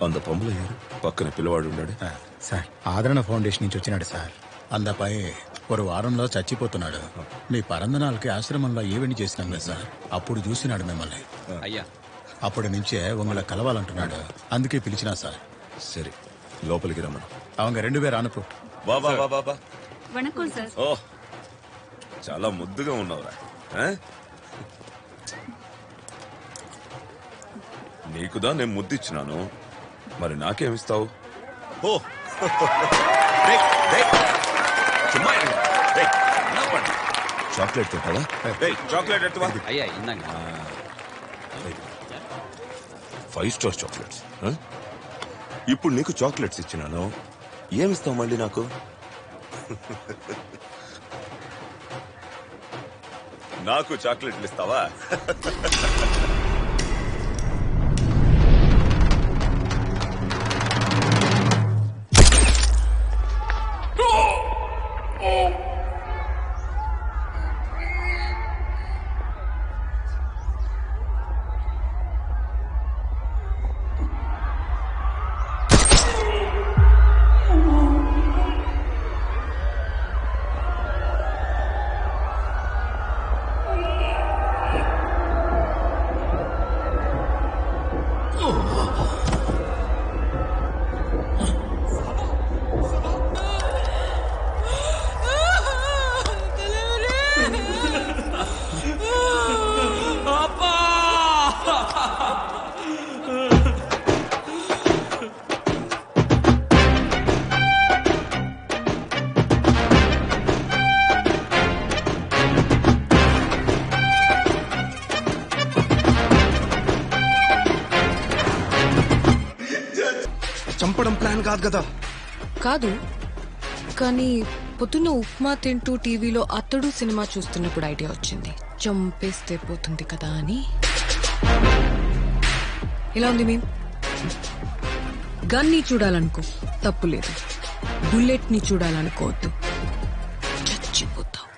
அந்த பொம்பளை யாரு? పక్కన పిల్లవాడు ఉన్నాడు. సార్ ఆదరణ ఫౌండేషన్ నుంచి వచ్చినాడు సార్. అందపై ఒక వారంలో చచ్చిపోతున్నాడు. మీ పరందనాలకి ఆశ్రమంలో ఈవెంట్ చేసినాం కదా సార్, అప్పుడు చూసినాడు మిమ్మల్ని. అయ్యా అప్పటి నుంచే ఉங்களை కలవాలంటున్నాడు, అందుకే పిలిచినా సార్. సరే లోపలికి రమ్మను. அவங்க 2 பேர் அனுப்பு. బాబా బాబా. వణకం సార్. ఓ చాలా ముద్దుగా ఉన్నావురా. నీకుదా నేను ముద్దిచ్చినాను, మరి నాకేమిస్తావు? ఓ చాక్లెట్ తింటావా? చాక్లెట్ ఎత్తువా. అయ్యా ఇందాక 5 స్టార్ చాక్లెట్స్. ఇప్పుడు నీకు చాక్లెట్స్ ఇచ్చినాను, ఏమిస్తావు మళ్ళీ నాకు? నాకు చాక్లెట్లు ఇస్తావా? చంపడం ప్లాన్ కాదు కదా? కాదు, కానీ పొద్దున్న ఉప్మా తింటూ టీవీలో అతడు సినిమా చూస్తున్నప్పుడు ఐడియా వచ్చింది, చంపేస్తే పోతుంది కదా అని. ఇలా ఉంది మేము గన్ ని చూడాలనుకో తప్పు లేదు, బుల్లెట్ ని చూడాలనుకోవద్దు, చచ్చిపోతావు.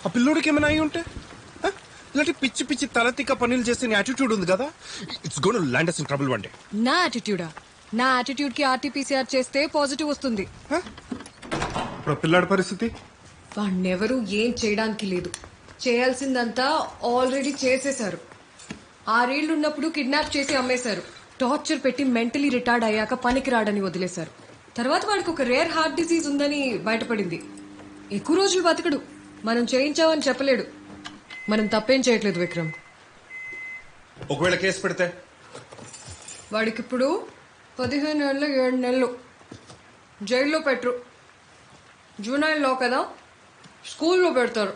ఆ పిల్లోడికి ఏమైనా అయి ఉంటే? ఇలాంటి పిచ్చి పిచ్చి తలతిక్క పనులు చేసే యాటిట్యూడ్ ఉంది కదా, it's gonna land us in trouble one day. నా యాటిట్యూడా? నా యాటిట్యూడ్ కి ఆర్టీపీసీఆర్ చేస్తే పాజిటివ్ వస్తుంది. ఇప్పుడు పిల్లాడి పరిస్థితి? వాణ్ణెవరూ ఏం చేయడానికి లేదు, చేయాల్సిందంతా ఆల్రెడీ చేసేశారు. 6 ఏళ్లు ఉన్నప్పుడు కిడ్నాప్ చేసి అమ్మేశారు, టార్చర్ పెట్టి మెంటలీ రిటార్డ్ అయ్యాక పనికి రాడని వదిలేశారు. తర్వాత వాడికి ఒక రేర్ హార్ట్ డిసీజ్ ఉందని బయటపడింది. ఎక్కువ రోజులు బతకడు, మనం చేయించామని చెప్పలేడు. మనం తప్పేం చేయట్లేదు విక్రమ్. ఒకవేళ కేసు పెడితే వాడికిప్పుడు 15 ఏళ్ళు 7 నెలలు జైల్లో పెట్టరు. జూనైల్ లో కదా, స్కూల్లో పెడతారు.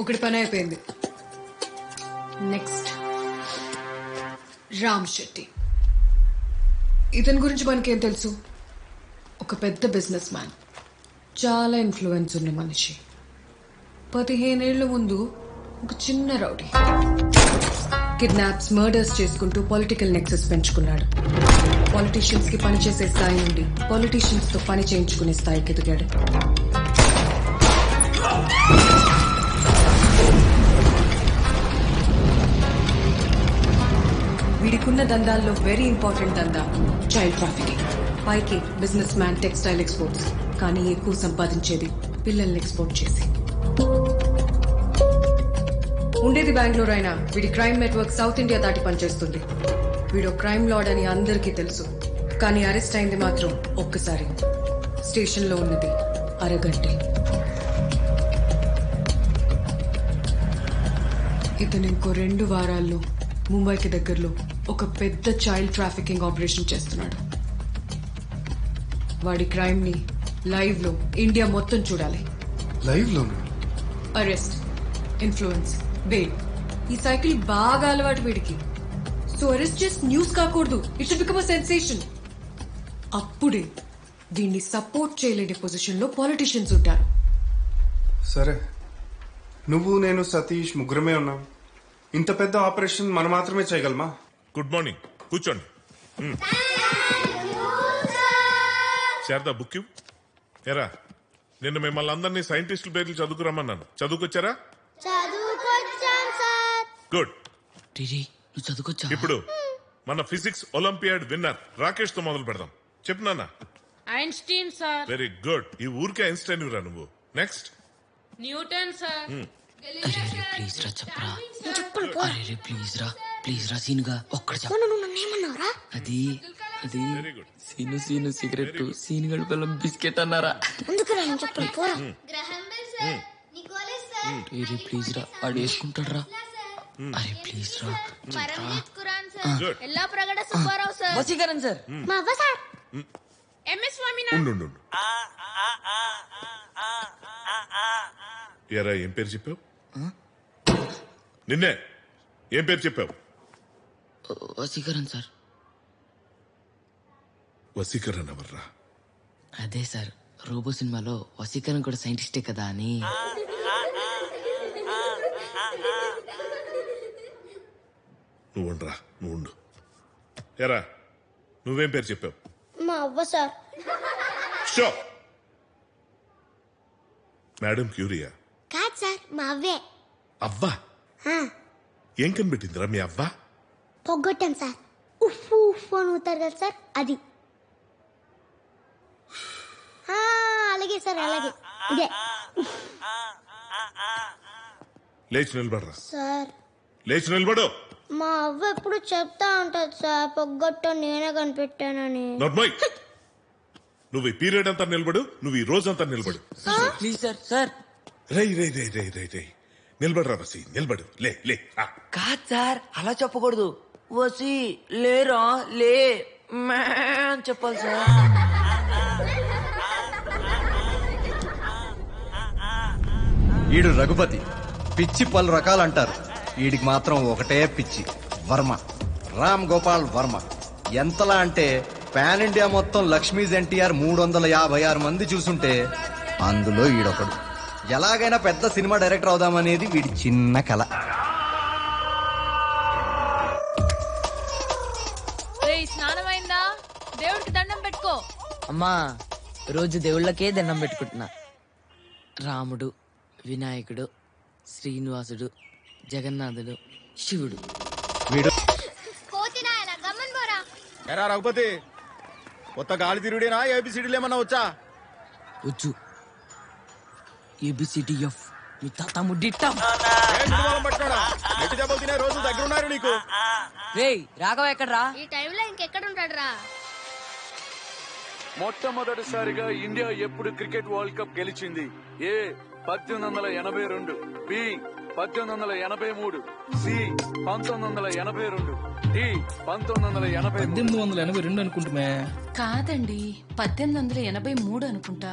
ఒకటి పని అయిపోయింది. నెక్స్ట్ రామ్ శెట్టి. ఇతని గురించి మనకేం తెలుసు? ఒక పెద్ద బిజినెస్ మ్యాన్, చాలా ఇన్ఫ్లుయెన్స్ ఉన్న మనిషి. 15 ఏళ్ల ముందు ఒక చిన్న రౌడీ కిడ్నాప్స్, మర్డర్స్ చేసుకుంటూ పొలిటికల్ నెక్సెస్ పెంచుకున్నాడు. పాలిటీషియన్స్ కి పనిచేసే స్థాయి నుండి పాలిటీషియన్స్ తో పని చేయించుకునే స్థాయికి ఎదిగాడు. వీడికున్న దందాల్లో వెరీ ఇంపార్టెంట్ దందా చైల్డ్ ట్రాఫికింగ్. పైకి బిజినెస్ మ్యాన్, టెక్స్టైల్ ఎక్స్పోర్ట్స్, కానీ ఎక్కువ సంపాదించేది పిల్లల్ని ఎక్స్పోర్ట్ చేసి. ఉండేది బెంగళూరు అయినా వీడి క్రైమ్ నెట్వర్క్ సౌత్ ఇండియా దాటి పనిచేస్తుంది. వీడు క్రైమ్ లార్డ్ అని అందరికీ తెలుసు, కానీ అరెస్ట్ అయింది మాత్రం ఒక్కసారి. స్టేషన్ లో ఉన్నది అరగంటే. ఇతను ఇంకో 2 వారాల్లో ముంబైకి దగ్గరలో ఒక పెద్ద చైల్డ్ ట్రాఫికింగ్ ఆపరేషన్ చేస్తున్నాడు. వాడి క్రైమ్ ని లైవ్ లో ఇండియా మొత్తం చూడాలి. లైవ్ లో అరెస్ట్, ఇన్ఫ్లుయెన్స్, బెయిల్, ఈ సైకిల్ బాగా అలవాటు వీడికి. సో అరెస్ట్ జస్ట్ న్యూస్ కాకూడదు, it should become a sensation. అప్పుడే దీన్ని సపోర్ట్ చేయలేని పొజిషన్ లో పాలిటిషియన్స్ ఉంటారు. సరే, నువ్వు నేను సతీష్ ముగ్గురమే ఉన్నాం. ఇంత పెద్ద ఆపరేషన్ మనం మాత్రమే చేయగలమా? గుడ్ మార్నింగ్, కూర్చోండి. శారదా బుక్ ఎరా నిన్న మిమ్మల్ని అందరినీ సైంటిస్టుల పేర్లు చదువుకురమ్మన్నాను. చదువుకొచ్చారా? చదువుకొచ్చాం సార్. గుడ్. టీజీ నువ్వు చదువుకొచ్చా? ఇప్పుడు మన ఫిజిక్స్ ఒలింపియాడ్ విన్నర్ రాకేష్ తో మొదలు పెడదాం. చెప్పు నాన్న. Einstein sir. Very good. ఈ ఊరికే ఐన్స్టైన్ రా నువ్వు. నెక్స్ట్. Newton sir. ప్లీజ్ రా చెప్పరా. అరే ప్లీజ్ రా సీనుగా ఒక్కడు చెప్ప. నువ్వు నన్నేమన్నావురా? అది అది వెరీ గుడ్. సీను సిగరెట్ సీను గడి బెల్లం బిస్కెట్ అన్నారా? ఎందుకురా నేను చెప్పను పోరా. ప్లీజ్ రా వాడు వేసుకుంటాడు రా. అరే ప్లీజ్ రా గుడ్. ఎల్లా ప్రగడ సుబ్బారావు సార్. వసీకరణ్ సార్. మా అవ్వ సార్. ఎంఎస్ స్వామినాథన్. ఉండు. ఎరా ఏం పేరు చెప్పావు? నిన్నే ఏం పేరు చెప్పావు? వసీకరణ్ సార్. వసీకరణ ఎవర్రా? అదే సార్ రోబో సినిమాలో వసీకరణ్ కూడా సైంటిస్టే కదా అని. నువ్వు ఉండరా, నువ్వు ఉండు. ఎరా నువ్వేం పేరు చెప్పావు? మా అవ్వ సార్. షో. మేడం క్యూరియా? కాదు సార్ మా అవ్వే. అవ్వా? ఏం కనిపెట్టిందిరా మీ అవ్వ? పొగ్గొట్టాం సార్. ఉఫ్ ఉఫ్ అని ఊతారు కదా సార్ అది. అలాగే సార్ అలాగే ఇదే. లేచి నిలబడరా. సార్ లేచి నిలబడు. మా అవ్వ ఎప్పుడు చెప్తా ఉంటది సార్ పొగ్గొట్టం నేనే కనిపెట్టానని. నోర్మోయ్. నువ్వు ఈ పీరియడ్ అంతా నిలబడు, నువ్వు ఈ రోజంతా నిలబడు. Please sir. సార్ రై నిలబడరా వసి, నిలబడు. లే ఆ. కాదు సార్ అలా చెప్పకూడదు. వసి లేరా లే మ్యా అని చెప్పాలి సార్. ఈడు రఘుపతి, పిచ్చి పలు రకాలు అంటారు, వీడికి మాత్రం ఒకటే పిచ్చి, వర్మ, రామ్ గోపాల్ వర్మ. ఎంతలా అంటే పాన్ ఇండియా మొత్తం లక్ష్మీస్ ఎన్టీఆర్ 356 మంది చూసుంటే అందులో ఈడొకడు. ఎలాగైనా పెద్ద సినిమా డైరెక్టర్ అవుదామనేది వీడి చిన్న కళ. స్నానమైందా? దేవుడికి దండం పెట్టుకో. అమ్మా రోజు దేవుళ్ళకే దండం పెట్టుకుంటున్నా. రాముడు, వినాయకుడు, శ్రీనివాసుడు, జగన్నాథుడు, శివుడు. వీడు ఎరా రఘుపతి, కొత్త గాలి తిరుగుడేనా? ఏబిసిడీలు ఏమన్నా వచ్చా? వచ్చు. ఏబిసిడిఎఫ్ మీ తాత ముడ్డిట్టం. రోజు దగ్గర ఉన్నారు నీకు. రేయ్ రాఘవ ఎక్కడ్రా? ఈ టైంలో ఇంకెక్కడ ఉంటాడు రా? మొట్టమొదటిసారిగా ఇండియా ఎప్పుడు క్రికెట్ వరల్డ్ కప్ గెలిచింది? ఏ 1882, బి 1883, సి 1982, డి 1983. 1882 అనుకుంటుమే. కాదండి 1883 అనుకుంటా.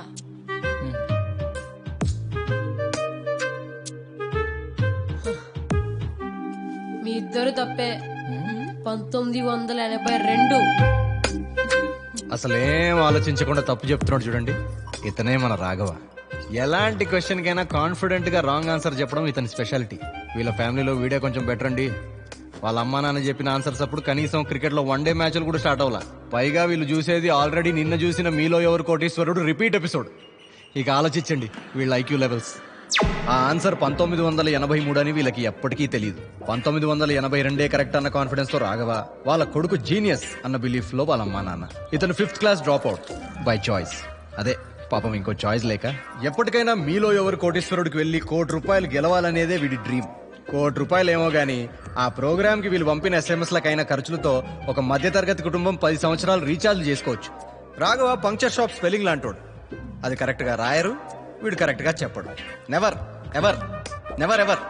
మీ ఇద్దరు తప్పే. 1982. అసలేం ఆలోచించకుండా తప్పు చెప్తున్నాడు చూడండి, ఇతనే మన రాఘవ. ఎలాంటి క్వశ్చన్ కైనా కాన్ఫిడెంట్ గా రాంగ్ ఆన్సర్ చెప్పడం ఇతని స్పెషాలిటీ. వీళ్ళ ఫ్యామిలీలో వీడే కొంచెం బెటర్ అండి. వాళ్ళ అమ్మా నాన్న చెప్పిన ఆన్సర్స్ అప్పుడు కనీసం క్రికెట్ లో 1 డే మ్యాచ్లు కూడా స్టార్ట్ అవ్వాల. పైగా వీళ్ళు చూసేది ఆల్రెడీ నిన్న చూసిన మీలో ఎవరు కోటీశ్వరుడు రిపీట్ ఎపిసోడ్. ఇక ఆలోచించండి వీళ్ళ ఐక్యూ లెవెల్స్. ఆ ఆన్సర్ 1983 అని వీళ్ళకి ఎప్పటికీ తెలియదు. 1982 కరెక్ట్ అన్న కాన్ఫిడెన్స్ తో రాఘవ వాళ్ళ కొడుకు జీనియస్ అన్న బిలీఫ్ లో వాళ్ళ అమ్మా నాన్న. ఇతను 5th class drop out by choice. అదే పాపం ఇంకో చాయిస్ లేక ఎప్పటికైనా మీలో ఎవరు కోటీశ్వరుడికి వెళ్లి ₹1 కోటి గెలవాలనేదే వీడి డ్రీమ్. ₹1 కోటి ఏమో గానీ ఆ ప్రోగ్రామ్ కి వీళ్ళు పంపిన SMS లకైన ఖర్చులతో ఒక మధ్యతరగతి కుటుంబం 10 సంవత్సరాలు రీఛార్జ్ చేసుకోవచ్చు. రాఘవ పంక్చర్ షాప్ స్పెల్లింగ్ లాంటోడు. అది కరెక్ట్ గా రాయరు, వీడు కరెక్ట్ గా చెప్పడు. Never ever never ever.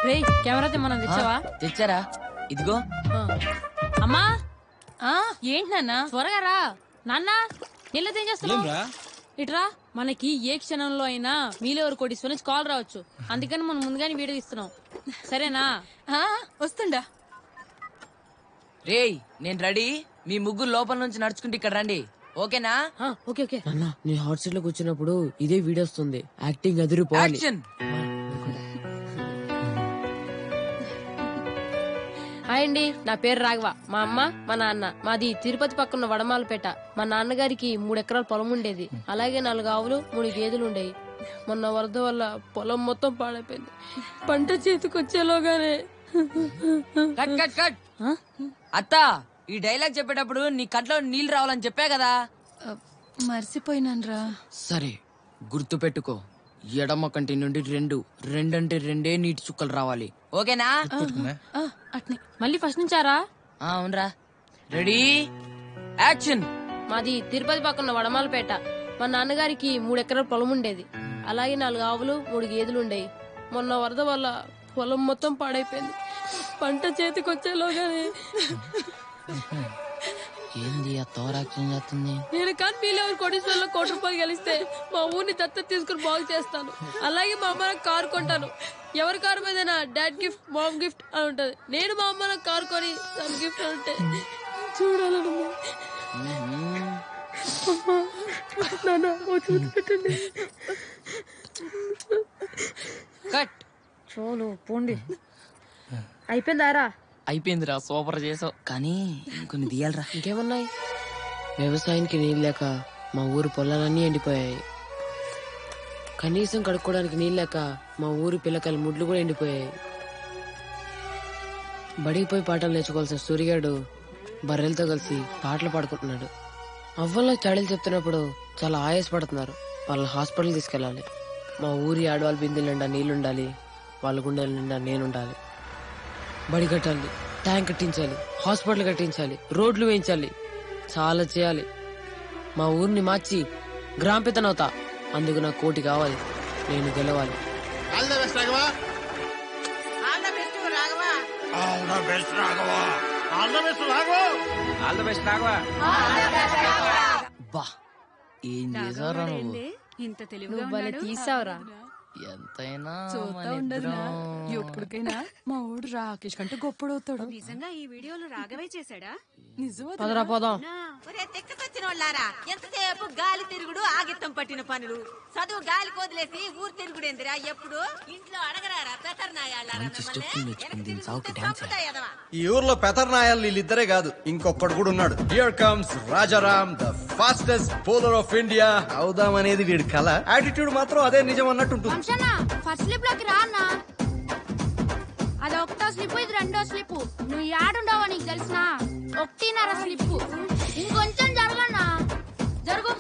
రేయ్ కెమెరా తెమ్మన్నా తెచ్చావా? తెచ్చారా? ఇదిగో. అమ్మా ఏంటి నాన్న త్వరగా రా. నాన్న నీళ్ళతో ఏం చేస్తున్నావు? ఇట్రా. మనకి ఏ క్షణంలో అయినా మీలో ఎవరు కోటీశ్వరు నుంచి కాల్ రావచ్చు. అందుకని మనం ముందుగానే వీడియో తీస్తున్నాం. సరేనా? వస్తుండా. రేయ్ నేను రెడీ. మీ ముగ్గురు లోపల నుంచి నడుచుకుంటే ఇక్కడ రండి. ఓకేనా? Okay okay. అన్న నీ హాట్ సీట్ లో కూర్చున్నప్పుడు ఇదే వీడియో వస్తుంది. యాక్టింగ్ అదిరిపోవాలి. హాయ్ అండి, నా పేరు రాఘవ. మా అమ్మ మా నాన్న మాది తిరుపతి పక్కన వడమాలపేట. మా నాన్నగారికి 3 ఎకరాల పొలం ఉండేది. అలాగే 4 ఆవులు 3 గేదెలు ఉండేవి. మొన్న వరద వల్ల పొలం మొత్తం పాడైపోయింది. పంట చేతికి వచ్చేలోగానే కట్ కట్ కట్ అత్త, ఈ డైలాగ్ చెప్పేటప్పుడు నీ కంట్లో నీళ్లు రావాలని చెప్పా కదా. మర్చిపోయినాన్రా. సరే గుర్తు పెట్టుకో, ఎడమ కంటి నుండి 2 అంటే 2 నీటి చుక్కలు రావాలి. ఓకేనా? అట్నే మళ్ళీ ఫస్ట్ నుంచారా? అవునరా. Ready action. మాది తిరుపతి పక్కన వడమాలపేట. మా నాన్నగారికి 3 ఎకరాల పొలం ఉండేది. అలాగే 4 ఆవులు 3 గేదెలు ఉండేవి. మొన్న వరద వల్ల పొలం మొత్తం పాడైపోయింది. పంట చేతికి వచ్చేలోగానే ఏంది ఆ తోరాక్షన్ చేస్తుంది? నేను కానీ మీరెవరు కోటీశ్వరంలో ₹1 గెలిస్తే మా ఊరిని దత్తత తీసుకుని బాగు చేస్తాను. అలాగే మా అమ్మ నాకు కారు కొంటాను. ఎవరి కారు మీద డాడ్ గిఫ్ట్ మామ్ గిఫ్ట్ అని ఉంటది. నేను మా అమ్మ నాకు కారు కొని సమ్ గిఫ్ట్ అంటే చూడాలను. కట్. చోలు పోండి. అయిపోయిందారా? అయిపోయిందిరా, సూపర్ చేసావు. కానీ ఇంకొన్ని తీయాలరా. ఇంకేమన్నాయి? వ్యవసాయానికి నీళ్ళు లేక మా ఊరు పొలాలన్నీ ఎండిపోయాయి. కనీసం కడుక్కోవడానికి నీళ్ళు లేక మా ఊరి పిల్లకాయల ముడ్లు కూడా ఎండిపోయాయి. బడికి పోయి పాటలు నేర్చుకోవాల్సిన సూర్యగాడు బర్రెలతో కలిసి పాటలు పాడుకుంటున్నాడు. అవ్వల్లో చాడీలు చెప్తున్నప్పుడు చాలా ఆయాసపడుతున్నారు. వాళ్ళని హాస్పిటల్ తీసుకెళ్ళాలి. మా ఊరి ఆడవాళ్ళ బిందెల నిండా నీళ్లుండాలి, వాళ్ళ గుండెల నిండా నేనుండాలి. బడి కట్టాలి, ట్యాంక్ కట్టించాలి, హాస్పిటల్ కట్టించాలి, రోడ్లు వేయించాలి, చాలా చేయాలి. మా ఊరిని మార్చి గ్రామ పెద్దనవుతా. అందుకు నాకు 1 కోటి కావాలి. నేను గెలవాలి. బా, ఏం చేసావురా నువ్వు? ఇంత తెలివి తీసావురా. ఎంతైనా ఎప్పటికైనా మా ఊడు రాకేష్ కంటే గొప్పడవుతాడు. నిజంగా ఈ వీడియోలు రాఘవే చేశాడా? పదరా పోదాం. తెక్కకొచ్చిన వాళ్ళారా, ఎంతసేపు గాలి తిరుగుడు ఆగిత్తం పట్టిన పనులు. చదువు గాలి కొదిలేసి ఊరు తిరుగుడేందిరా? ఎప్పుడు ఇంట్లో అడగరారా పెతర్నాయాళ్ళారా? ఈ ఊర్లో పెతర్నాయాలు వీళ్ళిద్దరే కాదు, ఇంకొకడు కూడా ఉన్నాడు. Here comes Rajaram, the fastest bowler of India. అవుదాం అనేది వీడి కళ. యాటిట్యూడ్ మాత్రం అదే నిజం అన్నట్టు ఉంటుంది. ఫస్ట్ స్లిప్ లోకి రా అన్న. అది 1వ స్లిప్, ఇది 2వ స్లిప్. నువ్వు యాడుండవో నీకు తెలిసిన 1.5 స్లిప్. ఇంకొంచెం జరగన్నా. జరుగు.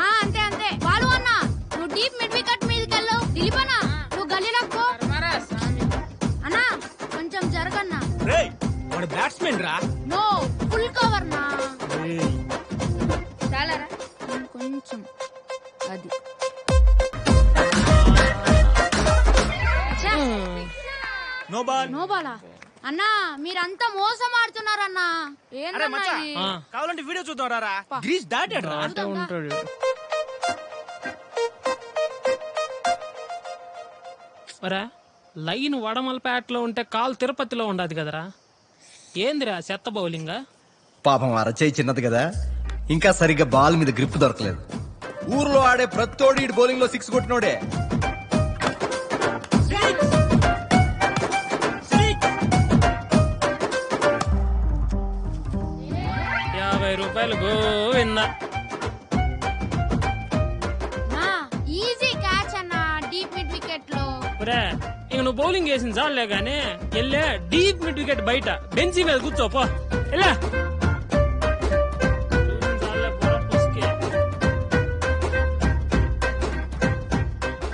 అంతే అంతే. వాళ్ళు అన్న నువ్వు డీప్ మిడ్ వికెట్ మీదకి వెళ్ళు. దిలీపన్నా నువ్వు గల్లీలోకి పో. అన్నా కొంచెం జరగన్నా. బ్యాట్స్మెన్ రా. నో, ఫుల్ కవర్ నా. చాలరా కొంచెం. అది నో బాలా. అన్నా మీరంతా మోసం ఆడుతున్నారన్నా. ఏంటన్నా ఇది? కావాలంటే వీడియో చూద్దాం రా. గ్రీస్ దాటాడు రా. లైన్ వడమలపేటలో ఉంటే కాలు తిరుపతిలో ఉండదు కదరా. ఏందిరా చెత్త బౌలింగ్? పాపం అరచేయి చిన్నది కదా, ఇంకా సరిగ్గా బాల్ మీద గ్రిప్ దొరకలేదు. ఊర్లో ఆడే ప్రతోడి బౌలింగ్ లో 6 కొట్టినోడే. ₹50 గోవిందా. ఈజీ క్యాచ్ అన్నా డీప్ మిడ్ వికెట్ లో. ఇంక నువ్వు బౌలింగ్ వేసింది చాలే గానీ వెళ్ళే డీప్ మిడ్ వికెట్ బయట బెంచీ మీద కూర్చోపో. వెళ్ళా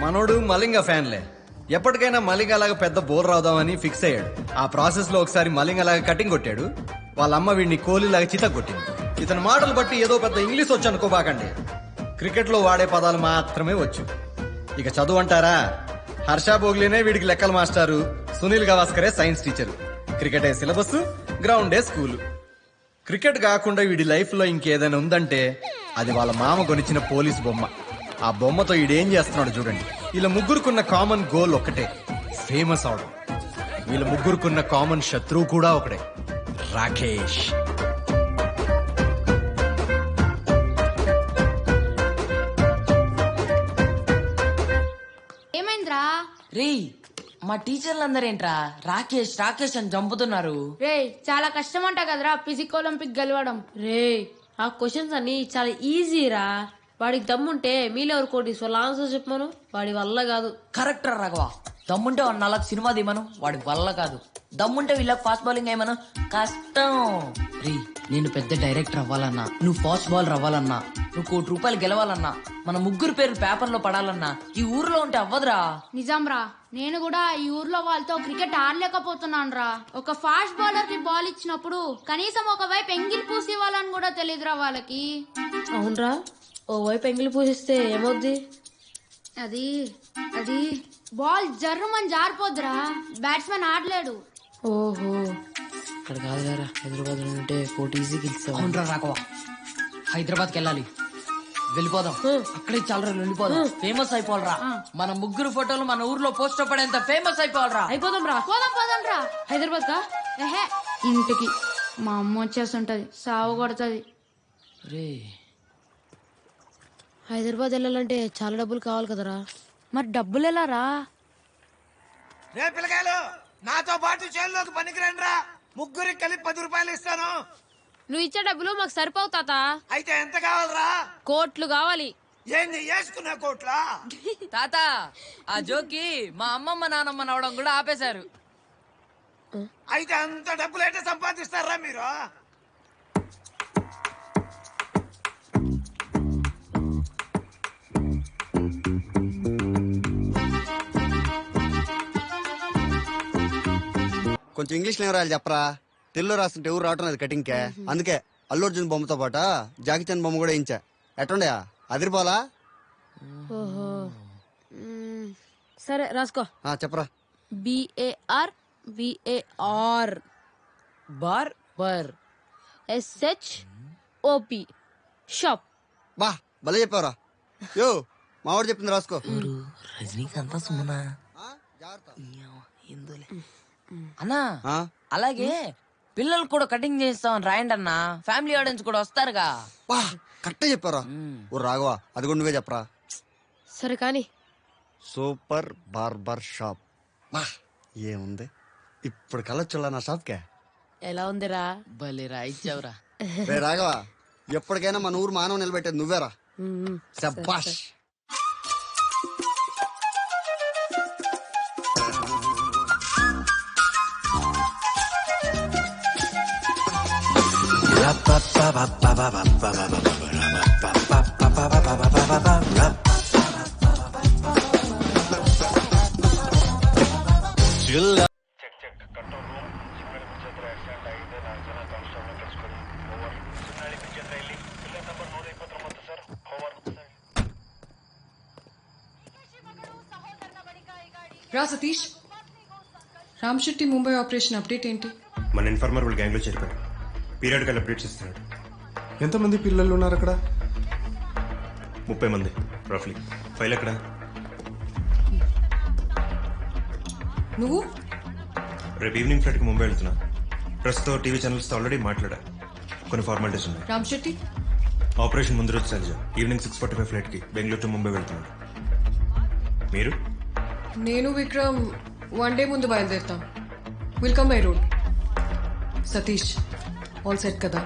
మనోడు మలింగ ఫ్యాన్లే. ఎప్పటికైనా మలింగ అలాగా పెద్ద బౌలర్ అవుదామని ఫిక్స్ అయ్యాడు. ఆ ప్రాసెస్ లో ఒకసారి మలింగ అలాగా కటింగ్ కొట్టాడు. వాళ్ళ అమ్మ వీడిని కోహ్లీలాగా చిత కొట్టింది. ఇతని మాటలు బట్టి ఏదో పెద్ద ఇంగ్లీష్ వచ్చు అనుకోబాకండి. క్రికెట్ లో వాడే పదాలు మాత్రమే వచ్చు. ఇక చదువు అంటారా, హర్ష భోగ్లీనే వీడికి లెక్కల మాస్టారు, సునీల్ గవాస్కరే సైన్స్ టీచరు. క్రికెటే సిలబస్, గ్రౌండే స్కూలు. క్రికెట్ కాకుండా వీడి లైఫ్ లో ఇంకేదైనా ఉందంటే అది వాళ్ళ మామ కొనిచ్చిన పోలీస్ బొమ్మ. ఆ బొమ్మతో వీడేం చేస్తున్నాడు చూడండి. వీళ్ళ ముగ్గురుకున్న కామన్ గోల్ ఒకటే, ఫేమస్ అవడం. వీళ్ళ ముగ్గురుకున్న కామన్ శత్రువు కూడా ఒకటే, రాకేష్. ఏమైందిరా? రే మా టీచర్లు అందరేంట్రా రాకేష్ రాకేష్ అని చంపుతున్నారు. రే చాలా కష్టం అంట కదరా ఫిజిక్ ఒలింపిక్ గెలవడం. రే ఆ క్వశ్చన్స్ అన్ని చాలా ఈజీ రా. వాడికి దమ్ముంటే మీలెవరు కోటీశ్వర్ల ఆన్సర్ చెప్పమను. వాడి వల్ల కాదు. కరెక్ట్ రా రాఘవ. దమ్ముంటే వాడు నాలుగు సినిమా తీమను. వాడి వల్ల కాదు. దమ్ముంటే వీళ్ళకి ఫాస్ట్ బౌలింగ్ ఏమను. కష్టం. రే నేను పెద్ద డైరెక్టర్ అవ్వాలన్నా, నువ్వు ఫాస్ట్ బౌలర్ అవ్వాలన్నా, నువ్వు ₹1,00,000 గెలవాలన్నా, మన ముగ్గురు పేర్లు పేపర్లో పడాలన్నా ఈ ఊర్లో ఉంటే అవ్వదురా. నిజం రా, నేను కూడా ఈ ఊర్లో వాళ్ళతో క్రికెట్ ఆడలేకపోతున్నాను రా. ఒక ఫాస్ట్ బౌలర్ కి బాల్ ఇచ్చినప్పుడు కనీసం ఒక వైపు ఎంగిల్ పూసి ఇవ్వాలని కూడా తెలియదురా వాళ్ళకి. అవునరా, ఓ వైపు ఎంగిలి పూసిస్తే ఏమవుద్ది? అది అది బాల్ జర్రమని జారిపోద్దురా, బ్యాట్స్మెన్ ఆడలేడు. ఓహో, ఇక్కడ కాదు గారా, హైదరాబాద్ లో ఉంటే 40 ఈజీ గెలిచావు. అవునరా రాఘవ, హైదరాబాద్కి వెళ్ళాలి. వెళ్ళిపోదాం. అక్కడే చాలా రోజులు వెళ్ళిపోదాం. ఫేమస్ అయిపోవాలరా. మన ముగ్గురు ఫోటోలు మన ఊర్లో పోస్టర్ పడేంత ఫేమస్ అయిపోవాలరా. అయిపోదాం రా. పోదాం రా. హైదరాబాద్ కా? ఎహే, ఇంటికి. మా అమ్మ వచ్చేస్తుంటది, సాగు కొడుతుంది. రే హైదరాబాద్ వెళ్ళాలంటే చాలా డబ్బులు కావాలి కదరా. మరి డబ్బులు ఎలా రా? రే పిల్లకాయలు, నాతో పాటు చేనులోకి పనికిరండి రా. ముగ్గురికి కలిపి ₹10 ఇస్తాను. నువ్వు ఇచ్చే డబ్బులు మాకు సరిపోవు తాత. అయితే ఎంత కావాలరా? కోట్లు కావాలి. ఏంది వేసుకున్న కోట్లా? తాత, ఆ జోకి మా అమ్మమ్మ నానమ్మ నవ్వడం కూడా ఆపేశారు. అయితే అంత డబ్బులు అయితే సంపాదిస్తారా మీరు? కొంచెం ఇంగ్లీష్ లో రాయాలి చెప్పరా. తెలుగులో రాస్తుంటే ఎవరు రావటం లేదు కటింగ్కే. అందుకే అల్లు అర్జున్ బొమ్మతో పాటు జాకీ చాన్ బొమ్మ కూడా వేయించా. ఎట్టుండయా అదిరిపోలా? ఓహో, సరే రాసుకో. చెప్పరా. BAR బార్ బర్ SHOP షాప్. బా భలే చెప్పావరా. యో మావాడు చెప్పింది రాసుకో. రజనీకాంత్ సుమనా అన్నా. అలాగే పిల్లలు కూడా కటింగ్ చేస్తామని రాయండి అన్నా. ఫ్యామిలీ ఆడియన్స్ కూడా వస్తారుగా. బా కరెక్టే చెప్పారా. ఓ రాఘవా, అది కూడా నువ్వే చెప్పరా. సరే కానీ. Super barber shop. బా ఏముంది, ఇప్పుడు కలొచ్చులా నా షాప్కే. ఎలా ఉందిరా? భలేరా ఇచ్చావురా. రే రాఘవా, ఎప్పటికైనా మన ఊరు మానవ నిలబెట్టేది నువ్వేరా. శభాష్. రా సతీష్, రామ్ శెట్టి ముంబై ఆపరేషన్ అప్డేట్ ఏంటి? మన ఇన్ఫార్మర్ వాళ్ళు గ్యాంగ్ లో చేరిపోయారు. పీరియడికల్ అప్డేట్స్ ఇస్తున్నాడు. ఎంతమంది పిల్లలు ఉన్నారు అక్కడ? 30 మంది రఫ్లీ. ఫైల్ ఎక్కడ? నువ్వు రేపు ఈవినింగ్ ఫ్లైట్ కి ముంబై వెళ్తున్నా. ప్రెస్ తో టీవీ ఛానల్స్ తో ఆల్రెడీ మాట్లాడా. కొన్ని ఫార్మాలిటీస్ ఉన్నాయి. రామ్ శెట్టి ఆపరేషన్ ముందు రోజు సరిజ ఈవినింగ్ 6:45 ఫ్లైట్ కి బెంగళూరు టు ముంబై వెళ్తున్నాడు. మీరు? నేను విక్రమ్ 1 డే ముందు బయలుదేరుతాం. Welcome by road. Satish all set కదా?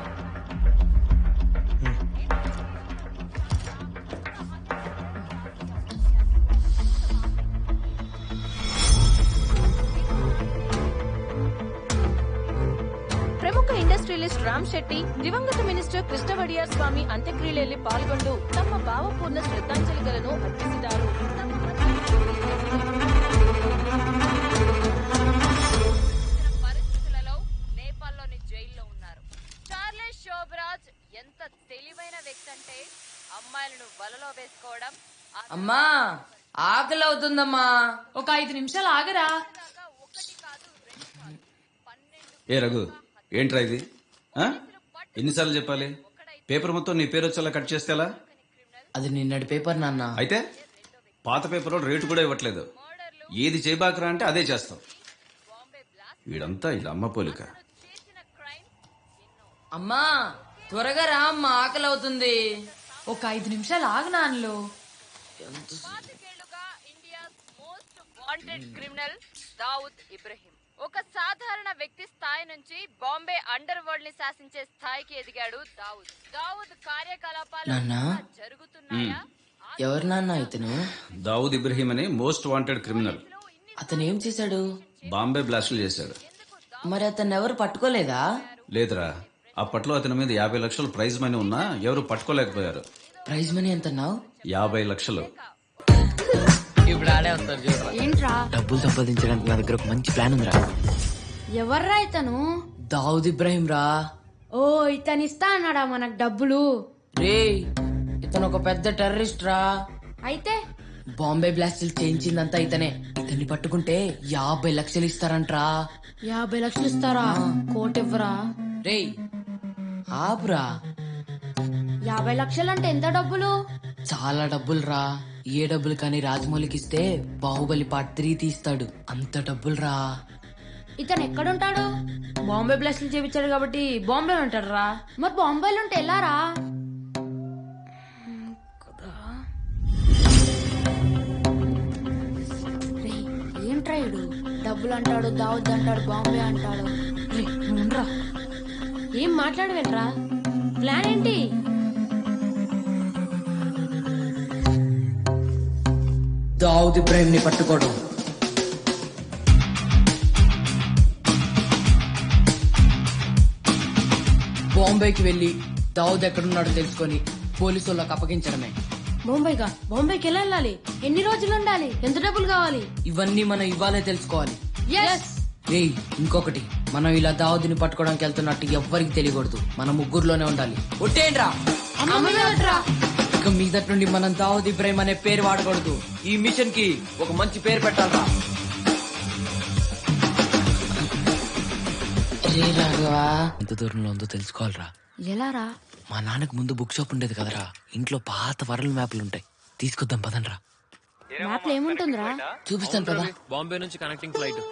ప్రముఖ ఇండస్ట్రియలిస్ట్ రామ్ శెట్టి దివంగత మినిస్టర్ కృష్ణవడియార్ స్వామి అంత్యక్రియలెల్లి పాల్గొంటూ తమ భావపూర్ణ శ్రద్ధాంజలిలను అర్పిస్తారు. పరిస్థితులలో నేపాల్లోని జైల్లో ఉన్నారు. చార్లెస్ శోభరాజ్ ఎంత తెలివైన వ్యక్తి అంటే అమ్మాయిలను వలలో వేసుకోవడం. అమ్మా ఆకలి అవుతుందమ్మా. ఒక 5 నిమిషాలు ఆగరా. ఏ రఘు, ఏంట్రా ఇది? ఎన్నిసార్లు చెప్పాలి? పేపర్ మొత్తం నీ పేరు వచ్చేలా కట్ చేస్తేలా? అది నిన్నటి పేపర్ నాన్న. అయితే పాత పేపర్ రేటు కూడా ఇవ్వట్లేదు. ఏది చేయబాకరా అంటే అదే చేస్తాం. వీడంతా ఇలా అమ్మ పోలిక. అమ్మా త్వరగా రా అమ్మా, ఆకలి అవుతుంది. ఒక 5 నిమిషాలు ఆగు నాన్నలో. వాంటెడ్ క్రిమినల్ దావుద్ ఇబ్రహీం ఒక సాధారణ వ్యక్తి స్థాయి నుంచి బాంబే అండర్ వరల్డ్ ని శాసించే స్థాయికి ఎదిగాడు దావుద్ కార్యకలాపాలు జరుగుతున్నాయా? ఎవరు నాన్న ఇతను? దావుద్ ఇబ్రహీం అనే మోస్ట్ వాంటెడ్ క్రిమినల్. అతను ఏం చేశాడు? బాంబే బ్లాస్టులు చేశాడు. మరి అతను ఎవరు పట్టుకోలేదా? లేదురా, అప్పట్లో అతని మీద 50 లక్షలు ప్రైజ్ మనీ ఉన్నా ఎవరు పట్టుకోలేకపోయారు. Prize money ఎంతన్నావు? 50 లక్షలు. ఇప్పుడు ఆడే వస్తారు చూడరా. ఏంట్రా? డబ్బులు సంపాదించడానికి నా దగ్గర ఒక మంచి ప్లాన్ ఉందిరా. ఎవర్రా ఇతను? దావుద్ ఇబ్రహీం రా. ఓ ఇతను ఇస్తా అన్నాడా మనకు డబ్బులు? రే ఇతను ఒక పెద్ద టెర్రరిస్ట్ రా. అయితే బాంబే బ్లాస్టులు చేయించిందంతా ఇతనే. ఇతన్ని పట్టుకుంటే 50 లక్షలు ఇస్తారంట్రా. 50 లక్షలు ఇస్తారా? కోటి ఇవ్వరా? రే ఆపురా. 50 లక్షలు అంటే ఎంత డబ్బులు? చాలా డబ్బులు రా. ఏ డబ్బులు కానీ రాజమౌళికి ఇస్తే బాహుబలి పార్ట్ 3 తీస్తాడు. అంత డబ్బులు రా. ఇతను ఎక్కడుంటాడు? బాంబే బ్లాస్ట్లు చేపించాడు కాబట్టి బాంబే ఉంటాడు రా. మరి బాంబేలో ఉంటే ఎలా రా? ఏంట్రా ఇడు? డబ్బులు అంటాడు, దావత్ అంటాడు, బాంబే అంటాడు. ఉండరా, ఏం మాట్లాడవేంట్రా? ప్లాన్ ఏంటి? దావుద్ ఇబ్రహీం ని పట్టుకోవడం. బాంబేకి వెళ్లి దావుద్ ఎక్కడున్నాడో తెలుసుకొని పోలీసు వాళ్ళకి అప్పగించడమే. బాంబేకి ఎలా వెళ్ళాలి? ఎన్ని రోజులు ఉండాలి? ఎంత డబ్బులు కావాలి? ఇవన్నీ మనం ఇవ్వాలే తెలుసుకోవాలి. Yes. ఏయ్ ఇంకొకటి, మనం ఇలా దావుద్ని పట్టుకోవడానికి వెళ్తున్నట్టు ఎవ్వరికి తెలియకూడదు. మనం ముగ్గురులోనే ఉండాలి. ఒట్టేండ్రా. ఇక మీదటి నుండి మనం దావుద్ ఇబ్రహీం అనే పేరు వాడకూడదు. ఈ మిషన్ కి ఒక మంచి పేరు పెట్టాలరా. రే రాఘవా, ఎంత దూరంలో ఉందో తెలుసుకోవాలరా. ఎలా రా? మా నాన్నకు ముందు బుక్ షాప్ ఉండేది కదరా. ఇంట్లో పాత వరల్డ్ మ్యాప్లు ఉంటాయి, తీసుకొద్దాం పదండ్రా. మ్యాప్లో ఏముంటుందిరా? చూపిస్తాను పదా. బాంబే నుంచి కనెక్టింగ్ ఫ్లైట్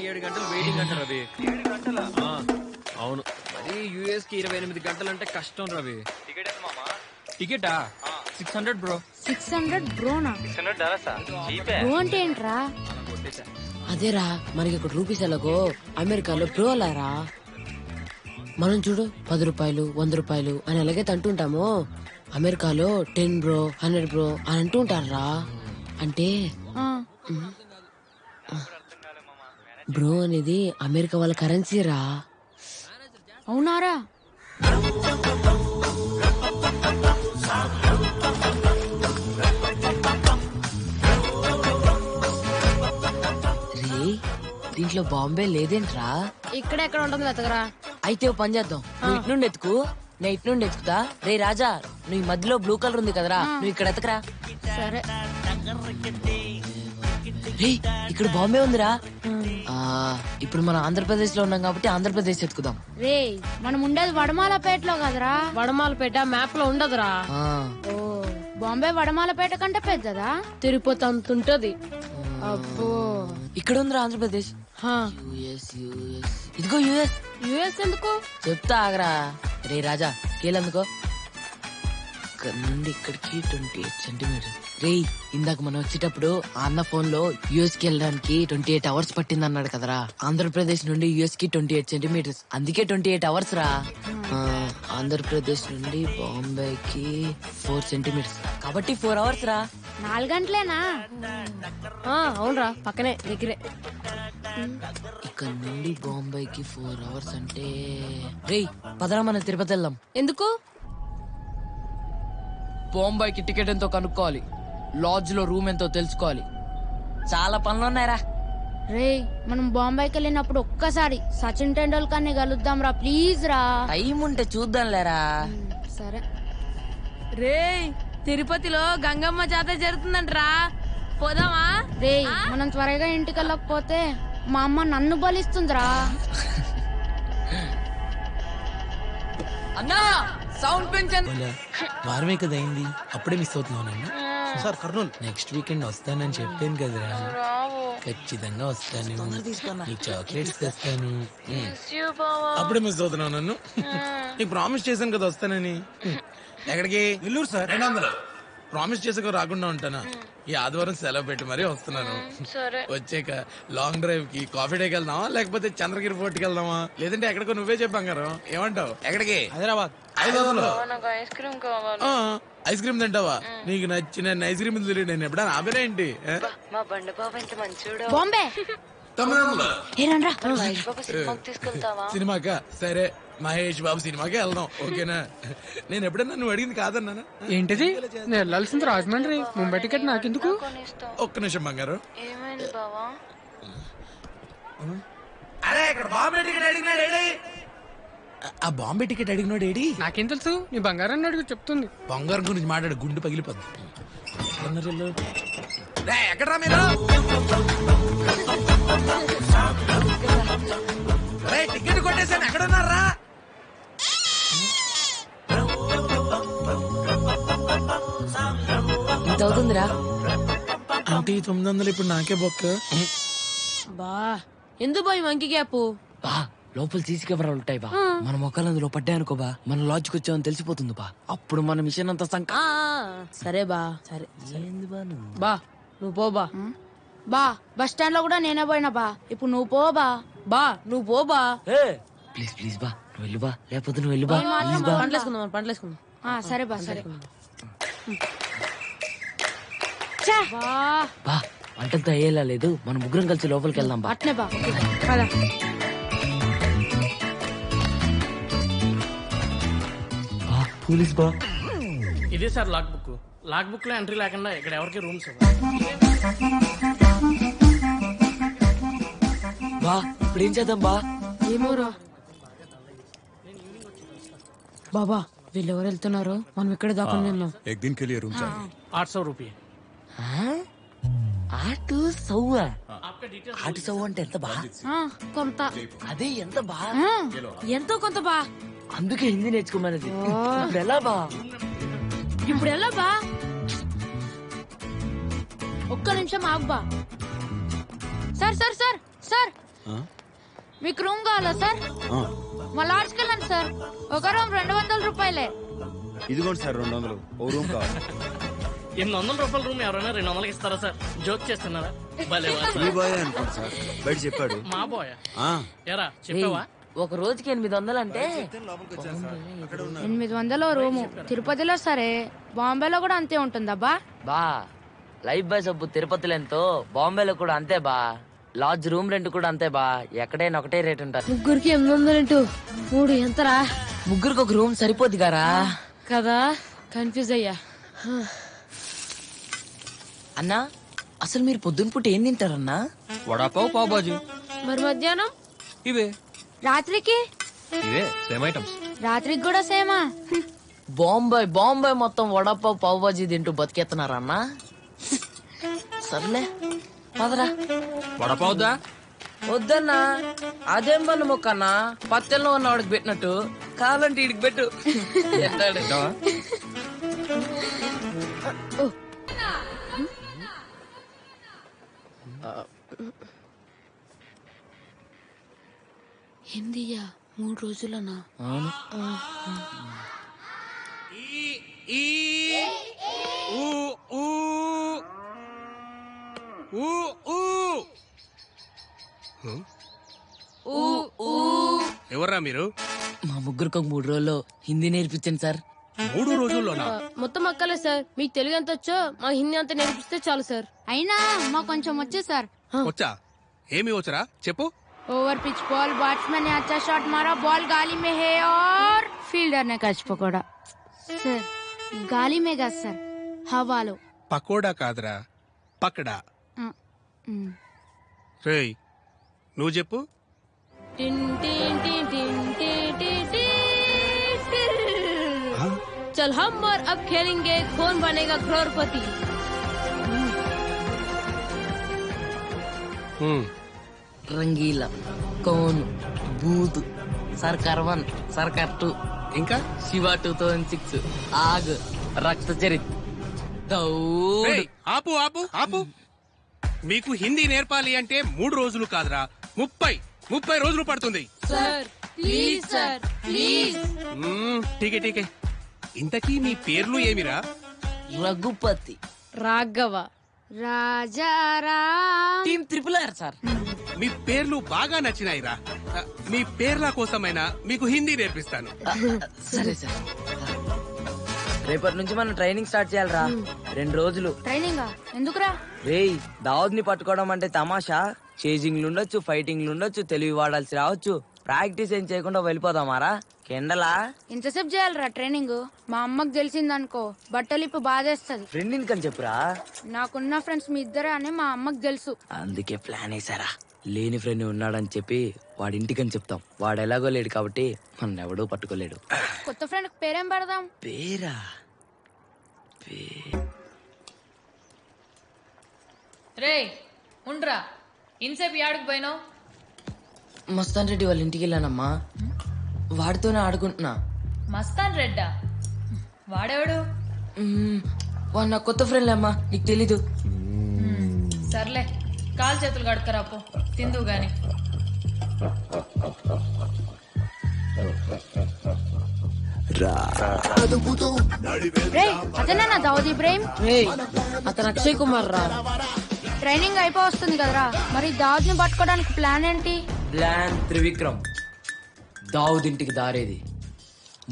7 గంటలు వెయిటింగ్ అంట రవి. అవును, మరి యూఎస్ కి 28 గంటలు అంటే కష్టం రవి. టికెటా 600 బ్రో. 600 బ్రోనా? బ్రో అంటే ఏంట్రా? అదేరా, మనకి ఇక్కడ రూపీస్ ఎలాగో అమెరికాలో బ్రో అలారా. మనం చూడు 10 రూపాయలు 100 రూపాయలు అని ఎలాగైతే అంటుంటామో, అమెరికాలో 10 బ్రో 100 బ్రో అని అంటూ ఉంటారా. అంటే బ్రో అనేది అమెరికా వాళ్ళ కరెన్సీ రా. అవునారా? రే దీంట్లో బాంబే లేదేంట్రా? ఇక్కడ ఎక్కడ ఉంటుంది వెతకరా. అయితే ఓ పని చేద్దాం, నువ్వు ఇటు నుండి ఎత్తుకు, నేను ఇటు నుండి ఎత్తుకుతా. రే రాజా, నువ్వు ఈ మధ్యలో బ్లూ కలర్ ఉంది కదరా, నువ్వు ఇక్కడ ఎత్తకరా. సరే. రే ఇక్కడ బాంబే ఉందిరా. ఇప్పుడు మనం ఆంధ్రప్రదేశ్ లో ఉన్నాం కాబట్టి ఆంధ్రప్రదేశ్ ఎత్తుకుదాం. రే మనం ఉండేది వడమాలపేటలో కదరా. వడమాలపేట మ్యాప్ లో ఉండదురా. ఓ బాంబే వడమాలపేట కంటే పెద్దదా? తిరుపతి అంతుంటది. అబ్బో, ఇక్కడ ఉందిరా ఆంధ్రప్రదేశ్. ఇదిగో యుఎస్. యుఎస్ ఎందుకు చెప్తా ఆగరా. రే రాజా స్కేల్ అందుకో. ఇక్కడ నుండి ఇక్కడికి 28 సెంటీమీటర్. రే ఇందాక మనం వచ్చేటప్పుడు ఆ అన్న ఫోన్ లో యుఎస్ కి వెళ్ళడానికి 28 అవర్స్ పట్టింది అన్నాడు కదరా. ఆంధ్రప్రదేశ్ నుండి యుఎస్ కి 28 సెంటీమీటర్స్, అందుకే 28 అవర్స్ రా. ఆంధ్రప్రదేశ్ నుండి బాంబేకి 4 సెంటీమీటర్స్, కాబట్టి 4 అవర్స్ రా. 4 గంటలేనా? అవునరా, పక్కనే దగ్గరే. ఇక్కడ నుండి బాంబేకి 4 అవర్స్ అంటే రే పదరా మనం తిరుపతి వెళ్దాం. ఎందుకు? బాంబేకి టికెట్ ఎంతో కనుక్కోవాలి, లాడ్జ్ లో రూమ్ ఎంతో తెలుసుకోవాలి, చాలా పనులు ఉన్నాయరా. రే మనం బాంబేకి వెళ్ళినప్పుడు ఒక్కసారి సచిన్ టెండూల్కర్ ని కలుద్దాం రా, ప్లీజ్ రా. టైం ఉంటే చూద్దాం లేరా. సరే. రే తిరుపతిలో గంగమ్మ జాతర జరుగుతుందంటరా, పోదామా? రే మనం త్వరగా ఇంటికి వెళ్ళకపోతే మా అమ్మ నన్ను బలిస్తుందిరా. అన్నా సౌండ్ పెంచండి. వారమే కదా అయింది, అప్పుడే మిస్ అవుతున్నాను. సార్ కర్నూలు నెక్స్ట్ వీకెండ్ వస్తానని చెప్పాను కదరా. ఖచ్చితంగా వస్తాను, నీకు చాక్లెట్స్ తెస్తాను. అప్పుడే మిస్ అవుతున్నావు నన్ను. నీకు ప్రామిస్ చేశాను కదా వస్తానని. ఎక్కడికి? నెల్లూరు సార్. 200. ప్రామిస్ చేసాక రాకుండా ఉంటానా? ఈ ఆదివారం సెలవు పెట్టి మరీ వస్తున్నాను. సరే. వచ్చాక లాంగ్ డ్రైవ్ కి కాఫీ డేకి వెళ్దామా, లేకపోతే చంద్రగిరి ఫోర్ట్ కి వెళ్దామా, లేదంటే ఎక్కడికో నువ్వే చెప్పంగారు. ఏమంటావు? ఎక్కడికి? హైదరాబాద్. నాకు ఐస్ క్రీమ్ కావాలి. ఐస్ క్రీమ్ తింటావా? నీకు నచ్చిన ఐస్ క్రీమ్ తిరిగి నేను ఎప్పుడైనా ఆపేనా ఏంటి? మా బండి బాబు ఎంత మంచివాడు. బాంబే మహేష్ బాబు సినిమాకి తీసుకెళ్తావా? సినిమాకా? సరే, మహేష్ బాబు సినిమాకే వెళ్దాం. ఓకేనా? నేను ఎప్పుడన్నా నువ్వు అడిగింది కాదన్నానా? ఏంటిది? నేను వెళ్ళాల్సింది రాజమండ్రి. ముంబై టికెట్ నాకెందుకు? ఒక్క నిమిషం బంగారు. ఏమైంది బావా? అరే ఇక్కడ బాంబే టికెట్ అడిగినాడు. ఆ బాంబే టికెట్ అడిగినాడు ఏడి? నాకేం తెలుసు? నీ బంగారాన్ని అడుగు చెప్తుంది. బంగారం గురించి మాట్లాడు, గుండు పగిలిపోద్ది. ఎక్కడరా మీరు? టికెట్ కొట్టేసాను, ఎక్కడున్నారా? ఎంత అవుతుందిరా? అంటే 900 ఇప్పుడు నాకే బొక్క. బా ఎందుకు పోయి మంకి గ్యాప్? బా లోపల సీసీ కెమెరాలు ఉంటాయి బా. మన మొక్కలు అందులో పడ్డాయనుకో బా, మన లాడ్జ్కి వచ్చామని తెలిసిపోతుంది బా. అప్పుడు మన మిషన్ అంతా సరే బా. సరే బా నువ్వు పో బా. బా బస్ స్టాండ్ లో కూడా నేనే పోయినా బా. ఇప్పుడు నువ్వు పో బా. బా నువ్వు పో బా. ప్లీజ్ ప్లీజ్ బా, నువ్వు వెళ్ళు బా. లేకపోతే నువ్వు వెళ్ళు బా. ప్లీజ్ బా. పంటలేసుకుందాం. సరే బా. సరే బా వంటంతా అయ్యేలా లేదు, మనం ముగ్గురం కలిసి లోపలికి వెళ్దాం బా. అట్నే బా. పద. పోలీస్ బా. ఇదే sir lock book. Lock book లో ఎంట్రీ లేకుండా ఇక్కడ ఎవరికి రూమ్స్ బా. ఇప్పుడు ఏం చేద్దాం బా? ఏమోరా బాబా, వీళ్ళెవరు వెళ్తున్నారు? మనం ఇక్కడ దాకా వెళ్దాం. एक दिन के लिए रूम चाहिए. 800 रुपये. ఆటు సవ్వ. ఆటు సవ్వ అంటే ఎంత బా? కొంత. అదే ఎంత బా? ఎంతో కొంత బా. అందుకే హిందీ నేర్చుకోమన్నది. ఇప్పుడు ఎలా బా? ఇప్పుడు ఎలా బా? ఒక్క నిమిషం ఆగు బా. సార్ సార్ సార్ సార్, మీకు రూమ్ కావాలా సార్? మా లాడ్జ్కి వెళ్ళండి సార్. ఒక రూమ్ 200 రూపాయలే. ఇదిగోండి సార్ 200. ఓ రూమ్ కావాలి. 800 రూపాయల రూమ్ ఎవరైనా 200కి ఇస్తారా సార్? జోక్ చేస్తున్నారా? మీ బాయ్ అనుకోండి సార్, బయట చెప్పాడు. మా బాయ్ ఎరా చెప్పావా? ఒక రోజుకి 800 అంటే 800 రూము. తిరుపతిలో సరే, బాంబేలో కూడా అంతే ఉంటుందబ్బా. బా లైఫ్ బాయ్ సబ్బు తిరుపతిలో ఎంతో, బాంబేలో కూడా అంతే బా. లాడ్జ్ రూమ్ రెంట్ కూడా అంతే బా. ఎక్కడైనా ఒకటే రేట్ ఉంటారు. ముగ్గురికి 800 3 ఎంతరా? ముగ్గురికి ఒక రూమ్ సరిపోద్ది గారా కదా. కన్ఫ్యూజ్ అయ్యా. అన్నా, అసలు మీరు పొద్దున పూట ఏం తింటారన్నా? వడాపావ్, పావ్ బాజీ. మరి మధ్యాహ్నం? ఇవే రాత్రికి? ఇవే సేమ్ ఐటమ్స్. రాత్రికి కూడా సేమా? బాంబే మొత్తం వడపావ్ పావ్ బాజీ తింటూ బతికేస్తున్నారా అన్నా? సర్లే పదరా. వడపావుదా? వద్దన్నా, అదేం పన్ను మొక్కన్నా. పత్తెల్లో ఉన్న వాడికి పెట్టినట్టు కావాలంటే ఇడికి పెట్టు. హిందీయా? 3 రోజులనా? అవును. ఎవర్రా మీరు? మా ముగ్గురికి ఒక 3 రోజుల్లో హిందీ నేర్పించండి సార్. 3 రోజుల్లోనా? మొత్తం అక్కలే సార్. మీకు తెలుగు ఎంత వచ్చో మా హిందీ అంతా నేర్పిస్తే చాలు సార్. అయినా మాకు కొంచెం వచ్చు సార్. వచ్చా? ఏమి వచ్చరా చెప్పు. ओवर पिच बॉल, बैट्समैन ने अच्छा शॉट मारा, बॉल गाली में है और फील्डर ने कैच पकड़ा. सर गाली में गा सर, हवालो. పకోడా కాదురా, పకడా. రేయ్ నువ్వు చెప్పు. Tin tin tin tin tin tin tin. चल हम और अब खेलेंगे कौन बनेगा करोड़पति. రంగీలా, కోను, బూత్, సర్కార్ 1, సర్కార్ 2, ఇంకా శివ 2006, ఆగ్, రక్త చరిత్, దౌడ్. ఆపు ఆపు ఆపు. మీకు హిందీ నేర్పాలి అంటే 3 రోజులు కాదురా, 30 రోజులు పడుతుంది. Sir please sir please. టీకే టీకే. ఇంతకీ మీ పేర్లు ఏమిరా? Raghupathi. Raghava. Rajaram. Team triple R sir. మీ పేర్లు బాగా నచ్చినాయిరా. మీ పేర్ల కోసమైనా మీకు హిందీ నేర్పిస్తాను. సరే సార్. రేపటి నుంచి మనం ట్రైనింగ్ స్టార్ట్ చేయాలరా. 2 రోజులు ట్రైనింగ్ ఎందుకురా? రేయ్, దావుద్ ని పట్టుకోవడం అంటే తమాషా. చేజింగ్లు ఉండొచ్చు, ఫైటింగ్లు ఉండొచ్చు, తెలివి వాడాల్సి రావచ్చు. ప్రాక్టీస్ ఏం చేయకుండా వెళ్ళిపోదామారా కెండలా? ఇంతసేపు చేయాలరా ట్రైనింగ్? మా అమ్మకి తెలిసిందనుకో బట్టలిప్పు బాధేస్తుంది. ఫ్రెండ్ ఇంకని చెప్పురా. నాకున్న ఫ్రెండ్స్ మీ ఇద్దరే అని మా అమ్మకి తెలుసు. అందుకే ప్లాన్ వేసారా. లేని ఫ్రెండ్ ఉన్నాడని చెప్పి వాడి ఇంటికని చెప్తాం. వాడు ఎలాగో లేడు కాబట్టి మన ఎవడూ పట్టుకోలేడు. కొత్త ఫ్రెండ్ పేరేం పెడదాం? పేరా? రే ఉండ్రా, ఇన్సేపు యాడికి పోయినావు? మస్తాన్ రెడ్డి వాళ్ళ ఇంటికి వెళ్ళానమ్మా. వాడితోనే ఆడుకుంటున్నా. మస్తాన్ రెడ్డా? వాడెవడు? వాడు నా కొత్త ఫ్రెండ్ అమ్మా, నీకు తెలీదు. సర్లే, కాలు చేతులు కడుక్కరాపో, తిందువు గాని. అతనేనా దావుద్ ఇబ్రాహిం? అతను అక్షయ్ కుమార్ రా. ట్రైనింగ్ అయిపోతుంది కదరా, మరి దావుద్ ని పట్టుకోవడానికి ప్లాన్ ఏంటి? ప్లాన్ త్రివిక్రమ్. దావుద్ ఇంటికి దారేది.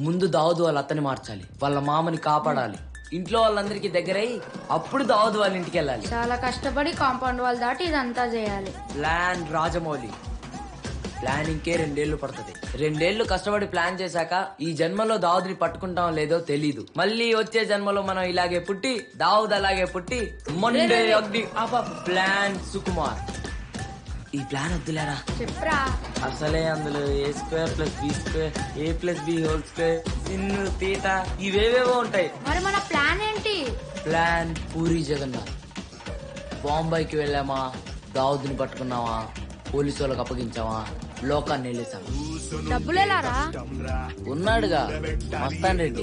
ముందు దావుద్ వాళ్ళ అత్తని మార్చాలి, వాళ్ళ మామని కాపాడాలి, ఇంట్లో వాళ్ళందరికీ దగ్గరై అప్పుడు దావుద్ వాళ్ళ ఇంటికి వెళ్ళాలి. చాలా కష్టపడి కాంపౌండ్ వాల్ దాటి ఇదంతా చేయాలి. ప్లాన్ రాజమౌళి. ప్లానింగ్ కే 2 ఏళ్లు పడుతుంది. 2 ఏళ్లు కష్టపడి ప్లాన్ చేశాక ఈ జన్మలో దావుద్ని పట్టుకుంటాం లేదో తెలీదు. మళ్ళీ వచ్చే జన్మలో మనం ఇలాగే పుట్టి దావుద్ అలాగే పుట్టి మొండే అగ్ని. ప్లాన్ సుకుమార్. ఈ ప్లాన్ వద్దులేరా. చెప్పరా. అసలే అందులో A² + B² A+B² సిన్ను తీట ఇవేవేవో ఉంటాయి. మరి మన ప్లాన్ ఏంటి? ప్లాన్ పూరి జగన్నాథ్. బాంబాయికి వెళ్ళామా, దావుద్ని పట్టుకున్నావా, పోలీసు వాళ్ళకి అప్పగించావా, లోకాన్ని వెళ్ళేసావా. డబ్బులేలారా? ఉన్నాడుగా మస్తాన్ రెడ్డి.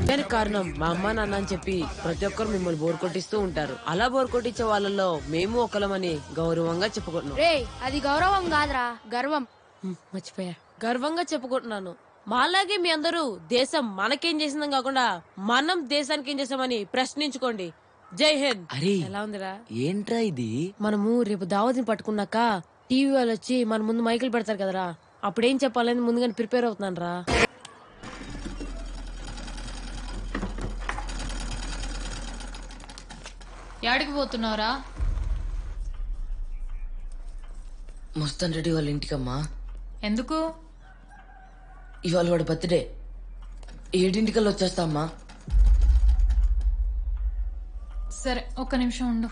దానికి కారణం మా అమ్మ నాన్న అని చెప్పి ప్రతి ఒక్కరు మిమ్మల్ని బోర్ కొట్టిస్తూ ఉంటారు. అలా బోర్ కొట్టించే వాళ్ళలో మేము ఒకలమని గౌరవంగా చెప్పుకుంటున్నాం. రే, అది గౌరవం కాదురా, గర్వం. మర్చిపోయా. గర్వంగా చెప్పుకుంటున్నాను. మాలాగే మీ అందరూ దేశం మనకేం చేసిందని కాకుండా మనం దేశానికి ఏం చేసామని ప్రశ్నించుకోండి. జై హింద్. అరే ఎలా ఉందిరా? ఏంట్రా ఇది? మనము రేపు దావతిని పట్టుకున్నాక టీవీ వాళ్ళు వచ్చి మన ముందు మైకులు పెడతారు కదరా, అప్పుడేం చెప్పాలని ముందుగానే ప్రిపేర్ అవుతున్నాను రా. యాడికి పోతున్నావురా? మస్తాన్ రెడ్డి వాళ్ళ ఇంటికమ్మా. ఎందుకు? ఇవాళ వాడి బర్త్డే. 7 వచ్చేస్తా అమ్మా. సరే, ఒక్క నిమిషం ఉండు.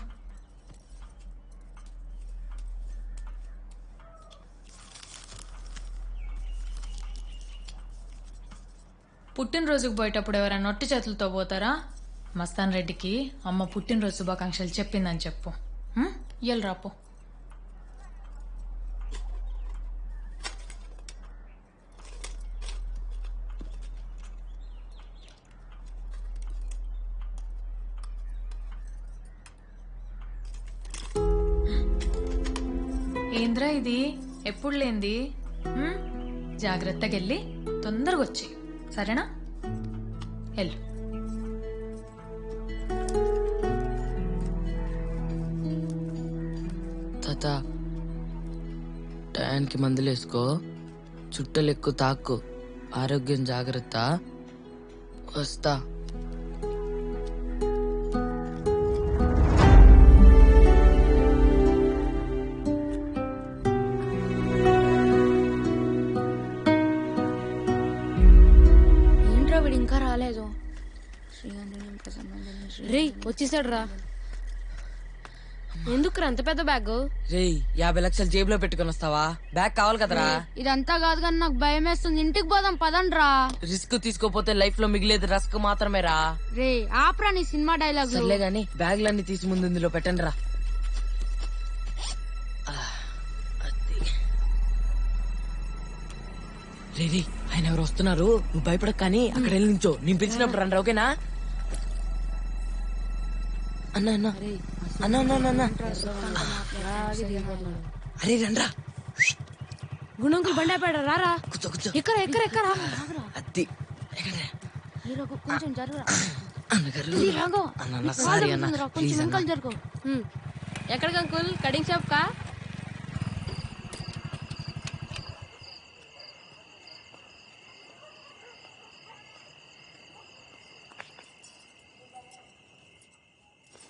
పుట్టినరోజుకు పోయేటప్పుడు ఎవరైనా నొట్టి చేతులతో పోతారా? మస్తాన్ రెడ్డికి అమ్మ పుట్టినరోజు శుభాకాంక్షలు చెప్పిందని చెప్పు. ఇయ్యాలి రాపో. ఏంద్రా ఇది ఎప్పుడు లేంది? జాగ్రత్తగా వెళ్ళి తొందరగా వచ్చి, సరేనా? వెళ్ళు. తాత, టయానికి మందులు వేసుకో, చుట్టలు ఎక్కువ తాక్కు, ఆరోగ్యం జాగ్రత్త. వస్తా. ఇంకా రాలేదు. రే వచ్చేసాడు రా. ఎందుకు అంత పెద్ద బ్యాగ్? రేయ్, 50 లక్షలు జేబులో పెట్టుకుని వస్తావా? బ్యాగ్ కావాలి కదరా. ఇదంతా కాదు కానీ నాకు భయం వేస్తుంది. ఇంటికి పోదాం పదండ్రా. రిస్క్ తీసుకోపోతే లైఫ్ లో మిగిలేదు రస్క్ మాత్రమే రా. రే ఆప్రా నీ సినిమా డైలాగ్. సర్లే గాని బ్యాగ్లన్నీ తీసి ముందు ఇందులో పెట్టండి రా. రే రే, ఆయన ఎవరు వస్తున్నారు, నువ్వు భయపడక కానీ అక్కడ వెళ్ళి నుంచో. నేను పిలిచినప్పుడు రండి, ఓకేనా? అన్నా అన్నా అన్నా అన్నా అన్నా అరే రండ్రా. గుణంకులు బండి ఆపాడు, రారా. కూర్చో కూర్చో. ఎక్కరా ఎక్కరా ఎక్కరా. అత్తి కొంచెం జరుగురా. ఇది రాగో. అన్న, కాలు సారీ అన్న, పడుతుందిరా, కొంచెం ప్లీజ్ అన్న. వెనకాల జరుగు. ఎక్కడికి అంకుల్? కటింగ్ షాప్ కా?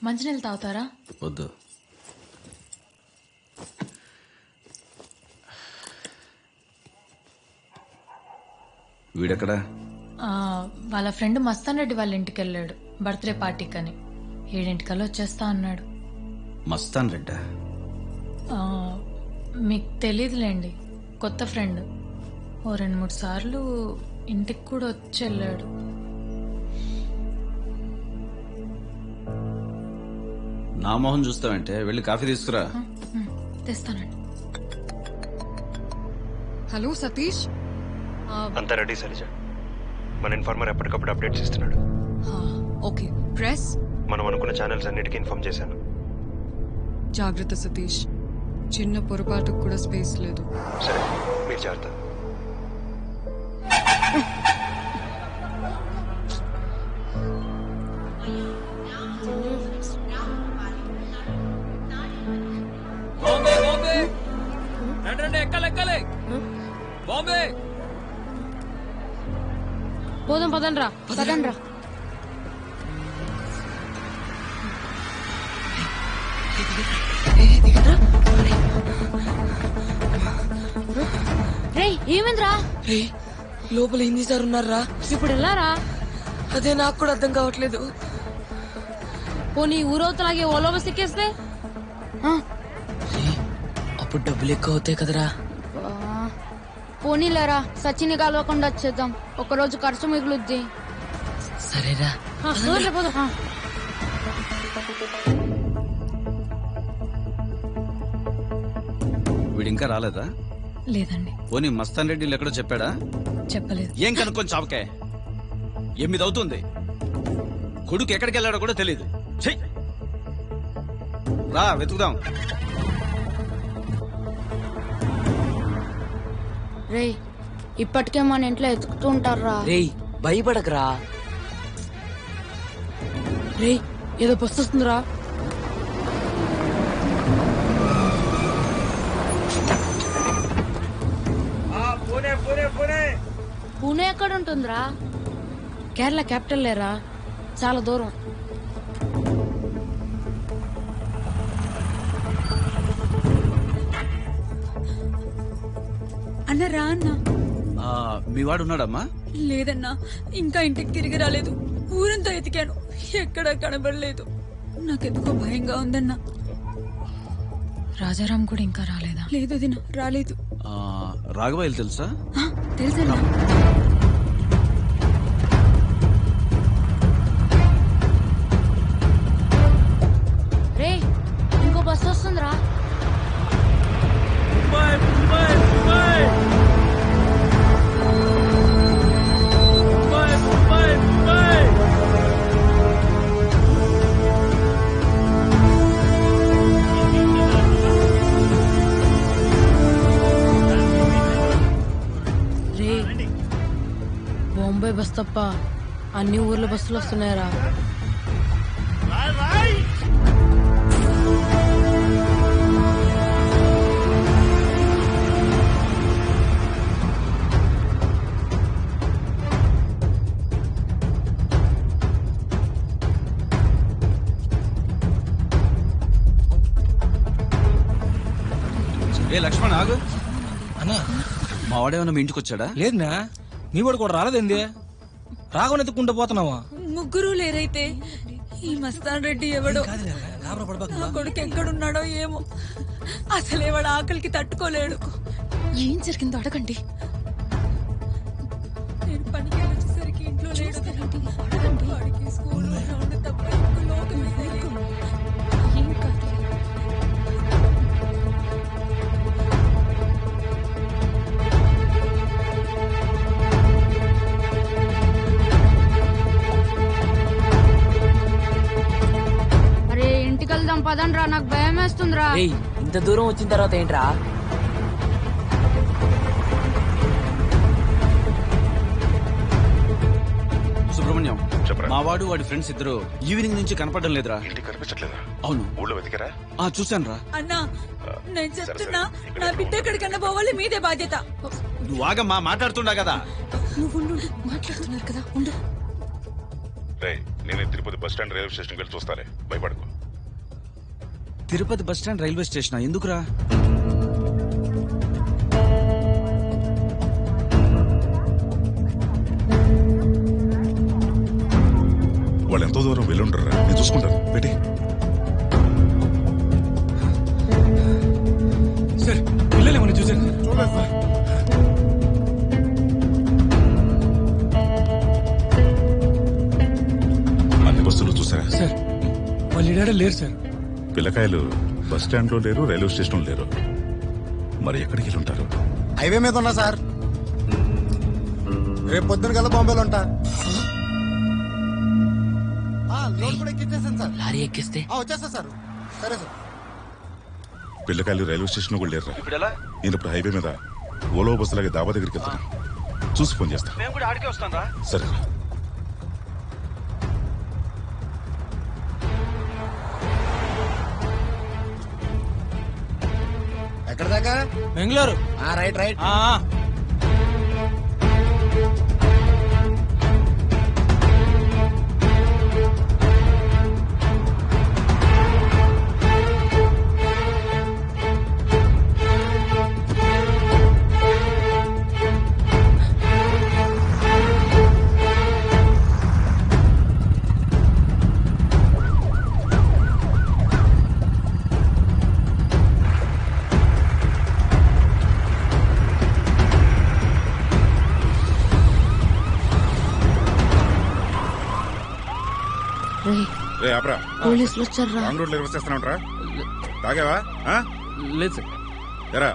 మంచినీళ్ళు తాగుతారా? వద్దు. వీడెక్కడా? వాళ్ళ ఫ్రెండ్ మస్తాన్ రెడ్డి వాళ్ళ ఇంటికి వెళ్ళాడు బర్త్డే పార్టీకని. 7 వచ్చేస్తా అన్నాడు. మస్తాన్ రెడ్డా? మీకు తెలీదులేండి, కొత్త ఫ్రెండ్. ఓ 2-3 సార్లు ఇంటికి కూడా వచ్చి వెళ్ళాడు. నా మొహం చూస్తావంటే వెళ్ళి కాఫీ తీసుకురా. తెస్తానండి. హలో సతీష్. అంతా రెడీ సరిజ. మన ఇన్ఫార్మర్ ఎప్పటికప్పుడు అప్డేట్స్ ఇస్తున్నాడు. ఓకే. ప్రెస్ మనం అనుకున్న ఛానల్స్ అన్నిటికీ ఇన్ఫార్మ్ చేశాను. జాగ్రత్త సతీష్, చిన్న పొరపాటుకు కూడా స్పేస్ లేదు. సరే, మీరు జాగ్రత్త. బాంబే బాంబే రండి ఎక్కలెక్కలే. బాంబే పోదాం పదండ్రా, పదండ్రా. రేయ్ ఏమైందిరా? లోపల హిందీ సార్ ఉన్నారా? ఇప్పుడు వెళ్ళారా? అదే నాకు కూడా అర్థం కావట్లేదు. పోనీ ఊరవతలాగే ఓలో బస్ ఎక్కేస్తే? అప్పుడు డబ్బులు ఎక్కువ అవుతాయి కదరా. పోనీలేరా, సచిని కలవకుండా వచ్చేద్దాం. ఒకరోజు ఖర్చు మిగులుద్ది. సరేరా. వీడు ఇంకా రాలేదా? లేదండి. పోనీ మస్తాన్ రెడ్డి ఎక్కడో చెప్పాడా? చెప్పలేదు. ఏం కనుక్కొని చావకే. 8 అవుతుంది. కొడుకు ఎక్కడికి వెళ్ళాడో కూడా తెలియదు. రా వెతుకుదాం. రేయ్ ఇప్పటికే మన ఇంట్లో ఎతుకుతూ ఉంటారా? రేయ్ భయపడకరా. రేయ్ ఏదో బస్సు వస్తుందిరా. పూణే ఎక్కడ ఉంటుందిరా? కేరళ క్యాపిటల్ లేరా, చాలా దూరం. అన్న రా అన్న. మీ వాడు ఉన్నాడమ్మా? లేదన్నా, ఇంకా ఇంటికి తిరిగి రాలేదు. ఊరంతా ఎతికాను, ఎక్కడా కనబడలేదు. నాకెందుకో భయంగా ఉందన్నా. రాజారాం కూడా ఇంకా రాలేదా? లేదు దిన, రాలేదు. రాఘవాయిలు తెలుసా? తెలుసన్నా. రే ఇంకో బస్సు వస్తుందిరా. రే బాంబే బస్ తప్ప అన్ని ఊర్ల బస్సులు వస్తున్నాయరా. ఏ లక్ష్మణ్ ఆగు. అన్నా మా వాడేమన్నా మీ ఇంటికి వచ్చాడా? లేదునా, మీ వాడు కూడా రాలేదేంది? రాఘవన్ ఎత్తుకుంటూ పోతున్నావా? ముగ్గురు లేరైతే ఈ మస్తాన్ రెడ్డి ఎవడో, నా కొడుకు ఎక్కడున్నాడో ఏమో. అసలే వాడు ఆకలికి తట్టుకోలేడు. ఏం జరిగిందో అడగండి. నేను పనికి వచ్చేసరికి ఇంట్లో లేడు. వాడికి స్కూల్ గ్రౌండ్ తప్ప ఇంకో లోకమే లేదు. ఏం కాదు. అరే ఇంటికి వెళ్దాం పదండ్రా, నాకు భయం వేస్తుందిరా. ఇంత దూరం వచ్చిన తర్వాత ఏంట్రా? సుబ్రహ్మణ్యం మా వాడు వాడి ఫ్రెండ్స్ ఇద్దరు ఈవినింగ్ నుంచి కనపడడం లేదురా. ఇంటికి కనిపించట్లేదా? అవును. ఊళ్ళో వెతికారా? చూశాను రా. అన్నా నేను చెప్తున్నా, నా బిడ్డ ఎక్కడికన్నా పోవాలి, మీదే బాధ్యత. నువ్వు ఆగమ్మా, మాట్లాడుతుండా కదా. నువ్వు మాట్లాడుతున్నారు కదా, ఉండు. నేను తిరుపతి బస్ స్టాండ్ రైల్వే స్టేషన్కి వెళ్ళి చూస్తాలే, భయపడకు. Tirupati bus stand railway station ఎందుకురా? వాళ్ళు ఎంతో దూరం వెళ్ళుంటారా, నేను చూసుకుంటాను. పెట్టి సార్ పిల్లలేమని చూసాను సార్. చూడలేదు సార్. అన్ని బస్సులు చూసారా సార్? వాళ్ళు ఇడాడ లేరు సార్. పిల్లకాయలు బస్ స్టాండ్ లో లేరు, రైల్వే స్టేషన్ లేరు. మరి ఎక్కడికి వెళ్ళి ఉంటారు? హైవే మీద ఉన్నా సార్. రేపు పొద్దున కల్లా బాంబేలో ఉంటా. లోన్ కూడా ఎక్కిచ్చేసాను సార్. లారీ ఎక్కిస్తే వచ్చేస్తా సార్. సరే సార్. పిల్లకాయలు రైల్వే స్టేషన్ కూడా లేరు. నేను ఇప్పుడు హైవే మీద ఓలో బస్సు లాగే దాబా దగ్గరికి వెళ్తాను. చూసి ఫోన్ చేస్తా. మేము కూడా ఆడికే వస్తాం రా. సరే. ఎక్కడ దాకా? బెంగళూరు. Right right. రే ఆపరా. పోలీసులు వచ్చారా? రాంగ్ రోడ్ లో వచ్చేస్తున్నావుట్రా. తాగావా? లేదు సార్. ఎరా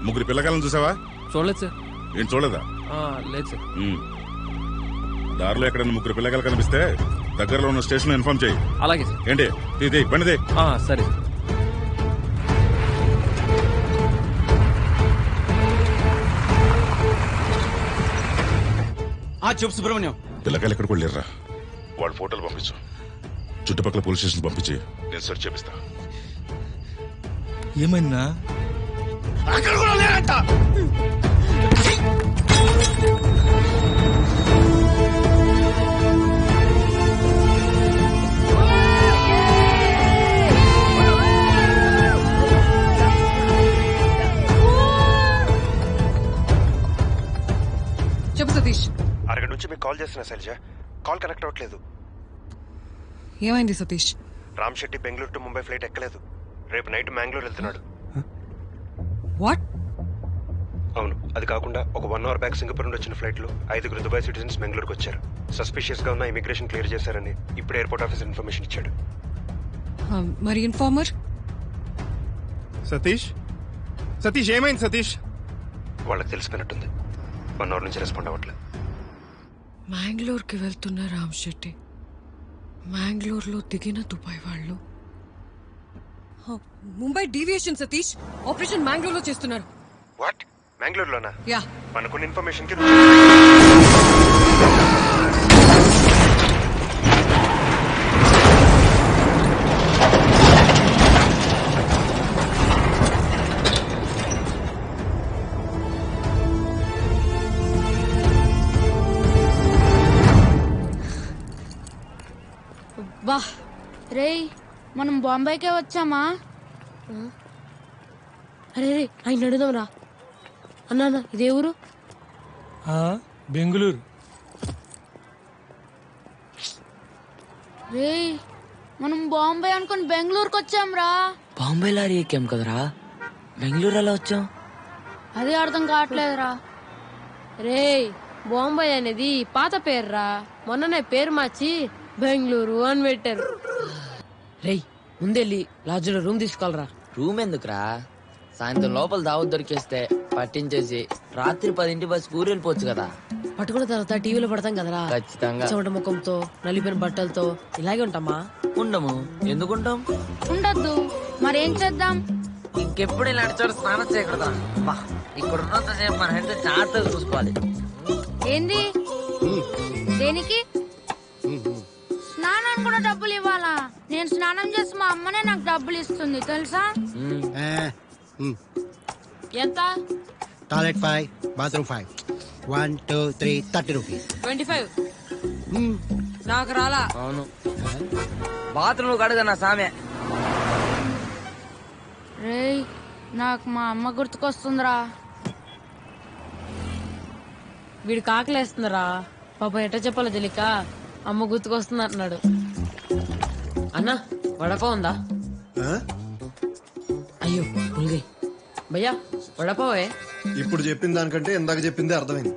ముగ్గురు పిల్లకాయలను చూసావా? చూడలేదు సార్. ఏం చూడలేదా? లేదు సార్. దారిలో ఎక్కడైనా ముగ్గురు పిల్లకాయలు కనిపిస్తే దగ్గరలో ఉన్న స్టేషన్ లో ఇన్ఫార్మ్ చేయి. అలాగే సార్. ఏంటి ఇది బండిదే? సరే. చెప్పు సుబ్రహ్మణ్యం. పిల్లకాయలు ఎక్కడ కూడా లేరురా. వాళ్ళ ఫోటోలు పంపించు. చుట్టుపక్కల పోలీస్ స్టేషన్ పంపించి నేను సెర్చ్ చేపిస్తా. ఏమైందా? అక్కడ కూడా లేరంట. చెప్పు సతీష్. అరగంట నుంచి మీకు కాల్ చేస్తున్నా శైలజ, కాల్ కనెక్ట్ అవ్వట్లేదు. ఏమైంది సతీష్? రామ్ శెట్టి బెంగళూరు టు ముంబై ఫ్లైట్ ఎక్కలేదు. రేపు నైట్ మ్యాంగ్లూర్ వెళ్తున్నాడు. వాట్? అవును. అది కాకుండా ఒక 1 hour బ్యాక్ సింగపూర్ నుండి వచ్చిన ఫ్లైట్ లో 5 దుబాయ్ సిటిజన్స్ బెంగళూరుకి వచ్చారు. సస్పిషియస్ గా ఉన్న ఇమిగ్రేషన్ క్లియర్ చేశారని ఇప్పుడు ఎయిర్పోర్ట్ ఆఫీసర్ ఇన్ఫర్మేషన్ ఇచ్చాడు. మరి ఇన్ఫార్మర్? సతీష్ సతీష్ ఏమైంది సతీష్? వాళ్ళకి తెలిసిపోయినట్టుంది. 1 hour నుంచి రెస్పాండ్ అవ్వట్లేదు. మ్యాంగ్లూర్కి వెళ్తున్న రామ్ శెట్టి మ్యాంగ్లూర్లో దిగిన దుబాయ్ వాళ్ళు ముంబై డీవియేషన్ సతీష్. ఆపరేషన్ మ్యాంగ్లూర్లో చేస్తున్నారు. వాట్? మ్యాంగ్లూర్లోనా? యా. మనకున్న ఇన్ఫర్మేషన్ కి బా రేయ్, మనం బాంబేకే వచ్చామా? అరే రే, ఆయన అడుగుదాం రా. అన్నా ఇదే ఊరు? బెంగళూరు. రేయ్, మనం బాంబే అనుకుని బెంగళూరుకి వచ్చాం రా. బాంబే లారీ ఎక్కాం కదరా, బెంగళూరు ఎలా వచ్చాం? అదే అర్థం కావట్లేదురా. రేయ్, బాంబే అనేది పాత పేరురా, మొన్ననే పేరు మార్చి బెంగళూరు అని పెట్టారు. రేయ్, ముందెళ్ళి లాడ్జ్లో రూమ్ తీసుకోవాలరా. రూమ్ ఎందుకురా? సాయంత్రం లోపల దావత్ దొరికేస్తే పట్టించేసి రాత్రి 10 బస్ ఊరు వెళ్ళిపోవచ్చు కదా. పట్టుకున్న తర్వాత టీవీలో పడతాం కదరా. ఖచ్చితంగా. చెమట ముఖంతో నలిపిన బట్టలతో ఇలాగే ఉంటామా? ఉండము. ఎందుకుంటాం? ఉండద్దు. మరేం చేద్దాం? ఇంకెప్పుడు ఇలాంటి చోట స్నానం చేయకూడదా? ఇక్కడ ఉన్నంతసేపు మన హెల్త్ జాగ్రత్తగా చూసుకోవాలి. ఏంది? దేనికి? నేను స్నానం చేసి మా అమ్మనే నాకు డబ్బులు ఇస్తుంది తెలుసా? ఎంత? Toilet 5, bathroom 5. 1, 2, 3, 30 రూపీస్. 25. నాకు రాలా. అవును బాత్రూమ్ కడగన్నా సామె. రేయ్ నాకు మా అమ్మ గుర్తుకొస్తుందిరా. వీడు కాకలేస్తుందిరా పాప. ఎట్ట చెప్పాలో తెలియక అమ్మ గుర్తుకొస్తుంది అంటున్నాడు. అన్నా వడపావ్ ఉందా? అయ్యో పులిగి భయ్యా వడపావే. ఇప్పుడు చెప్పిన దానికంటే ఇందాక చెప్పిందే అర్థమైంది.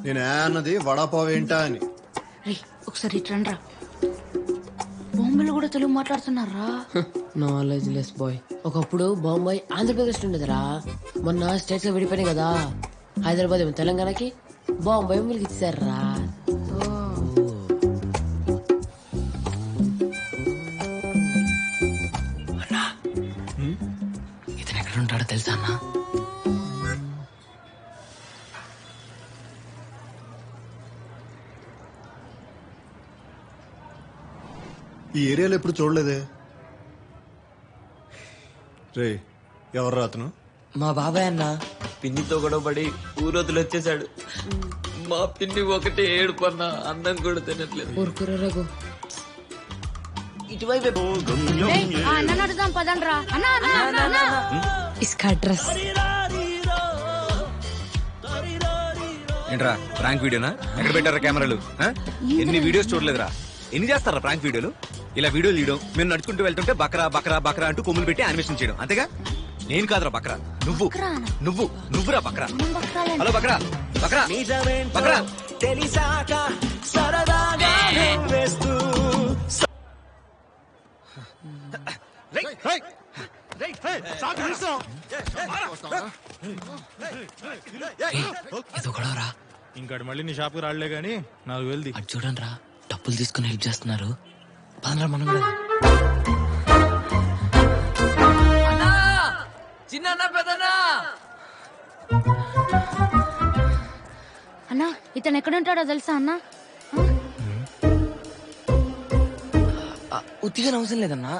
నేను అన్నది వడాపావ్ ఏంటా అని. ఒకసారి ఇట్రండ్రా. బాంబేలో కూడా తెలుగు మాట్లాడుతున్నారా? Knowledge less bye. ఒకప్పుడు బాంబాయి ఆంధ్రప్రదేశ్ ఉండేదిరా. మొన్న స్టేట్స్ లో విడిపోయినాయి కదా. హైదరాబాద్ ఏమో తెలంగాణకి, బాంబాయి మీకు ఇచ్చారా. ఇతను ఎక్కడ ఉంటాడో తెలుసా అన్నా? ఈ ఏరియాలో ఎప్పుడు చూడలేదే. రే ఎవర్రా అతను? మా బాబాయ్ అన్న పిన్నితో గొడవపడి ఊరొద్దులు వచ్చేసాడు. మా పిన్ని ఒకటే ఏడుపు అన్న, అన్నం కూడా తినట్లేదు. ఊరుకురా రఘు. ఇటువైపు అన్న అడుగుదాం పదండ్రా. ఇస్కా డ్రెస్ ఏంట్రా ప్రాంక్ వీడియోనా? ఎక్కడ పెట్టారా కెమెరాలు? ఎన్ని వీడియోస్ చూడలేదురా? ఎన్ని చేస్తారా ప్రాంక్ వీడియోలు? ఇలా వీడియోలు తీయడం, మేము నడుచుకుంటూ వెళ్తుంటే బక్రా బక్రా బక్రా అంటూ కొమ్ములు పెట్టి యానిమేషన్ చేయడం, అంతేగా? నేను కాదురా బక్రా, నువ్వు నువ్వు నువ్వురా బక్రా. హలో బక్రా బక్రా బక్రా. తెలిసాక సరదాగా వేస్తూ ఏదో గొడవరా. ఇంకాడు మళ్ళీ నీ షాప్కి రాళ్లే గానీ 4,000 అది చూడండి రా, డబ్బులు తీసుకుని హెల్ప్ చేస్తున్నారు. పదరా మనం కూడా. చిన్న పెద్దనా అన్నా ఇతను ఎక్కడ ఉంటాడో తెలుసా అన్నా? ఉత్తిగా అవసరం లేదన్నా,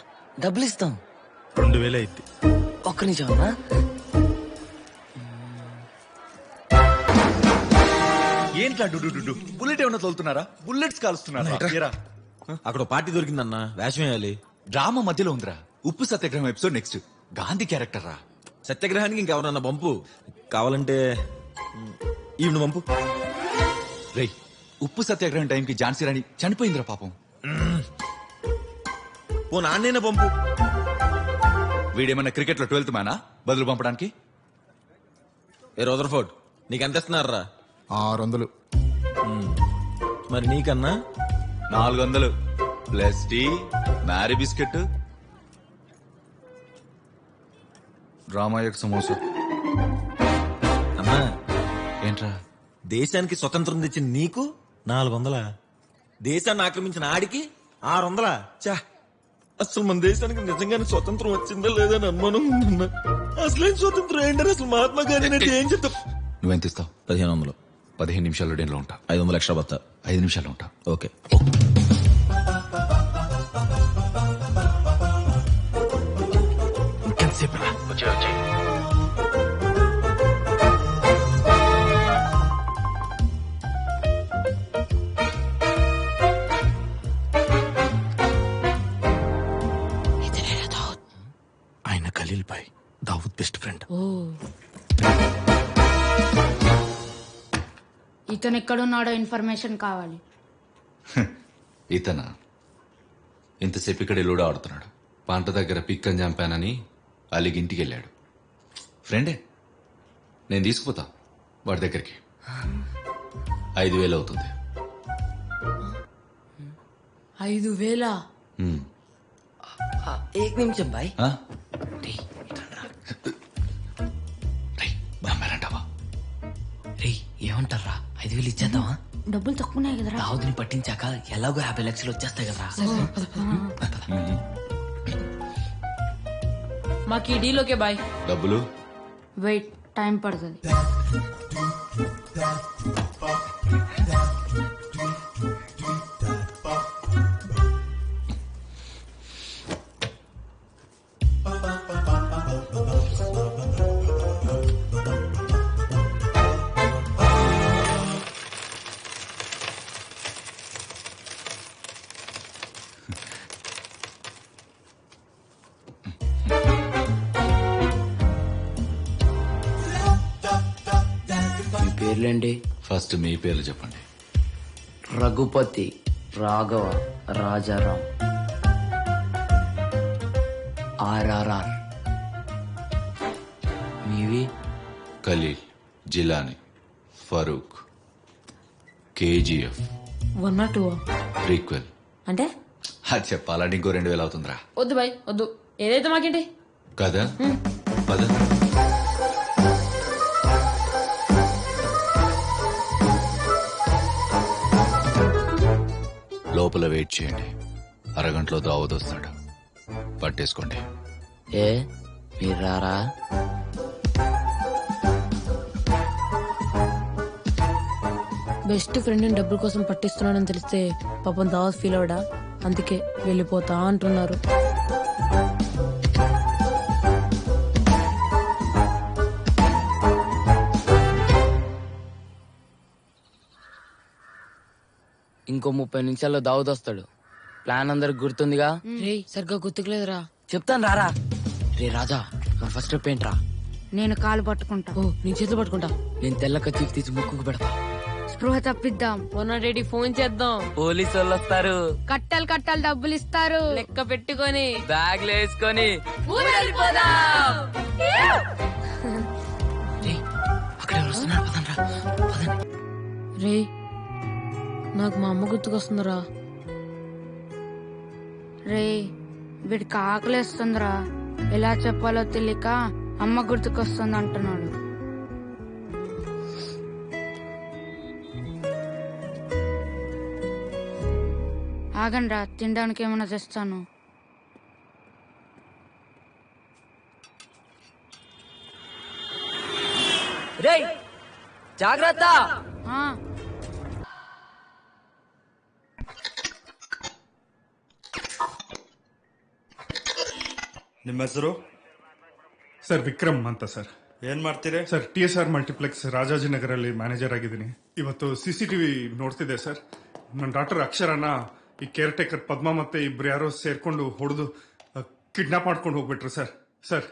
డబ్బులు ఇస్తాం. 2,000 అయింది. ఒక్క నిమిషం అన్నా. ఏంట్లా డు బుల్లెట్ ఏమన్నా తోలుతున్నారా? బుల్లెట్స్ కాలుస్తున్నారా? అక్కడ పార్టీ దొరికిందన్న, వేషం వేయాలి. డ్రామా మధ్యలో ఉందిరా. ఉప్పు సత్యాగ్రహం ఎపిసోడ్ నెక్స్ట్. గాంధీ క్యారెక్టర్ రా. సత్యాగ్రహానికి ఇంకెవరన్నా పంపు. కావాలంటే ఈవిడ పంపు. రేయ్, ఉప్పు సత్యాగ్రహం టైంకి ఝాన్సీ రాణి చనిపోయిందిరా పాపం. ఓ నాన్నైనా పంపు. వీడేమన్నా క్రికెట్ లో 12th మ్యానా బదులు పంపడానికి? ఏ రదర్ఫోర్డ్ నీకెంత ఇస్తున్నారా? 600. మరి నీకన్నా 400 plus tea, Marie biscuit, drama యొక్క సమోసా. అమ్మా ఏంట్రా? దేశానికి స్వతంత్రం తెచ్చిన నీకు 400, దేశాన్ని ఆక్రమించిన ఆడికి 600. చా, అసలు మన దేశానికి నిజంగానే స్వతంత్రం వచ్చిందా లేదా అని అనుమానం ఉందన్నా. అసలేం స్వతంత్రం ఏంటని అసలు మహాత్మా గాంధీ ఏం చెప్తా. నువ్వెంత ఇస్తావు? 1500. 15 నిమిషాల్లో డేన్లో ఉంటా. 500 ఎక్స్ట్రా బత్తా. 5 నిమిషాల్లో ఉంటా. ఓకే. ఆయన ఖలీల్ భాయ్, దావూద్ బెస్ట్ ఫ్రెండ్. ఇతను ఎక్కడున్నాడో ఇన్ఫర్మేషన్ కావాలి. ఇతనా? ఇంతసేపు ఇక్కడ లూడో ఆడుతున్నాడు. పంట దగ్గర పిక్కని చంపానని అలిగి ఇంటికి వెళ్ళాడు. ఫ్రెండే, నేను తీసుకుపోతా వాడి దగ్గరికి. 5,000 అవుతుంది. 5,000? ఏక్ నిమిషం బాయ్. రే ఏమంటారా, 5,000 ఇచ్చేద్దామా? డబ్బులు తక్కువనే కదరా. దావుద్ని పట్టించాక ఎలాగో 50 లక్షలు వచ్చేస్తాయి కదరా. మాకు ఈ డీల్ ఓకే బాయ్. డబ్బులు వెయిట్, టైం పడుతుంది. పేర్లేంటి? ఫస్ట్ మీ పేర్లు చెప్పండి. రఘుపతి, రాఘవ, రాజారాం, RRR. మీవి? Khalil, Jilani, Farooq, KGF, 1 or 2 prequel. అంటే అది చెప్పాలంటే ఇంకో 2000 అవుతుందిరా. వద్దు బాయ్ వద్దు, ఏదైతే మాకేంటి. కదా పద. లోపల వెయిట్ చేయండి, అరగంటలో దావత్ వస్తాడు, పట్టేసుకోండి. ఏ మీరు రారా? బెస్ట్ ఫ్రెండ్ డబ్బుల కోసం పట్టిస్తున్నాడని తెలిస్తే పాపం దావత్ ఫీల్ అవడా, అందుకే వెళ్ళిపోతా అంటున్నారు. ఇంకో 30 నిమిషాల్లో దావుద్ వస్తాడు. ప్లాన్ అందరికి గుర్తుందిగా? రే సరిగ్గా గుర్తుకులేదురా. చెప్తాను రారా. రే రాజా, మన ఫస్ట్ స్టెప్ ఏంట్రా? నేను కాలు పట్టుకుంటా. ఓ నేను చేతులు పట్టుకుంటా. నేను తెల్ల కత్తి తీసి ముక్కుకు పెడతా. స్పృహ తప్పిద్దాం. 180 ఫోన్ చేద్దాం. పోలీసు వాళ్ళు వస్తారు. కట్టలు కట్టలు డబ్బులు ఇస్తారు. లెక్క పెట్టుకొని బ్యాగ్లు వేసుకొని ఊరెళ్ళిపోదాం. రే నాకు మా అమ్మ గుర్తుకొస్తుందిరా. రే వీడికి ఆకలేస్తుందిరా, ఎలా చెప్పాలో తెలియక అమ్మ గుర్తుకొస్తుంది అంటున్నాడు. ఆగండ్రా, తినడానికి ఏమైనా తెస్తాను. రే జాగ్రత్త. ನಿಮ್ಮ ಹೆಸರು? ಸರ್ ವಿಕ್ರಮ್ ಅಂತ ಸರ್. ಏನ್ ಮಾಡ್ತೀರಿ ಸರ್? TSR ಮಲ್ಟಿಪ್ಲೆಕ್ಸ್ ರಾಜಾಜಿನಗರಲ್ಲಿ ಮ್ಯಾನೇಜರ್ ಆಗಿದ್ದೀನಿ. ಇವತ್ತು CCTV ನೋಡ್ತಿದ್ದೆ ಸರ್. ನನ್ನ ಡಾಕ್ಟರ್ ಅಕ್ಷರನ ಈ ಕೇರ್ ಟೇಕರ್ ಪದ್ಮ ಮತ್ತೆ ಇಬ್ರು ಯಾರೋ ಸೇರ್ಕೊಂಡು ಹೊಡೆದು ಕಿಡ್ನಾಪ್ ಮಾಡ್ಕೊಂಡು ಹೋಗ್ಬಿಟ್ರು ಸರ್. ಸರ್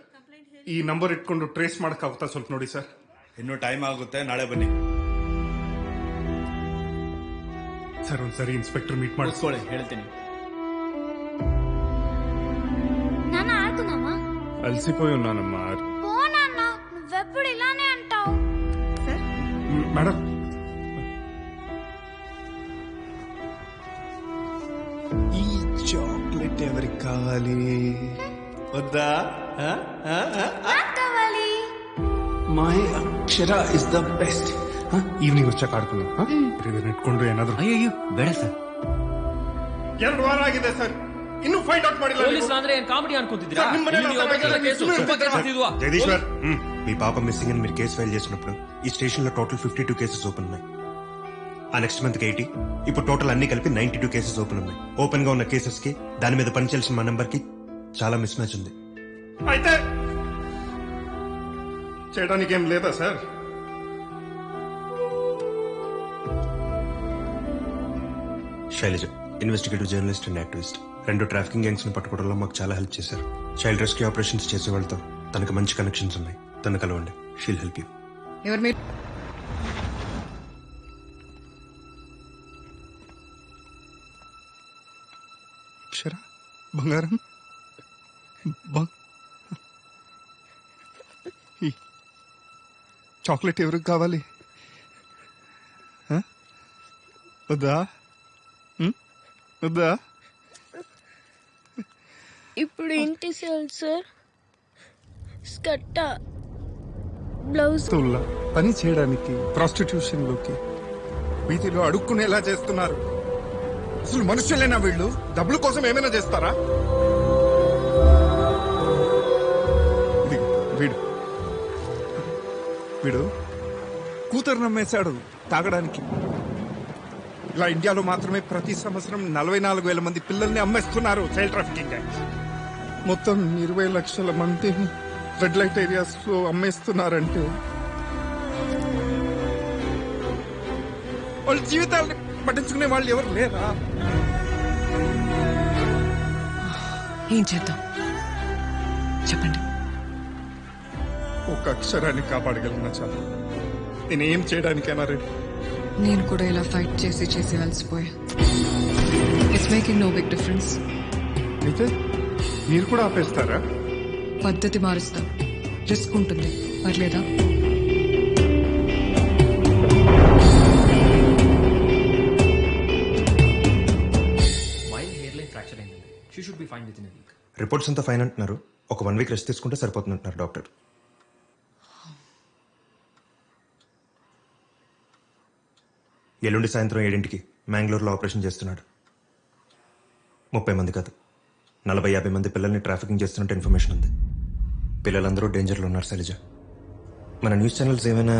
ಈ ನಂಬರ್ ಇಟ್ಕೊಂಡು ಟ್ರೇಸ್ ಮಾಡಕ್ಕಾಗುತ್ತಾ ಸ್ವಲ್ಪ ನೋಡಿ ಸರ್. ಇನ್ನೂ ಟೈಮ್ ಆಗುತ್ತೆ, ನಾಳೆ ಬನ್ನಿ ಸರ್. ಒಂದ್ಸರಿ ಇನ್ಸ್ಪೆಕ್ಟರ್ ಮೀಟ್ ಮಾಡಿಸ್ಕೊಳ್ಳಿ, ಹೇಳ್ತೀನಿ. నాన్న ఆడుకుందామా? అలసిపోయి ఉన్నానమ్మా. పో నాన్న, నువ్వెప్పుడు ఇలానే అంటావు. మేడం ఈ చాక్లెట్ ఎవరికి కావాలి? వద్దా? కావాలి. My Akshara is the best. Evening వచ్చాక ఆడుకుందాం. ಇಟ್ಕೊಂಡು ಏನಾದ್ರು. ಅಯ್ಯೋ ಬೇಡ ಸರ್. 2 ವಾರ ಆಗಿದೆ ಸರ್, ಇನ್ನೂ ಫೈಂಡ್ ಔಟ್ ಮಾಡಿಲ್ಲ. పోలీసులు ಅಂದ್ರೆ ಏನ್ ಕಾಮಿಡಿ ಅನ್ಕೊಂತಿದ್ದೀರಾ? జగదీశ్వర్, మీ పాప మిస్సింగ్ అని మీరు కేసు ఫైల్ చేసినప్పుడు ఈ స్టేషన్ లో టోటల్ 52 కేసెస్ ఓపెన్ ఉన్నాయి. ఆ నెక్స్ట్ మంత్ 80, ఇప్పుడు టోటల్ అన్ని కలిపి 92 కేసెస్ ఓపెన్ ఉన్నాయి. ఓపెన్ గా ఉన్న కేసెస్ కి దాని మీద పనిచేయాల్సిన మా నంబర్ కి చాలా మిస్ మ్యాచ్ ఉంది. అయితే చేయడానికి ఏం లేదా sir? Shailaja investigative journalist and activist. 2 trafficking gangs ని పట్టుకోవడంలో మాకు చాలా హెల్ప్ చేశారు. చైల్డ్ రెస్క్యూ ఆపరేషన్స్ చేసే వాళ్ళతో తనకు మంచి కనెక్షన్స్ ఉన్నాయి. తను కలవండి, షీల్ హెల్ప్ యూ. ఎవరు మీరు? అక్షర బంగారం ఈ చాక్లెట్ ఎవరికి కావాలి? వద్దా? వద్దా? ఇప్పుడు ఏంటి సార్? స్కర్ట్, బ్లౌజ్ పని చేయడానికి ప్రాస్టిట్యూషన్ లోకి వీటిలో అడుక్కునేలా చేస్తున్నారు. అసలు మనుషులేనా వీళ్ళు? డబ్బుల కోసం ఏమైనా చేస్తారా? వీడు కూతురు నమ్మేశాడు తాగడానికి. ఇలా ఇండియాలో మాత్రమే ప్రతి సంవత్సరం 44,000 మంది పిల్లల్ని అమ్మేస్తున్నారు చైల్డ్ ట్రాఫికింగ్ గ్యాంగ్స్. మొత్తం 20 లక్షల మందిని రెడ్ లైట్ ఏరియాస్ లో అమ్మేస్తున్నారంటే వాళ్ళ జీవితాలని పట్టించుకునే వాళ్ళు ఎవరు లేరా? ఏం చేద్దాం చెప్పండి. ఒక అక్షరాన్ని కాపాడగలిగిన చాలు. నేనేం చేయడానికైనా రెడీ. నేను కూడా ఇలా ఫైట్ చేసి చేసి అలసిపోయా. It's making no big difference. అయితే మీరు కూడా ఆపేస్తారా? పద్ధతి మారుస్తాం. రిస్క్ ఉంటుంది, పర్లేదా? రిపోర్ట్స్ అంతా ఫైన్ అంటున్నారు. ఒక 1 వీక్ రెస్ట్ తీసుకుంటే సరిపోతుంది అంటున్నారు డాక్టర్. ఎల్లుండి సాయంత్రం 7 మ్యాంగ్లూర్లో ఆపరేషన్ చేస్తున్నాడు. 30 మంది కాదు, 40-50 మంది పిల్లల్ని ట్రాఫికింగ్ చేస్తున్నట్టు ఇన్ఫర్మేషన్ ఉంది. పిల్లలందరూ డేంజర్లో ఉన్నారు శైలజ. మన న్యూస్ ఛానల్స్ ఏమైనా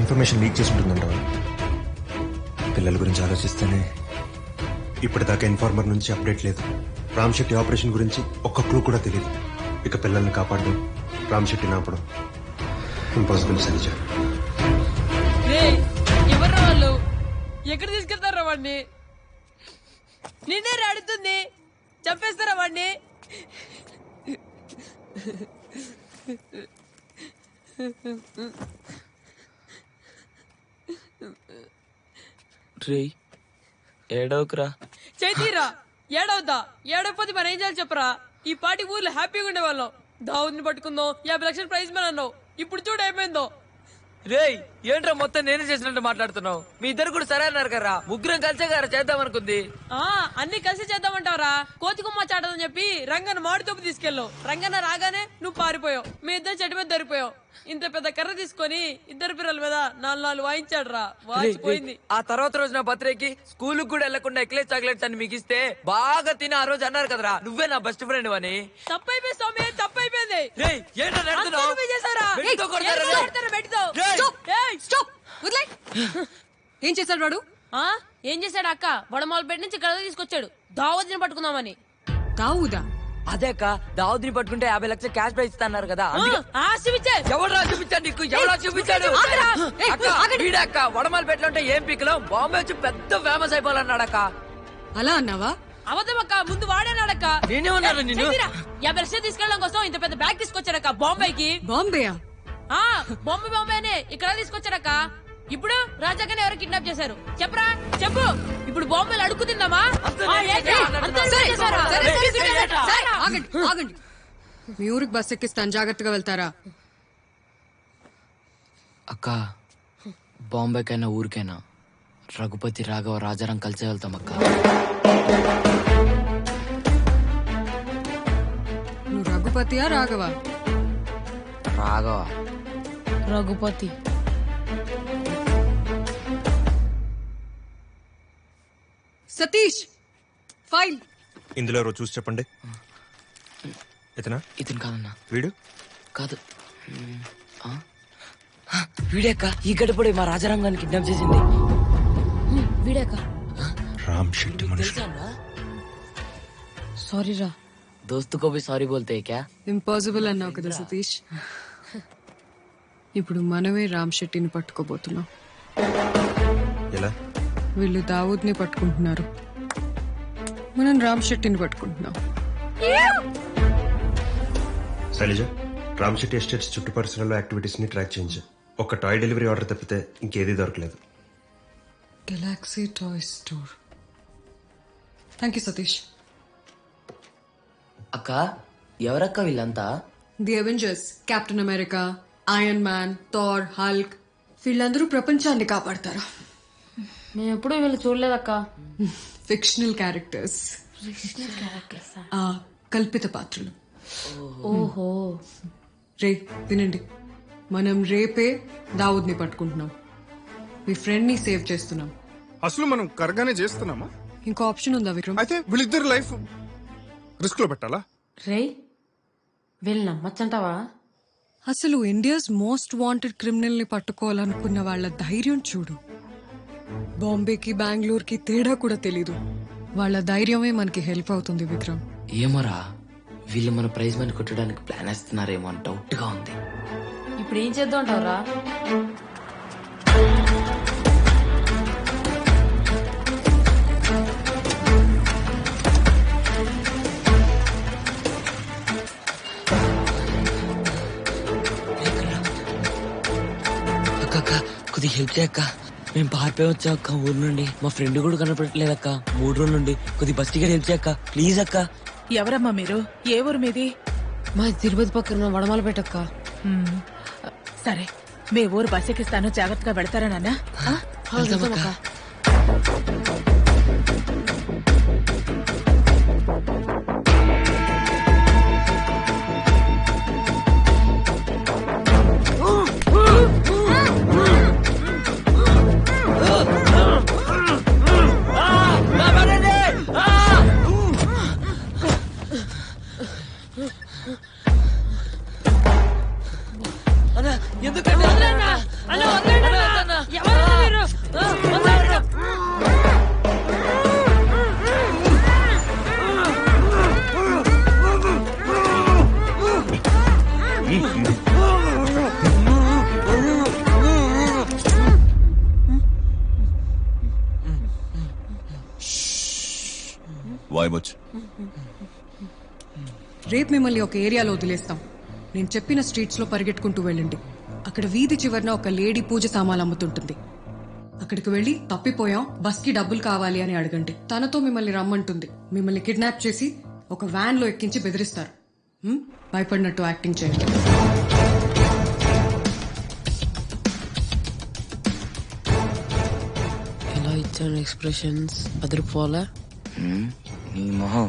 ఇన్ఫర్మేషన్ లీక్ చేసి ఉంటుందంటావా? పిల్లల గురించి ఆలోచిస్తేనే ఇప్పటిదాకా ఇన్ఫార్మర్ నుంచి అప్డేట్ లేదు. రామ్ శెట్టి ఆపరేషన్ గురించి ఒక్క క్లూ కూడా తెలియదు. ఇక పిల్లల్ని కాపాడడం, రామ్ శెట్టిని ఆపడం ఇంపాసిబుల్ శైలజ. ఎవరు వాళ్ళు? ఎక్కడ తీసుకెళ్తారా వాడిని? నిన్నే అడుగుతుంది, చంపేస్తారా వాడిని? రే ఏడవకురా. చైతీరా ఏడవద్దా? ఏడవపోతే మరి ఏం చేయాలి చెప్పరా? ఈ పాటి ఊర్లో హ్యాపీగా ఉండేవాళ్ళం. దావుద్ని పట్టుకుందాం, 50 లక్షల ప్రైజ్ మని అన్నావు. ఇప్పుడు చూడు ఏమైందో. రేయ్ ఏంట్రా మొత్తం నేనే చేసినట్టు మాట్లాడుతున్నావు? మీ ఇద్దరు కూడా సరే అన్నారు కదా, ముగ్గురం కలిసే గారా చేద్దాం అనుకుంది. అన్ని కలిసి చేద్దామంటావరా? కోతికుమ్మ చాటదని చెప్పి రంగన్న మామిడితోపు తీసుకెళ్ళావు. రంగన్న రాగానే నువ్వు పారిపోయావు. మీ ఇద్దరు చెట్టు మీద దొరిపోయావు. ఇంత పెద్ద కర్ర తీసుకొని ఇద్దరు పిల్లల మీద 4 వాయించాడు రా. వాచిపోయింది. ఆ తర్వాత రోజు నా బర్త్డేకి స్కూల్ కూడా వెళ్లకుండా ఎక్లేస్ చాక్లెట్స్ అని మీకు ఇస్తే బాగా తిని ఆ రోజు అన్నారు కదరా, నువ్వే నా బెస్ట్ ఫ్రెండ్ అని. తప్పైపోయింది స్వామి, తప్పైపోయింది. ఏం చేశాడు వాడు? ఏం చేశాడు అక్క? వడమాలపేట నుంచి గడ తీసుకొచ్చాడు దావూద్ని పట్టుకుందామని. దావూదా? అదే అక్క, దావూద్ని పట్టుకుంటే 50 లక్షలు క్యాష్ ప్రైజ్ ఇస్తున్నారు కదా. ఎవరా చూపించాడు నీకు? ఎవరా చూపించాడు? అక్క వడమాలపేటలో ఉంటే ఏం పీకలో బాంబే వచ్చి పెద్ద ఫేమస్ అయిపోవాలన్నాడక్క. అలా అన్నావా? అవద్దమక్క, ముందు వాడేనాడక్క. నేనే ఉన్నాను నిన్ను. 50 లక్షలు తీసుకెళ్ళడం కోసం ఇంత పెద్ద బ్యాగ్ తీసుకొచ్చాడక్క బాంబేకి. బాంబేయా? బాంబేనే ఇక్కడ తీసుకొచ్చాడక్క. ఇప్పుడు రాజాగానే ఎవరు కిడ్నాప్ చేశారు చెప్పరా? చెప్పు. ఇప్పుడు బాంబేలు అడుగు తిందామా? ఆగండి. మీ ఊరికి బస్ ఎక్కిస్తాను, జాగ్రత్తగా వెళ్తారా? అక్క బాంబేకైనా ఊరికైనా రఘుపతి రాఘవ రాజారాం కలిసే వెళ్తాం అక్క. నువ్వు రఘుపతియా రాఘవ? రాఘవ. రఘుపతి. సతీష్ ఫైల్ ఇందులో ఎవరో చూసి చెప్పండి. ఇతనా? ఇతను కాదన్నా. వీడు కాదు. వీడేక్క ఈ గడపడే మా రాజారాం గారిని కిడ్నాప్ చేసింది. వీడేక రామ్ శెట్టి మనుషులు. సారీ రా. దోస్తు भी సారీ బోల్తే క్యా? ఇంపాసిబుల్ అన్నావు కదా సతీష్. ఇప్పుడు మనమే రామ్ శెట్టిని పట్టుకోబోతున్నాం. ఎలా? వీళ్ళు దావూద్ని పట్టుకుంటున్నారు, మనం రామ్ శెట్టిని పట్టుకుంటున్నాం. శైలజ, రామ్ శెట్టి ఎస్టేట్స్ చుట్టుపరిసరాల్లో యాక్టివిటీస్ ని ట్రాక్ చేయించు. ఒక టాయ్ డెలివరీ ఆర్డర్ తప్పితే ఇంకేదీ దొరకలేదు. Galaxy Toy Store. Thank you Satish. అక్క ఎవరక్క వీళ్ళంతా? The Avengers. Captain America, Iron Man, Thor, Hulk. వీళ్ళందరూ ప్రపంచాన్ని కాపాడతారు. నేను ఎప్పుడూ వీళ్ళు చూడలేదక్క. ఫిక్షనల్ క్యారెక్టర్స్, కల్పిత పాత్రలు. ఓహో. రే వినండి, మనం రేపే దావూద్ని పట్టుకుంటున్నాం. మీ ఫ్రెండ్ ని సేవ్ చేస్తున్నాం. అసలు మనం కరగానే చేస్తున్నామా? ఇంకో ఆప్షన్ ఉందా విక్రమ్? అయితే వీళ్ళిద్దరు లైఫ్ రిస్క్ లో పెట్టాలా? రే వీళ్ళు నమ్మచ్చంటావా? అసలు ఇండియాస్ మోస్ట్ వాంటెడ్ క్రిమినల్ ని పట్టుకోవాలనుకున్న వాళ్ళ ధైర్యం చూడు. బాంబేకి బెంగళూరుకి తేడా కూడా తెలీదు. వాళ్ళ ధైర్యమే మనకి హెల్ప్ అవుతుంది విక్రమ్. ఏమోరా, వీళ్ళు మన ప్రైజ్ మనీ కొట్టడానికి ప్లాన్ వేస్తున్నారేమో అని డౌట్ గా ఉంది. ఇప్పుడు ఏం చేద్దాం అంటారా? అక్క హెల్ప్ చేయక్క. మేము పారిపోయి వచ్చా అక్క ఊరు నుండి. మా ఫ్రెండ్ కూడా కనపడట్లేదక్క 3 రోజుల నుండి. కొద్ది బస్ టికెట్ హెల్ప్ చేయక్క ప్లీజ్ అక్క. ఎవరమ్మా మీరు? ఏ ఊరు మీది? మా తిరుపతి పక్కన వడమాల పెట్టక్క. సరే మీ ఊరు బస్ ఎక్కిస్తాను, జాగ్రత్తగా వెళ్తారా నాన్న? రేపు మిమ్మల్ని ఒక ఏరియాలో వదిలేస్తాం. నేను చెప్పిన స్ట్రీట్స్ లో పరిగెట్టుకుంటూ వెళ్ళండి. అక్కడ వీధి చివరన ఒక లేడీ పూజ సామాన్లు అమ్ముతుంటుంది. అక్కడికి వెళ్లి తప్పిపోయాం, బస్ కి డబ్బులు కావాలి అని అడగండి. తనతో మిమ్మల్ని రమ్మంటుంది. మిమ్మల్ని కిడ్నాప్ చేసి ఒక వ్యాన్ లో ఎక్కించి బెదిరిస్తారు. భయపడినట్టు యాక్టింగ్ చేయండి. ఎలా ఇచ్చాను ఎక్స్ప్రెషన్స్ అదిరిపోలే. నీ మొహం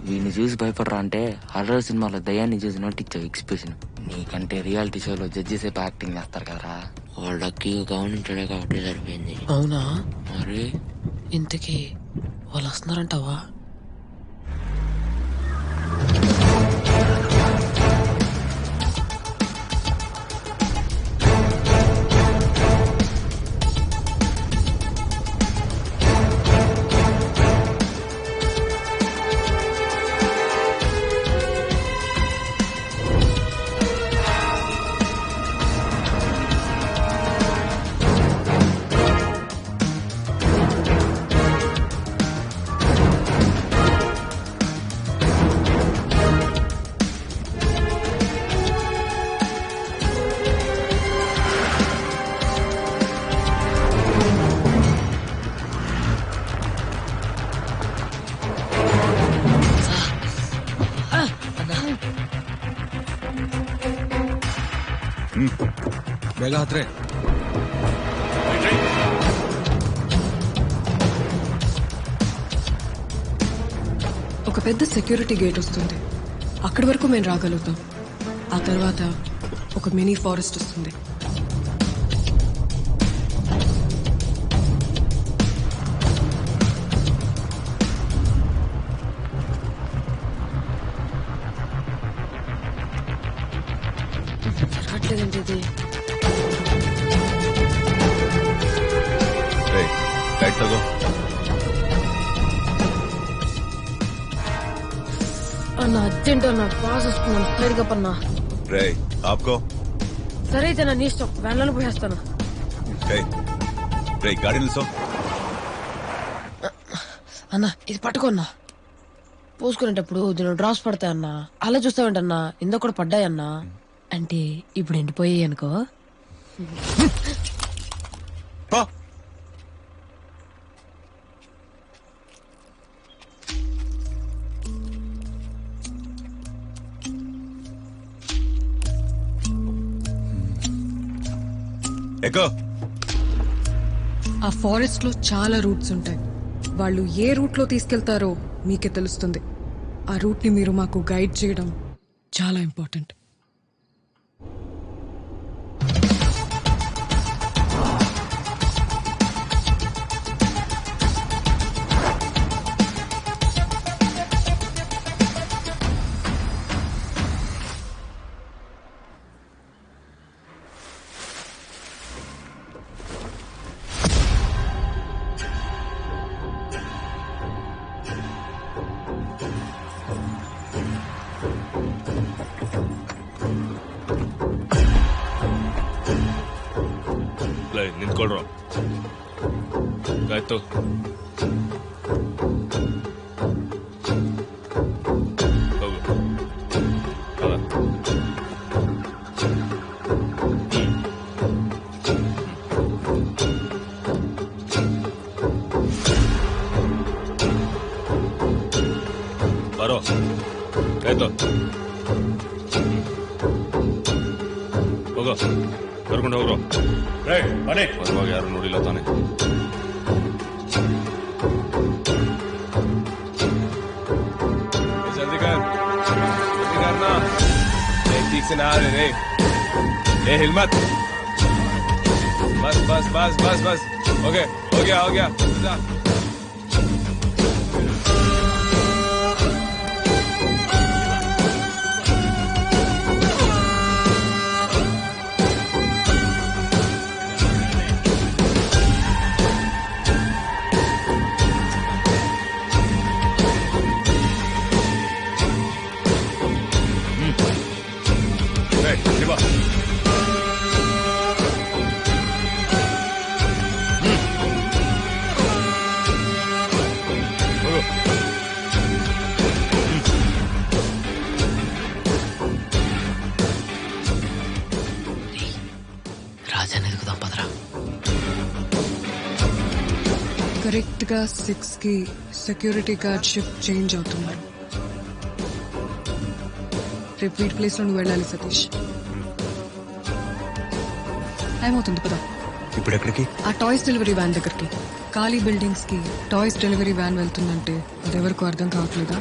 వీడిని చూసి భయపడరా అంటే హర్రర్ సినిమాలో దయ్యాన్ని చూసినట్టు ఇచ్చావు ఎక్స్ప్రెషన్. నీకంటే రియాలిటీ షోలో జడ్జి సేపు యాక్టింగ్ చేస్తారు కదరా. వాళ్ళకి గమనించడే కాబట్టి సరిపోయింది. అవునా? మరి ఇంతకీ వాళ్ళు వస్తున్నారంటావా? ಬೇಗ ಹತ್ರೆ. ఒక పెద్ద సెక్యూరిటీ గేట్ వస్తుంది. అక్కడి వరకు మేము రాగలుగుతాం. ఆ తర్వాత ఒక మినీ ఫారెస్ట్ వస్తుంది. జరగట్లేదంటే అన్న అర్జెంట్ అన్న పాస్ వస్తున్నాను. సైడ్ గా పన్నా. సరే అయితే నా నీ ఇష్టం. వ్యాన్లలో పోయేస్తాను. అన్న ఇది పట్టుకోన్నా. పోసుకునేటప్పుడు దీని డ్రాప్స్ పడతాయన్నా. అలా చూస్తావేంటన్నా? ఇందులో కూడా పడ్డాయన్నా. అంటే ఇప్పుడు ఎండిపోయాయి అనుకో. ఆ ఫారెస్ట్ లో చాలా రూట్స్ ఉంటాయి. వాళ్ళు ఏ రూట్ లో తీసుకెళ్తారో మీకే తెలుస్తుంది. ఆ రూట్ ని మీరు మాకు గైడ్ చేయడం చాలా ఇంపార్టెంట్. ನಿಂತ್ಕೊಳ್ರು ಆಯ್ತು. ಹೋಗು ಆಯ್ತು ಹೋಗೋ ಕರ್ಕೊಂಡು ಹೋಗ್ರು ಬರುವಾಗ ಯಾರು ನೋಡಿಲ್ಲ ತಾನೆ. जल्दी करना ठीक से ना आ रहे ए हिम्मत बस बस बस बस बस ओके हो गया जा। కరెక్ట్ గా 6 కి సెక్యూరిటీ గార్డ్ షిఫ్ట్ చేంజ్ అవుతున్నారు. రేపు వీటి ప్లేస్ లో నువ్వు వెళ్ళాలి సతీష్. టైం అవుతుంది కదా. ఇప్పుడు ఎక్కడికి? ఆ టాయ్స్ డెలివరీ వ్యాన్ దగ్గరికి. ఖాళీ బిల్డింగ్స్ కి టాయ్స్ డెలివరీ వ్యాన్ వెళ్తుందంటే అదెవరికో అర్థం కావట్లేదా?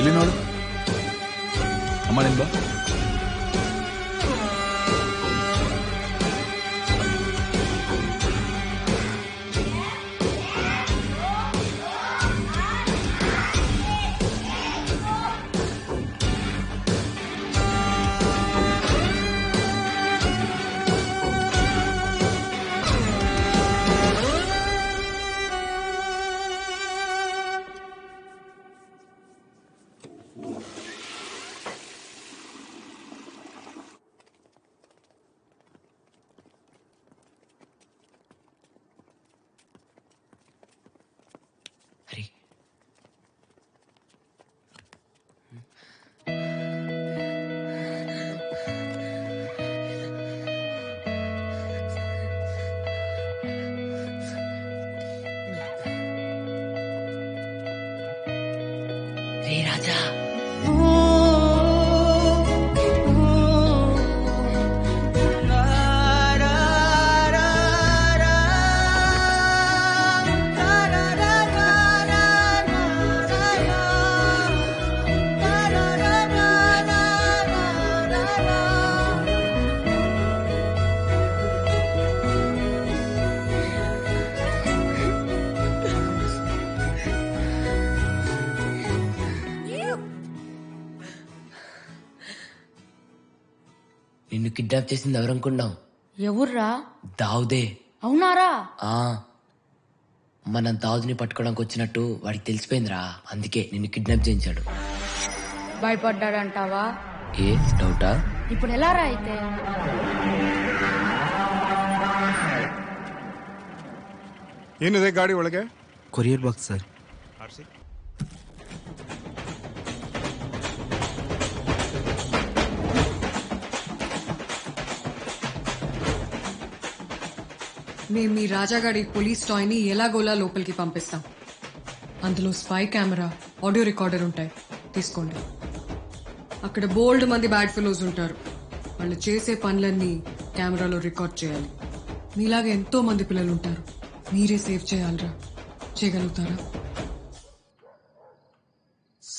ಇಲ್ಲಿ ನೋಡು ಅಮ್ಮ ನಿನ್ ಬಾ. రాజా నిన్ను కిడ్నాప్ చేసింది ఎవరనుకున్నావు? ఎవర్రా? దావుదే. అవునారా? మనం దావుదిని పట్టుకోవడానికి వచ్చినట్టు వాడికి తెలిసిపోయిందిరా, అందుకే నిన్ను కిడ్నాప్ చేయించాడు. భయపడ్డాడంటావా? ఏ డౌటా? ఇప్పుడు ఎలా రా అయితే? ಏನಿದೆ ಗಾಡಿ ಒಳಗೆ? Courier box sir. మేము మీ రాజాగాడి పోలీస్ టాయ్ ని ఎలాగోలా లోపలికి పంపిస్తాం. అందులో స్పై కెమెరా, ఆడియో రికార్డర్ ఉంటాయి, తీసుకోండి. అక్కడ బోల్డ్ మంది బ్యాడ్ ఫెలోస్ ఉంటారు. వాళ్ళు చేసే పనులన్నీ కెమెరాలో రికార్డ్ చేయాలి. మీలాగా ఎంతో మంది పిల్లలు ఉంటారు. మీరే సేవ్ చేయాలరా. చేయగలుగుతారా?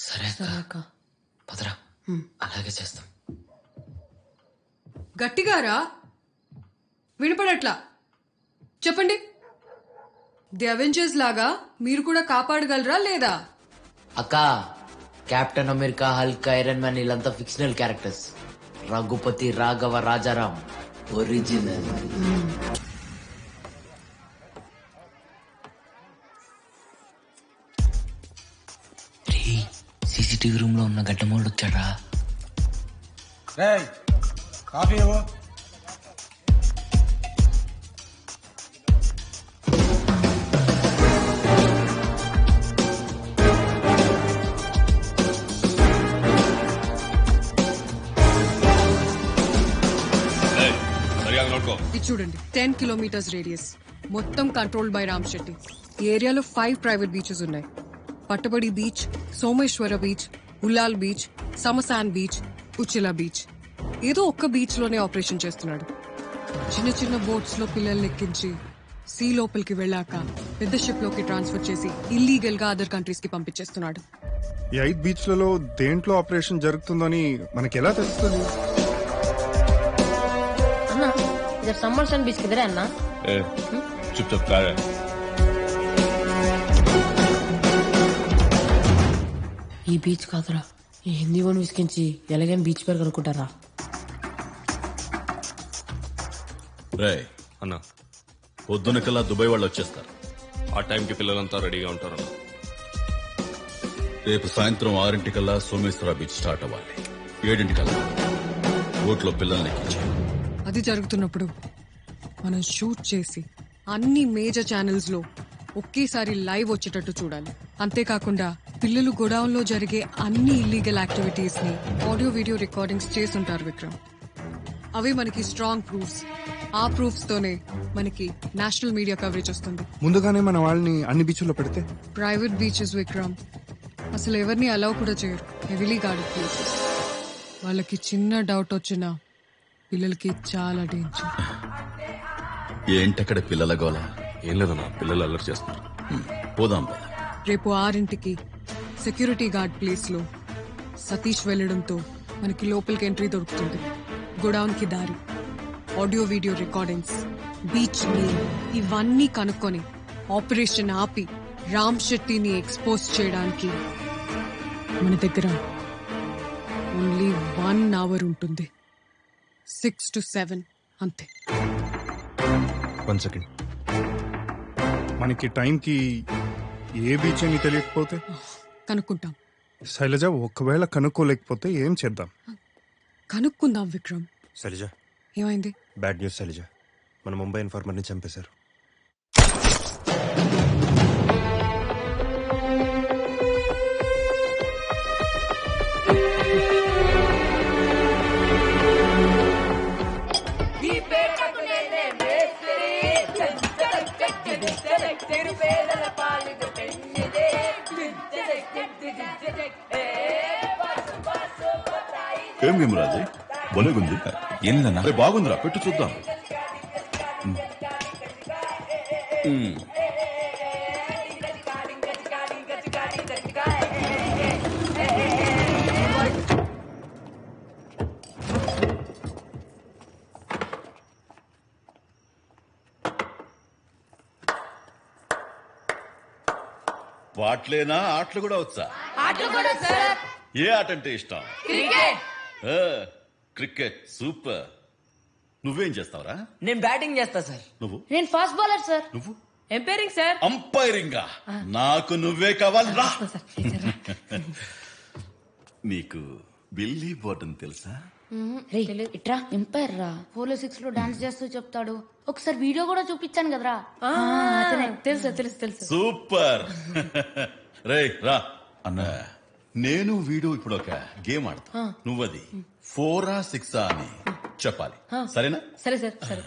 సరే అక్క, పదరా. అలాగే చేస్తాం. గట్టిగారా, వినపడట్లా. చెప్పండి. ది అవెంజర్స్ లాగా మీరు కూడా కాపాడగలరా లేదా? అక్క, captain America, Hulk, iron man వీళ్ళంతా fictional characters. Raghupathi Raghava Rajaram original. CCTV room లో ఉన్న గడ్డమోళ్ళు వచ్చాడా? కాఫీ నోడుకో. ఇది చూడండి 10 కిలోమీటర్స్ రేడియస్, మొత్తం కంట్రోల్డ్ బై రామ్ శెట్టి. ఈ ఏరియాలో 5 ప్రైవేట్ బీచెస్ ఉన్నాయి. Pattabadi beach, Someshwara beach, Ullal beach, Samasan beach, Uchila beach. ఏదో ఒక్క బీచ్ లోనే ఆపరేషన్ చేస్తున్నాడు. చిన్న చిన్న బోట్స్ లో పిల్లల్ని ఎక్కించి సీ లోపలికి వెళ్ళాక పెద్ద షిప్ లోకి ట్రాన్స్ఫర్ చేసి ఇల్లీగల్ గా అదర్ కంట్రీస్ కి పంపించేస్తున్నాడు. ఈ 5 బీచ్లలో దేంట్లో ఆపరేషన్ జరుగుతుందని మనకి ఎలా తెలుస్తుంది? అన్నా ఇదర్ సమ్మర్ సన్ బీచ్ కిదరే అన్నా? చుప్ కారే. ఈ బీచ్ కాదురా, ఈ హిందీ వన్ విసికించి ఎలాగైనా బీచ్ పేరు కనుక్కుంటారా? రే అన్న, పొద్దున కల్లా దుబాయ్ వాళ్ళు వచ్చేస్తారు. ఆ టైంకి పిల్లలంతా రెడీగా ఉంటారు. రేపు సాయంత్రం 6 సోమేశ్వర బీచ్ స్టార్ట్ అవ్వాలి. 7 బోట్లో పిల్లల్ని ఎక్కించాలి. అది జరుగుతున్నప్పుడు మనం షూట్ చేసి అన్ని మేజర్ ఛానల్స్ లో ఒకేసారి లైవ్ వచ్చేటట్టు చూడాలి. అంతేకాకుండా పిల్లలు గోడౌన్ లో జరిగే అన్ని ఇల్లీగల్ యాక్టివిటీస్ ని ఆడియో వీడియో రికార్డింగ్స్ చేస్తుంటారు విక్రమ్. అవి మనకి స్ట్రాంగ్ ప్రూఫ్స్. ఆ ప్రూఫ్స్ తోనే మనకి నేషనల్ మీడియా కవరేజ్ వస్తుంది. ముందుగానే మన వాళ్ళని అన్ని బీచ్ల్లో పెడితే ప్రైవేట్ బీచెస్ విక్రమ్ అసలు ఎవరిని అలౌ కూడా చేయరు. Heavily guarded places. వాళ్ళకి చిన్న డౌట్ వచ్చినా పిల్లలకి చాలా డేంజర్. ఏంటక్కడ పిల్లల గోల? ఏం లేదన్నా, పిల్లలు అల్లరి చేస్తున్నారు. పోదాం. రేపు 6 సెక్యూరిటీ గార్డ్ ప్లేస్ లో సతీష్ వెళ్లడంతో మనకి లోపలికి ఎంట్రీ దొరుకుతుంది. గోడౌన్ కి దారి, audio video recordings, beach name ఇవన్నీ కనుక్కొని ఆపరేషన్ ఆపి రామ్ శెట్టిని ఎక్స్పోజ్ చేయడానికి మన దగ్గర ఓన్లీ 1 hour ఉంటుంది. 6 to 7 అంతే. 1 సెకండ్. మనకి టైంకి ఏ బీచ్ అని తెలియకపోతే కనుక్కుంటాం. శైలజ, ఒకవేళ కనుక్కోలేకపోతే ఏం చేద్దాం? కనుక్కుందాం విక్రమ్. శైలజ, ఏమైంది? Bad news Shailaja. మన ముంబై ఇన్ఫార్మర్ ని చంపేశారు. ఏం గేమరాజు బలేగుంది. ఏందన్నా? బాగుందిరా, పెట్టు చూద్దాం. వాట్లేనా? ఆటలు కూడా వచ్చా? ఏ ఆట అంటే ఇష్టం? క్రికెట్. సూపర్. నువ్వేం చేస్తావురా? నేను బ్యాటింగ్ చేస్తా సార్. నువ్వు? నేను ఫాస్ట్ బౌలర్ సార్. నువ్వు? Umpiring sir. అంపైరింగా? నాకు నువ్వే కావాలరా. నీకు బిల్లీ బోర్డన్ తెలుసా? ఇట్రా ఎంపైర్ రా. 4-6 లో డాన్స్ చేస్తూ చెప్తాడు. ఒకసారి వీడియో కూడా చూపించాను కదరా. తెలుసు తెలుసు తెలుసు. సూపర్. రే రా అన్న, నేను వీడియో ఇప్పుడు ఒక గేమ్ ఆడతా. నువ్వది 4 or 6 అని చెప్పాలి. సరేనా? సరే సార్ సరే.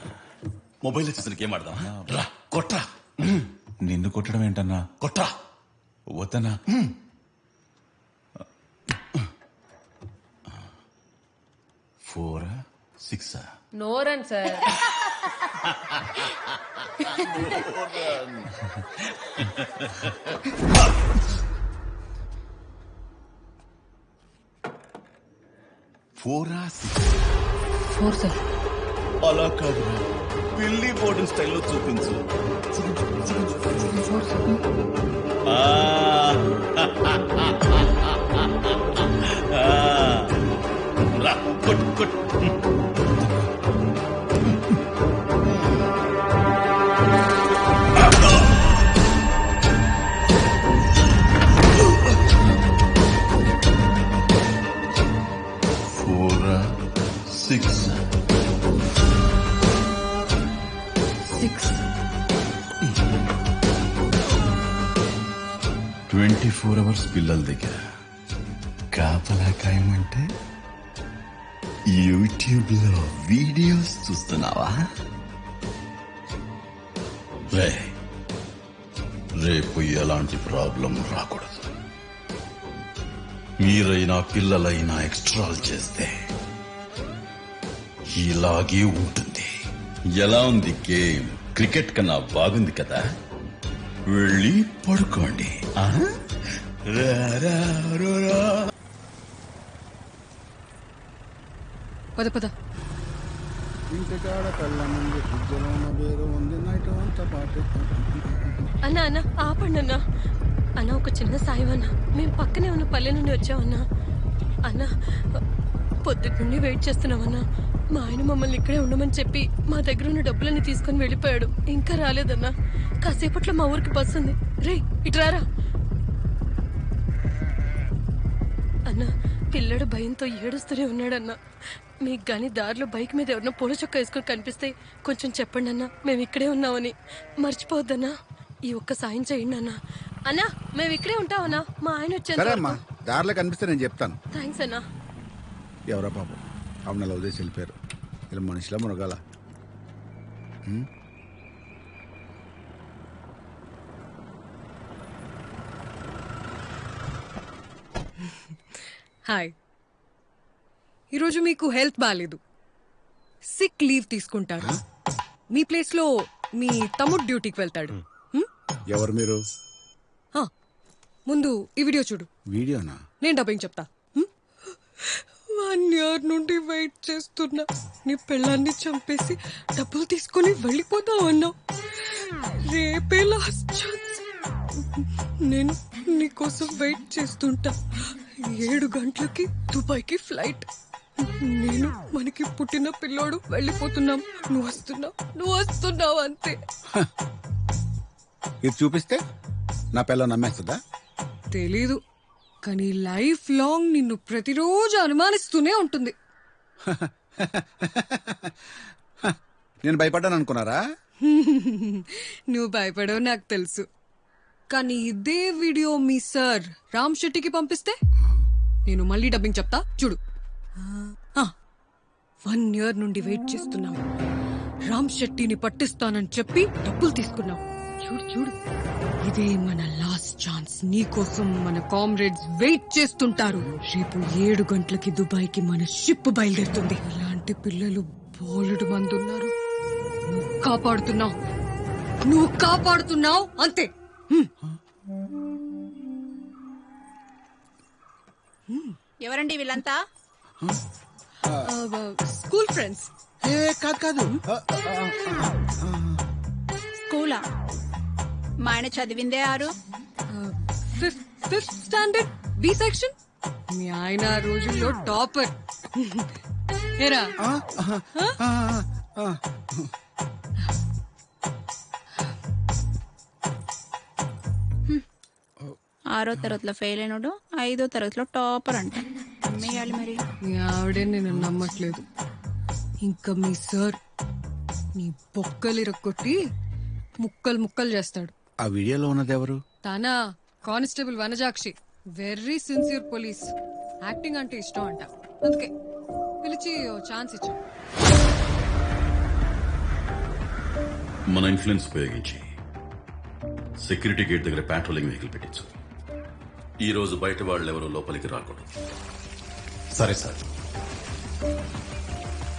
మొబైల్ చూసిన గేమ్ ఆడదాం. రా కొట్రా. నిన్ను కొట్టడం ఏంటన్నా? కొట్రా. వద్దన్నా. 4 or 6? No run sir. Four sir. అలా కాదు, బిల్లీ బోర్డన్ స్టైల్లో చూపించు. రా కొట్ కొట్. Six. 24 hours పిల్లల దగ్గర కాపలా కాయమంటే యూట్యూబ్ లో వీడియోస్ చూస్తున్నావా? రేపు ఎలాంటి ప్రాబ్లం రాకూడదు. మీరైనా పిల్లలైనా ఎక్స్ట్రాల్ చేస్తే ఇలాగే ఉంటుంది. ఎలా ఉంది గేమ్? క్రికెట్ కన్నా బాగుంది కదా? వెళ్ళి పడుకోండి. పద పద. అన్న అన్న ఆపండి అన్న. అన్న ఒక చిన్న సాయం అన్న. మేము పక్కనే ఉన్న పల్లె నుండి వచ్చామన్నా. అన్న పొద్దుటి నుండి వెయిట్ చేస్తున్నామన్నా. మా ఆయన మమ్మల్ని ఇక్కడే ఉండమని చెప్పి మా దగ్గర ఉన్న డబ్బులన్నీ తీసుకుని వెళ్ళిపోయాడు. ఇంకా రాలేదన్నా. కాసేపట్లో మా ఊరికి బస్సు ఉంది. రే ఇటురారా అన్న. పిల్లడు భయంతో ఏడుస్తూనే ఉన్నాడన్నా. మీకు గాని దారిలో బైక్ మీద ఎవరినో పూల చొక్క వేసుకుని కనిపిస్తే కొంచెం చెప్పండి అన్న. మేము ఇక్కడే ఉన్నామని మర్చిపోవద్దన్నా. ఈ ఒక్క సాయం చేయండి అన్న. అన్నా మేము ఇక్కడే ఉంటామన్నా. మా ఆయన వచ్చేమ్మా దారిలో కనిపిస్తే నేను చెప్తాను. థ్యాంక్స్ అన్నా. ఎవరా పాపం అవును అలా వదిలేసి వెళ్ళిపోయారు. ఇలా మనిషిలా మునగాల. హాయ్. ఈరోజు మీకు హెల్త్ బాగాలేదు, సిక్ లీవ్ తీసుకుంటారు. మీ ప్లేస్ లో మీ తమ్ముడు డ్యూటీకి వెళ్తాడు. ఎవరు మీరు? ముందు ఈ వీడియో చూడు. వీడియోనా? నేను డబ్బింగ్ చెప్తా. 1 year నుండి వెయిట్ చేస్తున్నా. నీ పెళ్ళాన్ని చంపేసి డబ్బులు తీసుకుని వెళ్ళిపోతావు అన్నావు. రేపే లాస్ట్ ఛాన్స్. నేను నీకోసం వెయిట్ చేస్తుంటా. 7 గంటలకి దుబాయ్కి ఫ్లైట్. నేను మనకి పుట్టిన పిల్లోడు వెళ్ళిపోతున్నాం. నువ్వు వస్తున్నావు అంతే. ఇది చూపిస్తే నా పిల్ల నమ్మేస్తుందా? తెలీదు, కానీ లైఫ్ లాంగ్ నిన్ను ప్రతిరోజు అనుమానిస్తూనే ఉంటుంది. నేను భయపడ్డాను అనుకున్నారా? నువ్వు భయపడవు నాకు తెలుసు. కానీ ఇదే వీడియో మీ సార్ రామ్ శెట్టికి పంపిస్తే నేను మళ్ళీ డబ్బింగ్ చెప్తా చూడు. 1 year నుండి వెయిట్ చేస్తున్నాం. రామ్ శెట్టిని పట్టిస్తానని చెప్పి డబ్బులు తీసుకున్నాం. చూడు చూడు, ఇదే మన లాస్ట్ ఛాన్స్. నీకోసం మన కామ్రేడ్స్ వెయిట్ చేస్తుంటారు. రేపు 7 గంటలకి దుబాయ్కి మన షిప్ బయలుదేరుతుంది. ఇలాంటి పిల్లలు బోలెడు మంది ఉన్నారు. నువ్వు కాపాడుతున్నావు అంతే. ఎవరండి వీళ్ళంతా? School friends. కాదు స్కూలా? మా ఆయన చదివిందే 6. 5th standard B section. మీ ఆయన ఆ రోజుల్లో టాపర్. ఏరా? ఆరో తరగతిలో ఫెయిల్ అయినాడు, 5వ తరగతిలో టాపర్ అంట. అమ్మేయాలి మరి. మీ ఆవిడే నేను నమ్మట్లేదు. ఇంకా మీ సార్ నీ బొక్కలు ఇరక్కొట్టి ముక్కలు చేస్తాడు. ఆ వీడియోలో ఉన్నది ఎవరు? Thana constable Vanajakshi. Very sincere police. Acting అంటే ఇష్టం అంట, అందుకే పిలిచి ఛాన్స్ ఇచ్చా. మన ఇన్ఫ్లుయెన్స్ ఉపయోగించి సెక్యూరిటీ గేట్ దగ్గర పెట్రోలింగ్ వెహికల్ పెట్టించు. ఈ రోజు బయట వాళ్ళు ఎవరో లోపలికి రాకూడదు. సరే సార్.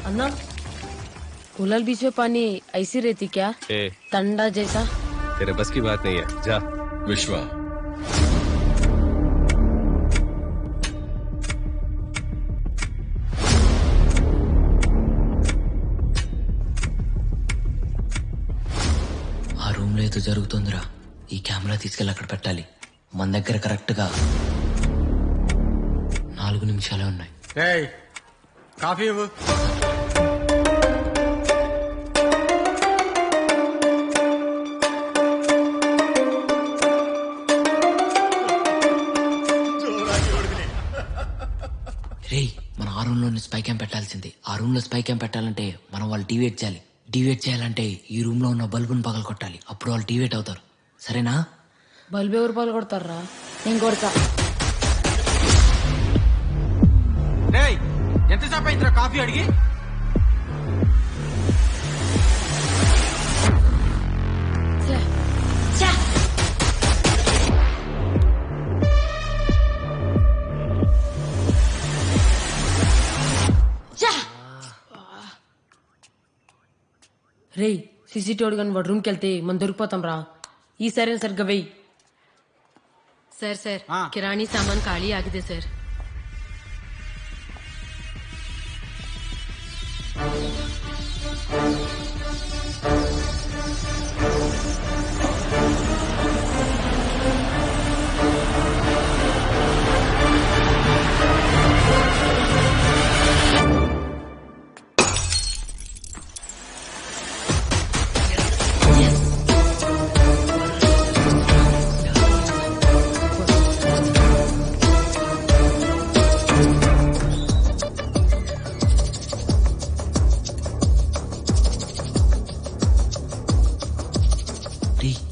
अन्ना कोलाल बीच में पानी ऐसी रहती क्या? ठंडा जैसा? तेरे बस की बात नहीं है, जा. विश्वा, ఆ రూమ్ లో ఏదో జరుగుతుందిరా. ఈ కెమెరా తీసుకెళ్ళి అక్కడ పెట్టాలి. మన దగ్గర కరెక్ట్ గా 4 నిమిషాలే ఉన్నాయి. కాఫీ ఇవ్వు. రేయ్, మన ఆ రూమ్ లోని స్పై క్యామ్ పెట్టాల్సింది. ఆ రూమ్ లో స్పై క్యామ్ పెట్టాలంటే మనం వాళ్ళు డివేట్ చేయాలి. డివేట్ చేయాలంటే ఈ రూమ్ లో ఉన్న బల్బును పగలు కొట్టాలి. అప్పుడు వాళ్ళు డివేట్ అవుతారు. సరేనా? బల్బు ఎవరు పగలు కొడతారా? నేను కొడతా. ఎంత ఎంతసేపు అయిందిరా కాఫీ అడిగి? రేయ్ సీసీటీవీ కానీ వాడు రూమ్కి వెళ్తే మనం దొరికిపోతాం రా. ఈసారి సరిగ్గా వెయ్యి. ಸರ್ ಸರ್ ಕಿರಾಣಿ ಸಾಮಾನು ಖಾಲಿ ಆಗಿದೆ ಸರ್.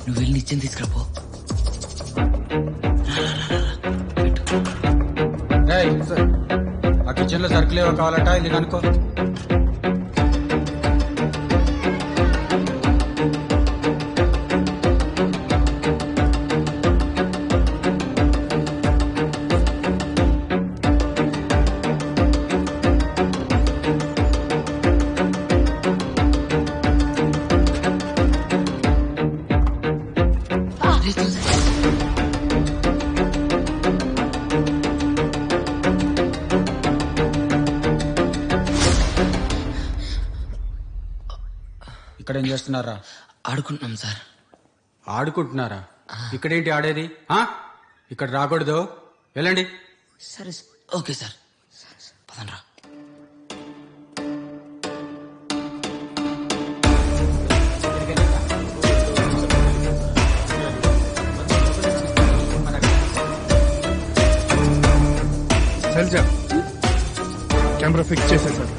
నువ్వు వెళ్ళి నిత్యం తీసుకురాపో. ఆ కిచెన్ లో సరుకులు ఏవో కావాలట, ఇది కనుక్కో. ఇక్కడ ఏం చేస్తున్నారా? ఆడుకుంటున్నాం సార్. ఆడుకుంటున్నారా? ఇక్కడేంటి ఆడేది? ఇక్కడ రాకూడదు, వెళ్ళండి. సరే ఓకే సార్. పదండ్రా. శైలజ కెమెరా ఫిక్స్ చేసే సార్.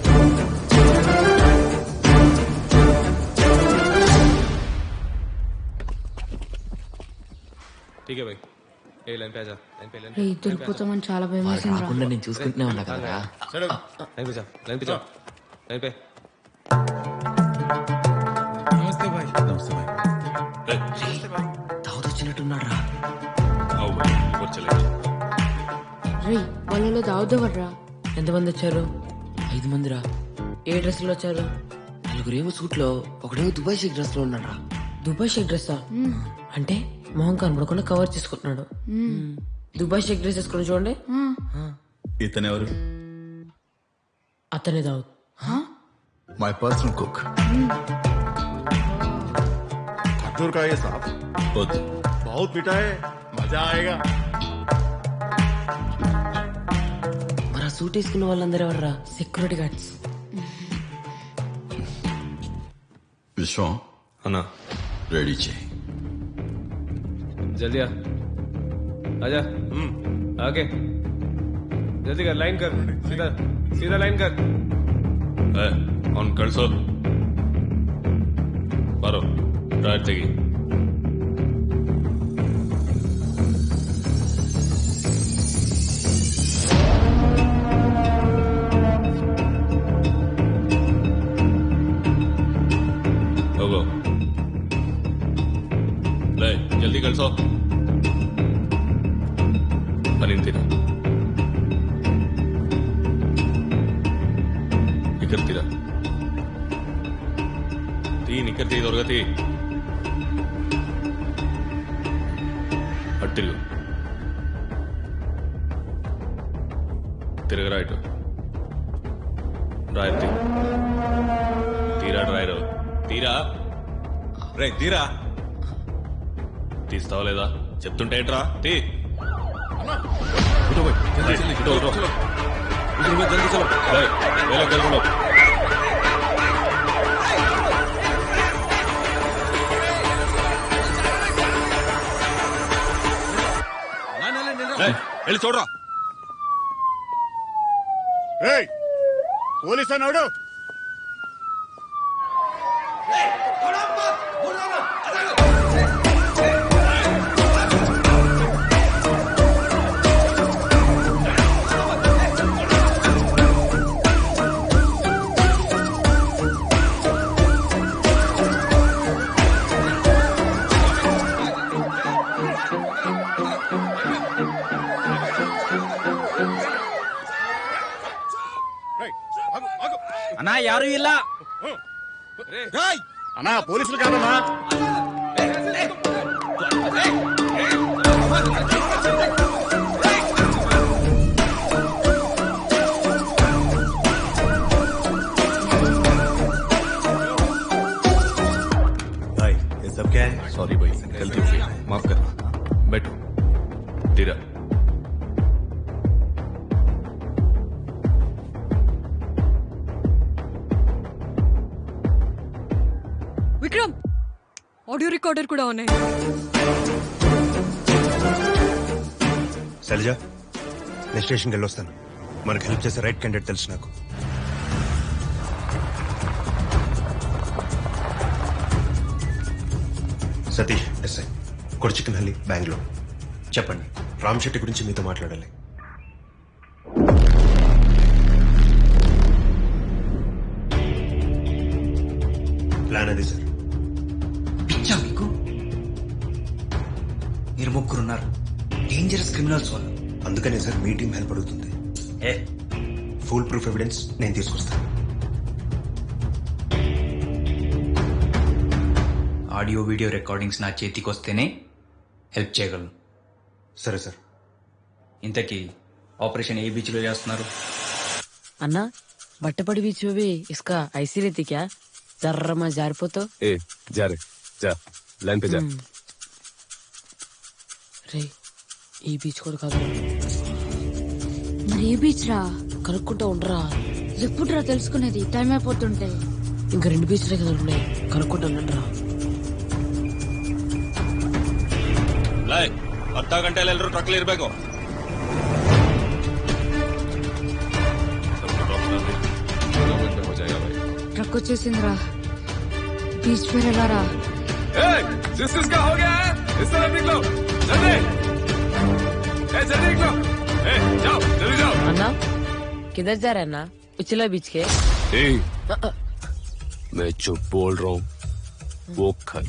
దొరికిపోతామని చాలా భయం రాకుండా నేను చూసుకుంటూనే ఉన్నా కదరా. దావుద్ వచ్చినట్టున్నాడు రా. రే వాళ్ళలో దావుదవర్రా. ఎంతమంది వచ్చారు? 5 మందిరా. ఏ డ్రెస్ లో వచ్చారు? 4 సూట్ లో, ఒకడేమో దుబాయ్ షేక్ డ్రెస్ లో ఉన్నాడు రా. దుబాయ్ షేక్ డ్రెస్సా? అంటే మొహం కనబడకుండా కవర్ చేసుకుంటున్నాడు. దుబాయ్ షేక్ డ్రెస్ వేసుకుని చూడండి. ఇతనెవరు? అతనే దావుద్. My personal cook. दूर का ये साहब बहुत मीठा है, मजा आएगा. మరి ఆ సూట్ వేసుకున్న వాళ్ళందరూ ఎవర్రా? Security guards. విశ్వం అన్నా రెడీ చేయి. जल्दी आ, आजा. आगे जल्दी कर, लाइन कर, सीधा सीधा लाइन कर. ಅವ್ನು ಕಳ್ಸೋ. ಬರೋ ಡ್ರಾಯರ್ ತೆಗಿ. ಹೋಗೋ ಲೇ, ಜಲ್ದಿ ಕಳ್ಸೋ. ನಿಂತೀರಾ ಇಕ್ಕರ್ತೀರಾ? నిక్కర్తీ దొరగతి అట్టిల్లు తిరగరా ఇటు. డ్రాయర్ తీరా. డ్రాయర్ తీరా. రే తీరా. తీస్తావా లేదా? చెప్తుంటే ఏంట్రా? తీ. వెళ్ళి చూడరా. పోలీస్ అన్నాడు. యారు ఇలా అన్నా పోలీసులు కాదన్నా. भाई ये सब क्या है? सॉरी भाई, गलती हो गई, माफ करना. बैठो. तेरा విక్రమ్ ఆడియో రికార్డర్ కూడా ఉన్నాయి. శైలజ నేను స్టేషన్కి వెళ్ళొస్తాను. మనకు హెల్ప్ చేసే రైట్ క్యాండిడేట్ తెలుసు నాకు. సతీష్ ఎస్ఐ కొడచికనహల్లి బెంగళూరు. చెప్పండి, రామ్ శెట్టి గురించి మీతో మాట్లాడాలి. ప్లాన్ అది సార్. పిచ్చా మీకు? మీరు ముగ్గురున్నారు, డేంజరస్ క్రిమినల్స్ వాళ్ళు. అందుకనే సార్ మీ టీం హెల్ప్ అడుగుతుంది. ఏ ఫుల్ ప్రూఫ్ ఎవిడెన్స్ నేను తీసుకొస్తాను. ఆడియో వీడియో రికార్డింగ్స్ నా చేతికి వస్తేనే హెల్ప్ చేయగలను. సరే సార్. ఇంతకీ ఆపరేషన్ ఏ బీచ్ లో చేస్తున్నారు? అన్నా బట్టపడి బీచ్ में भी इसका ऐसी रहती क्या? जर्रा जारिपोतो. ए जा रे जा, लाइन पे जा. రే ఈ బీచ్ కూడా కాదు. మరి ఏ బీచ్ రా? కనుక్కుంటా ఉండరా. ఎప్పుడురా తెలుసుకునేది? టైం అయిపోతుంటే. ఇంకా 2 బీచ్లే కదా ఉన్నాయి, కనుక్కుంటా ఉండండిరా. ಲೈ ಅರ್ಧ ಗಂಟೆಯಲ್ಲಿ ಎಲ್ಲರೂ ಟ್ರಕ್ ಇರಬೇಕು. ట్రక్ వచ్చేసిందిరా. బీచ్ పేరు ఎలా రా? అన్నా किधर जा रहे हैं ना? उचला बीच के. मैं जो बोल रहा हूँ वो कर,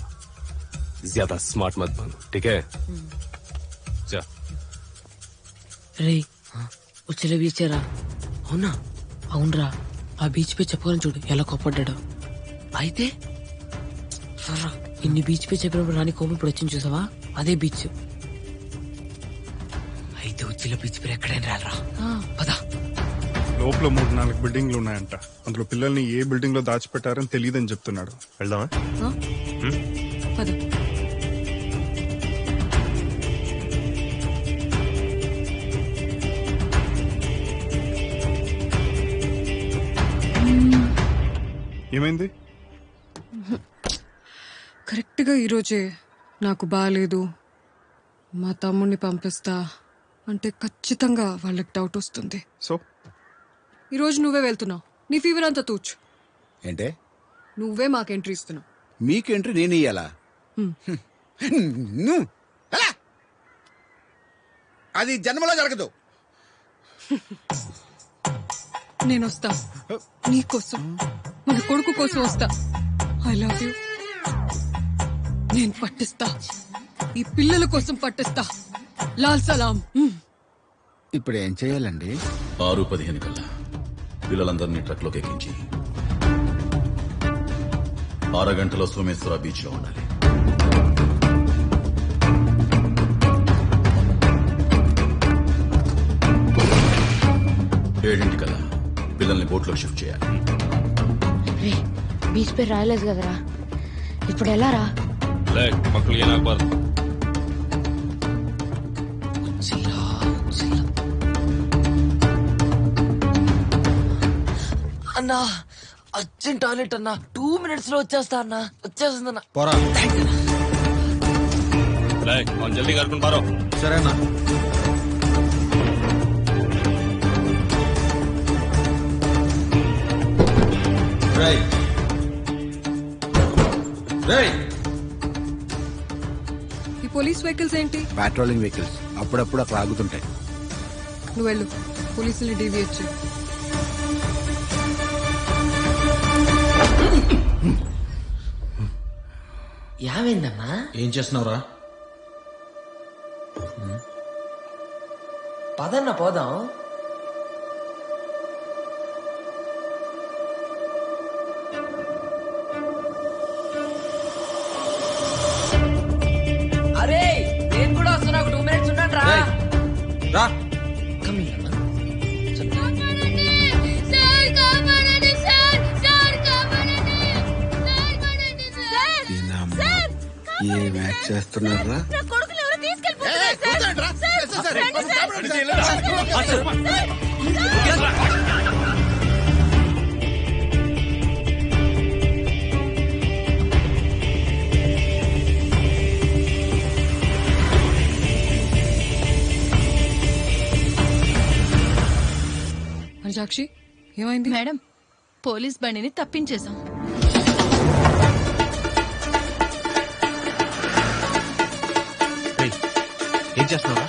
ज्यादा स्मार्ट मत बनो, ठीक है? जा. రే ఉచ్చల బీచ్ రా. అవునా? అవునరా, ఆ బీచ్ పే చెప్పుకొని చూడు ఎలా కోపడ్డాడు. అయితే సర్రా ఇన్ని బీచ్ పే చెప్పినప్పుడు రాని కోపం ఇప్పుడు వచ్చింది చూసావా, అదే బీచ్. అయితే ఉచ్చిల బీచ్ పేరు ఎక్కడైనా రాలరా. పదా. లోపల 3-4 బిల్డింగ్లు ఉన్నాయంట. అందులో పిల్లల్ని ఏ బిల్డింగ్ లో దాచిపెట్టారని తెలియదని చెప్తున్నాడు. వెళ్దామా? ఏమైంది? కరెక్ట్గా ఈరోజే నాకు బాగాలేదు, మా తమ్ముడిని పంపిస్తా అంటే ఖచ్చితంగా వాళ్ళకి డౌట్ వస్తుంది. సో ఈరోజు నువ్వే వెళ్తున్నావు, నీ ఫీవర్ అంతా తూచు. ఏంటే నువ్వే మాకు ఎంట్రీ ఇస్తున్నావు. మీకు ఎంట్రీ నేను ఇయ్యాలా? అది జన్మలో జరగదు. నేను వస్తా, నీకోసం, మన కొడుకు కోసం వస్తా. I love you. నేను పట్టిస్తా, ఈ పిల్లల కోసం పట్టిస్తా. లాల్ సలాం. ఇప్పుడు ఏం చేయాలండి? 6:15 కల్లా పిల్లలందరినీ ట్రక్ లోకి ఎక్కించి 6 గంటల సోమేశ్వర బీచ్ లో ఉండాలి. ఏడింటికల్లా పిల్లల్ని బోట్లో షిఫ్ట్ చేయాలి. రే బీచ్ పేరు రాయలేదు కదరా, ఇప్పుడు ఎలా రా? మక్కಳು ಏನಾಗಬಾರ್ದು. అన్నా అర్జెంట్ టాయిలెట్ అన్నా, 2 minutes లో వచ్చేస్తా అన్నా. వచ్చేస్తుందన్నా. పోరా. ಅವ್ನು ಜಲ್ದಿ ಕರ್ಕೊಂಡು ಬಾರೋ. సరేనా? ఈ పోలీస్ వెహికల్స్ ఏంటి? పెట్రోలింగ్ వెహికల్స్ అప్పుడప్పుడు అక్కడ ఆగుతుంటాయి. నువ్వు వెళ్ళు, పోలీసుల్ని డీవియేట్ చేయి. ఏమైందమ్మా? ఏం చేస్తున్నావురా? పదన్న పోదాం. ఏ మ్యాచ్ చేస్తున్నారా? నా కొడుకులు ఎవరో తీసుకెళ్ళిపోతున్నారు సార్. రండి సార్. సాక్షి ఏమైంది? మేడం, పోలీస్ బండిని తప్పించేశాం. ఏం చేస్తున్నారా?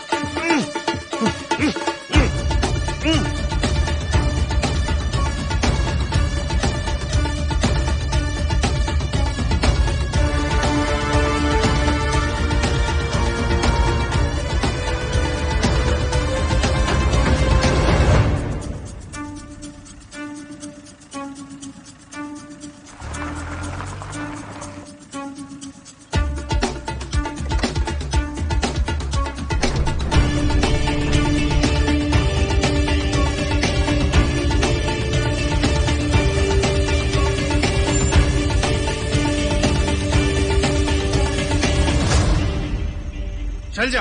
శైలజ,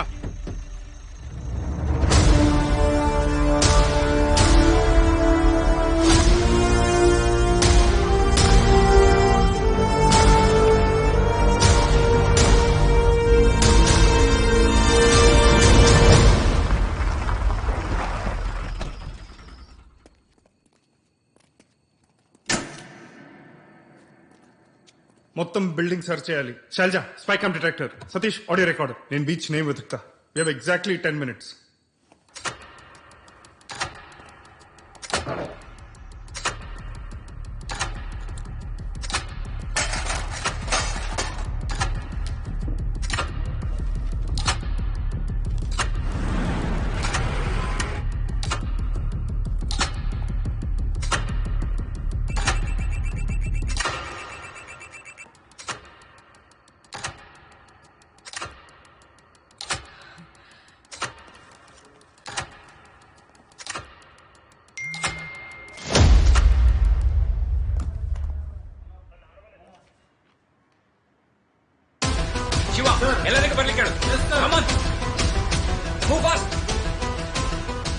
మొత్తం బిల్డింగ్ సర్చ్ చేయాలి. Sailaja, spy cum detector. Satish, audio recorder. నేను బీచ్ నేమ్ వెతుకుతా. We have exactly 10 minutes.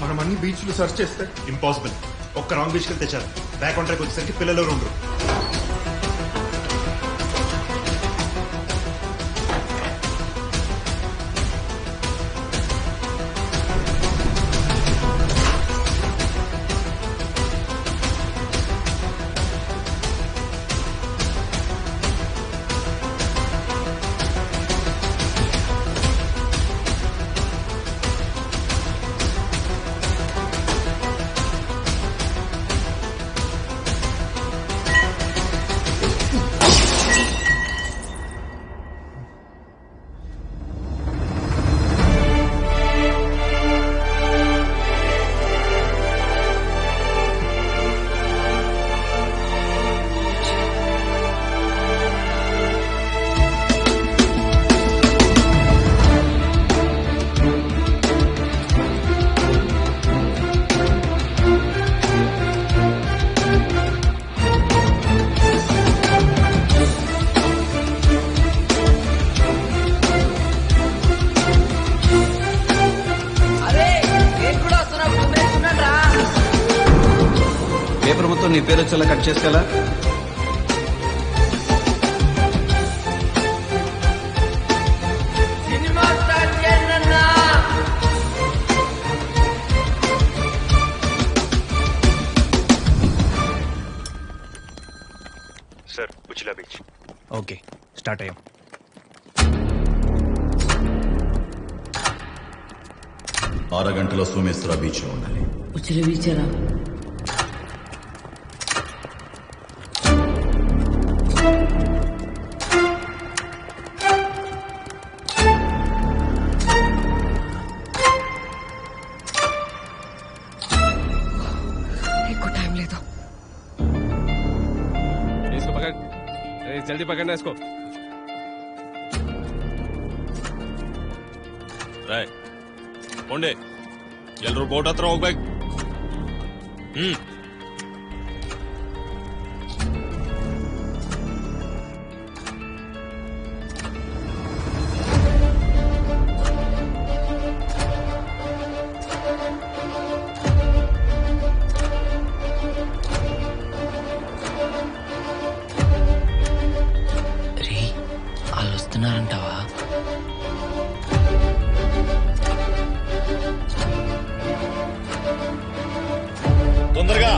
మనం అన్ని బీచ్లు సర్చ్ చేస్తే ఇంపాసిబుల్. ఒక్క రాంగ్ బీచ్ వెళ్తే చాలు. బ్యాక్ ఆన్ ట్రాక్ వచ్చేసరికి పిల్లలు ఉండరు. పేపర్ మొత్తం నీ పేరు వచ్చేలా కట్ చేసుకెలా. Sir, Uchila beach. Okay, start అయ్యాం. అరగంటలో సోమేశ్వర బీచ్ లో ఉండాలి. ఉచిలి బీచరా? जल्दी पकड़ना इसको. पोंडे एलरू बोट हत्र होಗ್ಬೇಕು. వస్తున్నారంటావా? తొందరగా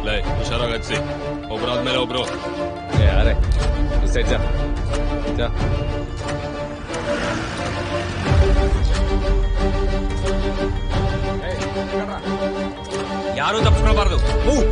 ले इशारा अच्छी ओबर आदमेले ओब्रो ए अरे इस साइड जा जा ಯಾರು ತಪ್ಪಿಸ್ಕೊಳ್ಬಾರ್ದು ಮೂವ್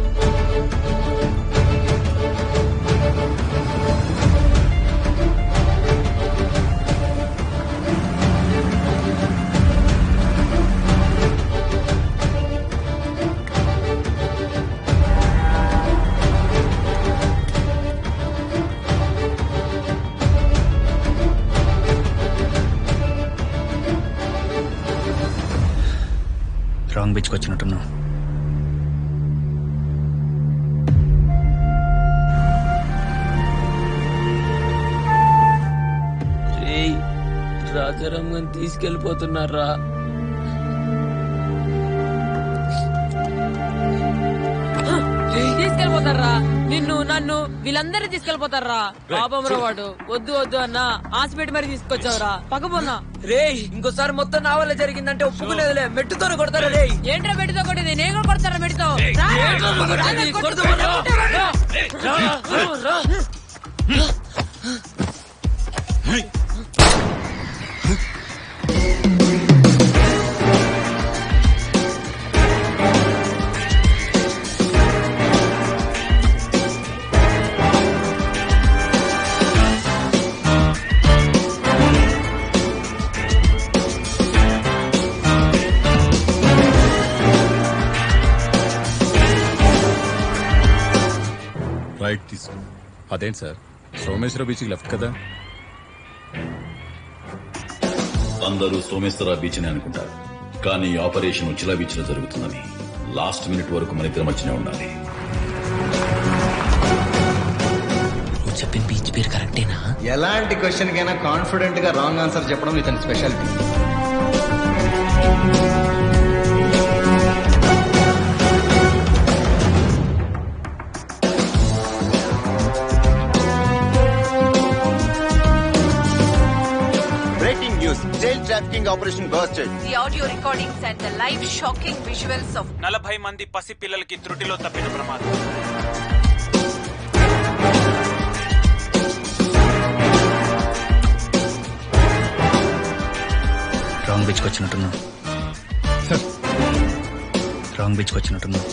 రాంగ్ బీచ్కి వచ్చినట్టున్నావు. రాజారామని తీసుకెళ్లిపోతున్నారా? తీసుకెళ్లిపోతారా? నిన్ను నన్ను వీళ్ళందరూ తీసుకెళ్లిపోతారా? పాపంరా వాడు. వద్దు వద్దు అన్న హాస్పిటల్ మరి తీసుకొచ్చావురా. పక్కపోన్నా రే ఇంకోసారి మొత్తం నా వల్ల జరిగిందంటే ఒప్పుకునేదిలే. మెట్టుతోనే కొడతారా? రే ఏంట్రా మెడితో కొట్టేది? నేను కూడా కొడతారా మెడితో? రైట్ తీసుకో. అదేంటి సార్, సోమేశ్వర బీచ్కి లెఫ్ట్ కదా? అందరూ సోమేశ్వర బీచ్ అని అనుకుంటారు, కానీ ఆపరేషన్ ఉచిలా బీచ్ లో జరుగుతుందని లాస్ట్ మినిట్ వరకు మన ఇద్దరి మధ్యనే ఉండాలి. నువ్వు చెప్పిన బీచ్ పేరు కరెక్టేనా? ఎలాంటి క్వశ్చన్ కైనా కాన్ఫిడెంట్ గా రాంగ్ ఆన్సర్ చెప్పడం ఇతని speciality. Breaking news. Jail trafficking operation busted. The audio recordings and the live shocking visuals of 40 మంది పసి పిల్లలకి త్రుటిలో తప్పిన ప్రమాదం. రాంగ్ బీచ్కి వచ్చినట్టున్నావు. రాంగ్ బీచ్కి వచ్చినట్టున్నావు.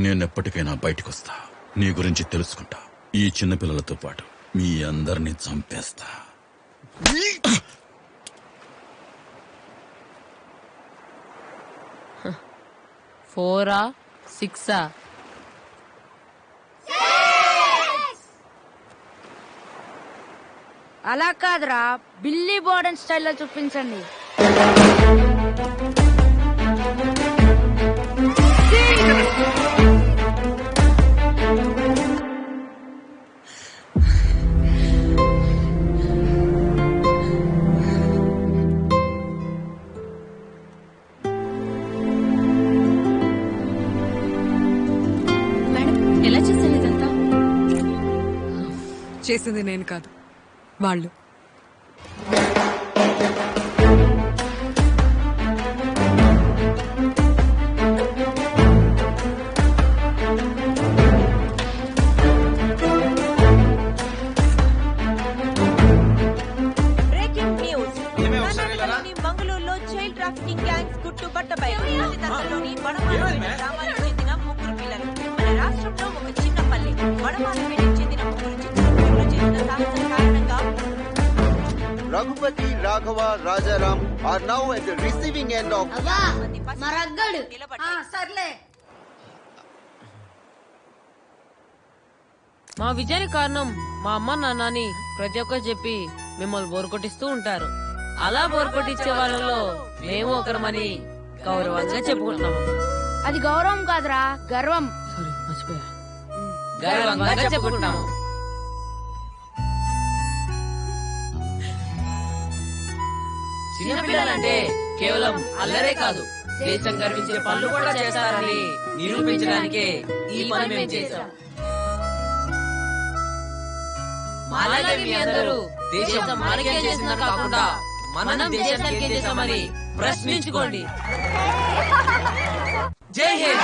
నేనెప్పటికైనా బయటకు వస్తా, నీ గురించి తెలుసుకుంటా. ఈ చిన్నపిల్లలతో పాటు మీ అందరినీ చంపేస్తా. ఫోరా 6 అలా కాదురా, బిల్లీ బోర్డన్ స్టైల్లో చూపించండి. ఎలా చేశాను ఇదంతా? చేసింది నేను కాదు, వాళ్ళు. Breaking news. కర్ణాటకలోని మంగళూరులో చైల్డ్ ట్రాఫికింగ్ గ్యాంగ్స్ గుట్టుబట్టపై దగ్గరలోని వడమాలపేట గ్రామానికి చెందిన 3 పిల్లలు. మన రాష్ట్రంలో ఒక చిన్న పల్లె వడమాలపేటకు చెందిన 3 చిత్రపూర్లు చేసిన సాహసం కారణంగా Raghupati, Raghava, Rajaram are now at the receiving end of. మరగ్గడు. సర్లే. మా విజయానికి కారణం మా అమ్మ నాన్నని ప్రతి ఒక్కరు చెప్పి మిమ్మల్ని బోరు కొట్టిస్తూ ఉంటారు. అలా బోరు కొట్టించే వాళ్ళలో మేము ఒకరమని గౌరవంగా చెప్పుకుంటున్నాము. అది గౌరవం కాదురా, గర్వం. గర్వంగా చెప్పుకుంటాము. చిన్నపిల్లలంటే కేవలం అల్లరే కాదు, దేశం గర్వించే పనులు కూడా చేస్తారని నిరూపించడానికే ఈ పని మేము చేశాం. అలాగే మీ అందరూ దేశం మనకే చేసిందని కాకుండా మనం దేశానికి ఏం చేశామని ప్రశ్నించుకోండి. జై హింద్.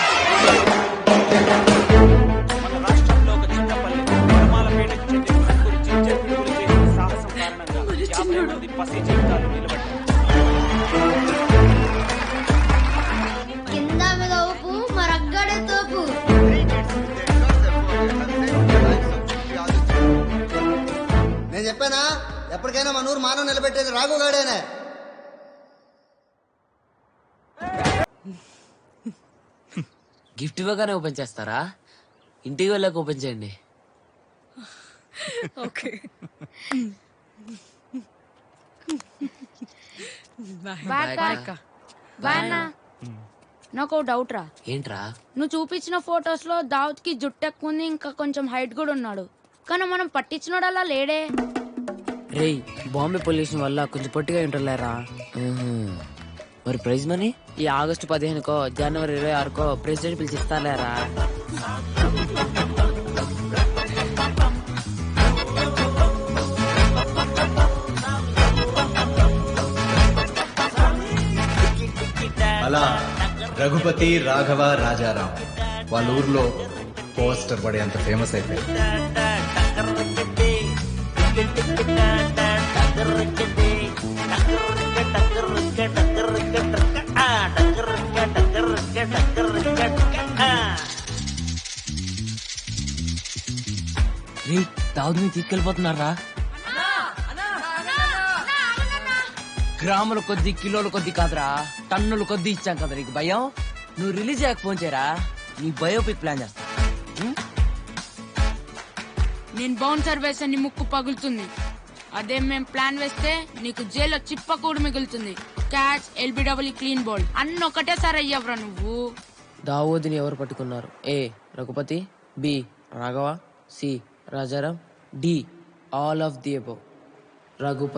రాష్ట్రంలో ఒక చిన్న పల్లె వనమాలపేటకు చెందిన ముగ్గురు చిన్నపిల్లలు చేసిన సాహసం కారణంగా 50 మంది పసి జీవితాలు నిలబడ్డాయి. కింద మీద ఊపు మరగ్గడే తోపు. నేను చెప్పానా ఎప్పటికైనా మన ఊరు మానవ నిలబెట్టేది రాఘవగాడేనే. గిఫ్ట్ ఇవ్వగానే ఓపెన్ చేస్తారా? ఇంటికి వెళ్ళాక ఓపెన్ చేయండి. ఓకే బాయ్ అన్న. నాకు డౌట్ రా. ఏంట్రా? నువ్వు చూపించిన ఫొటోస్ లో దావుద్ కి జుట్టు ఎక్కువ ఉంది, ఇంకా కొంచెం హైట్ కూడా ఉన్నాడు. కానీ మనం పట్టించినోడు అలా లేడే. రేయ్, బాంబే పొల్యూషన్ వల్ల కొంచెం పొట్టిగా ఉంటలేరా? మరి ప్రైజ్ మనీ ఈ ఆగస్టు 15కో జనవరి 26కో ప్రెసిడెంట్ పిలిచిస్తాలేరా? అలా రఘుపతి రాఘవ రాజారాం వాళ్ళ ఊర్లో పోస్టర్ పడే అంత ఫేమస్ అయిపోయింది. దావుద్ని తీసుకెళ్లిపోతున్నారా? గ్రాముల కొద్ది కిలోల కొద్ది కాదురా, టన్నుల కొద్ది ఇచ్చాం కదా నీకు భయం. నువ్వు రిలీజ్ అయ్యాక ఫోన్ చేయరా, నీ బయోపిక్ ప్లాన్ చేస్తా. నేను బౌన్సర్ వేస్తే నీ ముక్కు పగులుతుంది. అదే మేం ప్లాన్ వేస్తే నీకు జైల్లో చిప్ప కూడా మిగులుతుంది. క్యాచ్, ఎల్బిడబ్ల్యూ, క్లీన్ బోల్డ్ అన్ని ఒకటేసారి అయ్యవరా నువ్వు. దావోదిని ఎవరు పట్టుకున్నారు? A Raghupathi, B Raghava, C Rajaram, D all of the above. Raghupathi